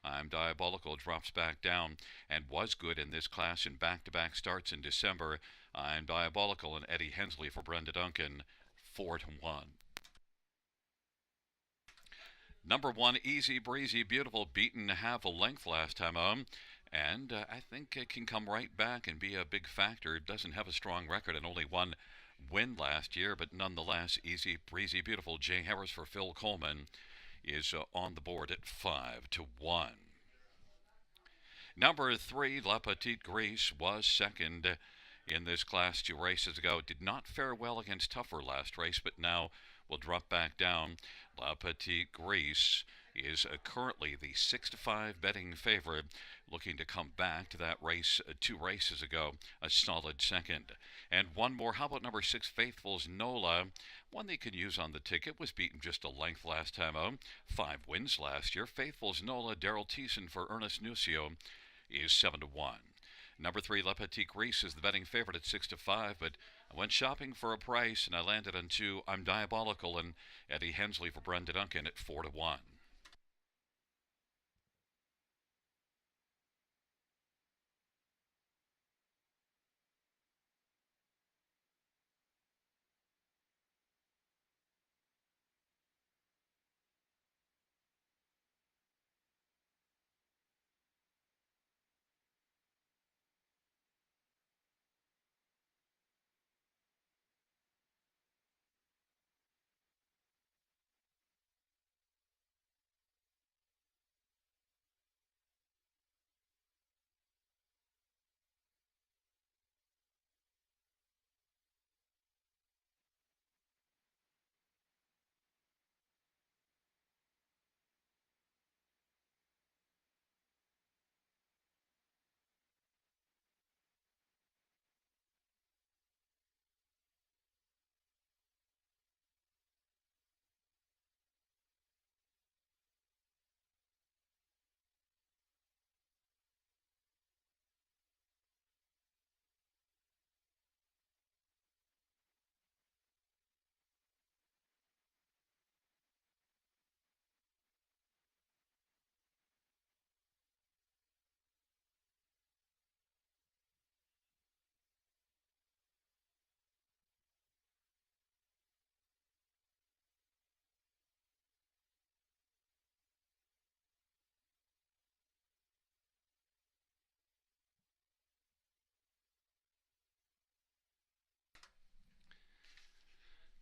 I'm Diabolical drops back down and was good in this class in back-to-back starts in December. I'm Diabolical and Eddie Hensley for Brenda Duncan, 4-1. Number 1, Easy Breezy Beautiful, beaten half a length last time on. And I think it can come right back and be a big factor. It doesn't have a strong record and only one win last year, but nonetheless, Easy Breezy Beautiful, Jay Harris for Phil Coleman, is on the board at 5-1. Number 3, La Petite Grease, was second in this class 2 races ago. Did not fare well against tougher last race, but now will drop back down. La Petite Grease is currently the 6-5 betting favorite, looking to come back to that race 2 races ago, a solid second. And one more, how about number 6, Faithful's Nola? One they could use on the ticket, was beaten just a length last time out. 5 wins last year. Faithful's Nola, Daryl Thiessen for Ernest Nucio, is 7-1. Number 3, La Petite Grease, is the betting favorite at 6-5, but I went shopping for a price and I landed on 2, I'm Diabolical and Eddie Hensley for Brenda Duncan at 4-1.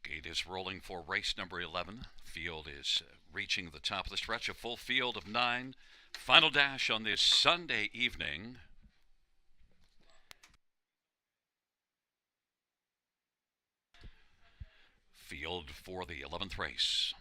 Gate is rolling for race number 11. Field is reaching the top of the stretch, a full field of 9. Final dash on this Sunday evening. Field for the 11th race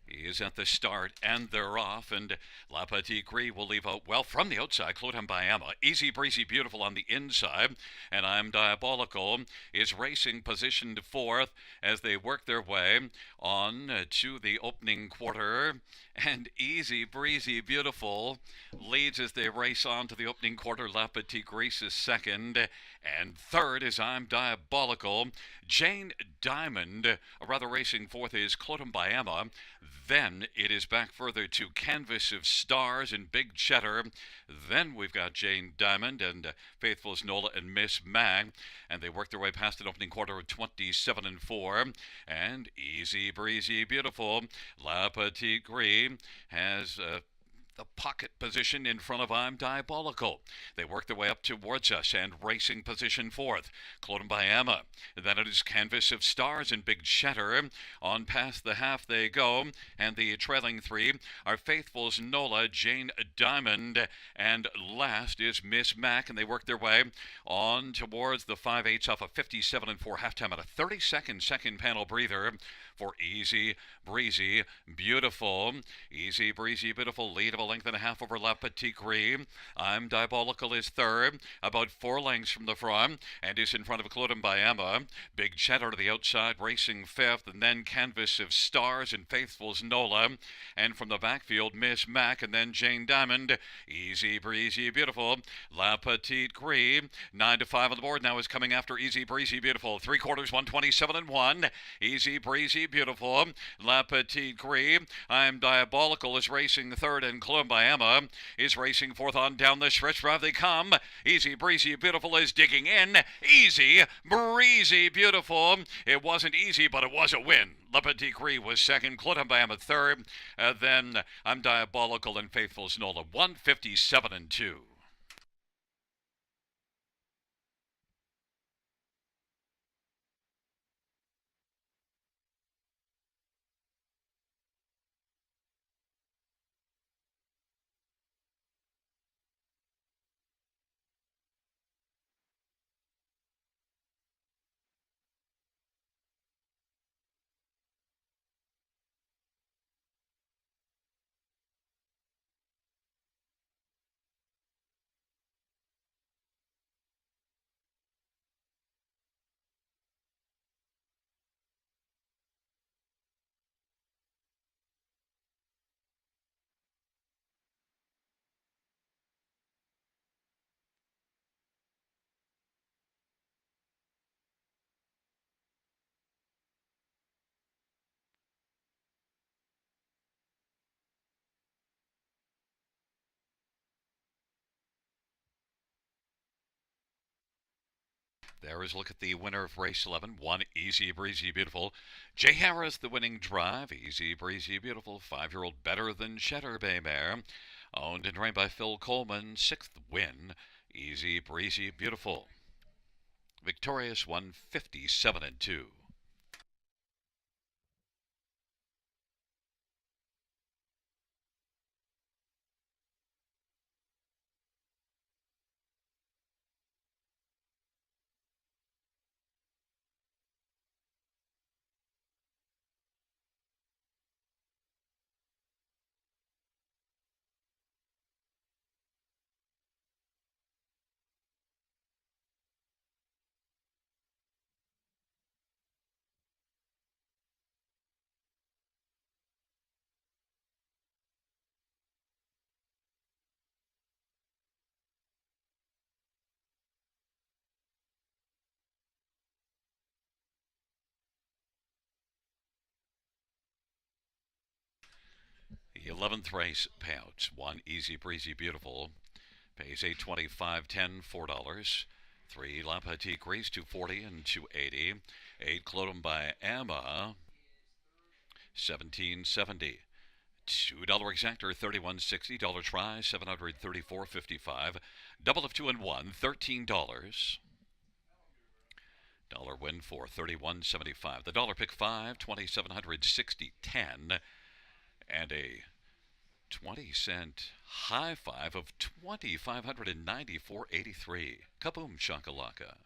is is at the start, and they're off. And La Petite Gris will leave out, well, from the outside, Claude Mbayama. Easy Breezy Beautiful on the inside. And I'm Diabolical is racing positioned fourth as they work their way on to the opening quarter. And Easy Breezy Beautiful leads as they race on to the opening quarter. La Petite Gris is second. And third is I'm Diabolical. Jane Diamond, rather racing fourth, is Claude Mbayama. Then it is back further to Canvas of Stars and Big Cheddar. Then we've got Jane Diamond and Faithful's Nola and Miss Mag. And they work their way past an opening quarter of 27 and 4. And Easy Breezy Beautiful. La Petite Gris has the pocket position in front of I'm Diabolical. They work their way up towards us and racing position fourth. Claude Mbayama. Then it is Canvas of Stars and Big Cheddar. On past the half they go. And the trailing three are Faithful's Nola, Jane Diamond, and last is Miss Mac. And they work their way on towards the 5/8 off a 57 and 4 halftime at a 30-second second panel breather for Easy Breezy Beautiful. Easy Breezy Beautiful lead of a length and a half over La Petite Gris. I'm Diabolical is third, about 4 lengths from the front, and is in front of Claude Mbayama. Big Cheddar to the outside, racing fifth, and then Canvas of Stars and Faithful's Nola. And from the backfield, Miss Mac, and then Jane Diamond. Easy Breezy Beautiful. La Petite Gris, 9 to 5 on the board now is coming after Easy Breezy Beautiful. 3/4, 127 and 1. Easy Breezy Beautiful. La Petite Gris. I'm Diabolical is racing third, and Claude Mbayama is racing fourth on down the stretch. Drive they come. Easy Breezy Beautiful is digging in. Easy Breezy Beautiful. It wasn't easy, but it was a win. La Petite Gris was second. Claude Mbayama third. Then I'm Diabolical and Faithful's Nola. 157 and 2. There is a look at the winner of race 11. 1 Easy Breezy Beautiful. Jay Harris, the winning drive. Easy Breezy Beautiful. 5-year-old Better Than Cheddar Bay Mare. Owned and trained by Phil Coleman. 6th win. Easy Breezy Beautiful. Victorious 157 and 2. The 11th race payouts. 1 Easy Breezy Beautiful pays $825.10, $4. 3 La Petite Gris, $240 and $280. 8 Claude Mbayama, $17.70. $2 exactor, $31.60. Dollar try, $734.55. Double of 2 and 1, $13. Dollar win for $31.75. The dollar pick 5, $2,760.10. And a 20-cent high five of $2,594.83. Kaboom shakalaka.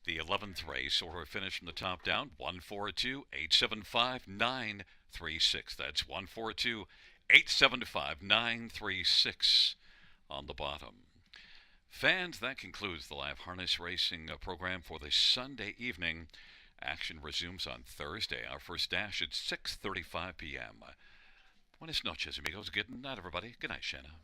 the 11th race, or finish from the top down, 142-875-936. That's 142-875-936 on the bottom. Fans, that concludes the live harness racing program for this Sunday evening. Action resumes on Thursday. Our first dash at 6:35 p.m. Buenas noches, amigos. Good night, everybody. Good night, Shanna.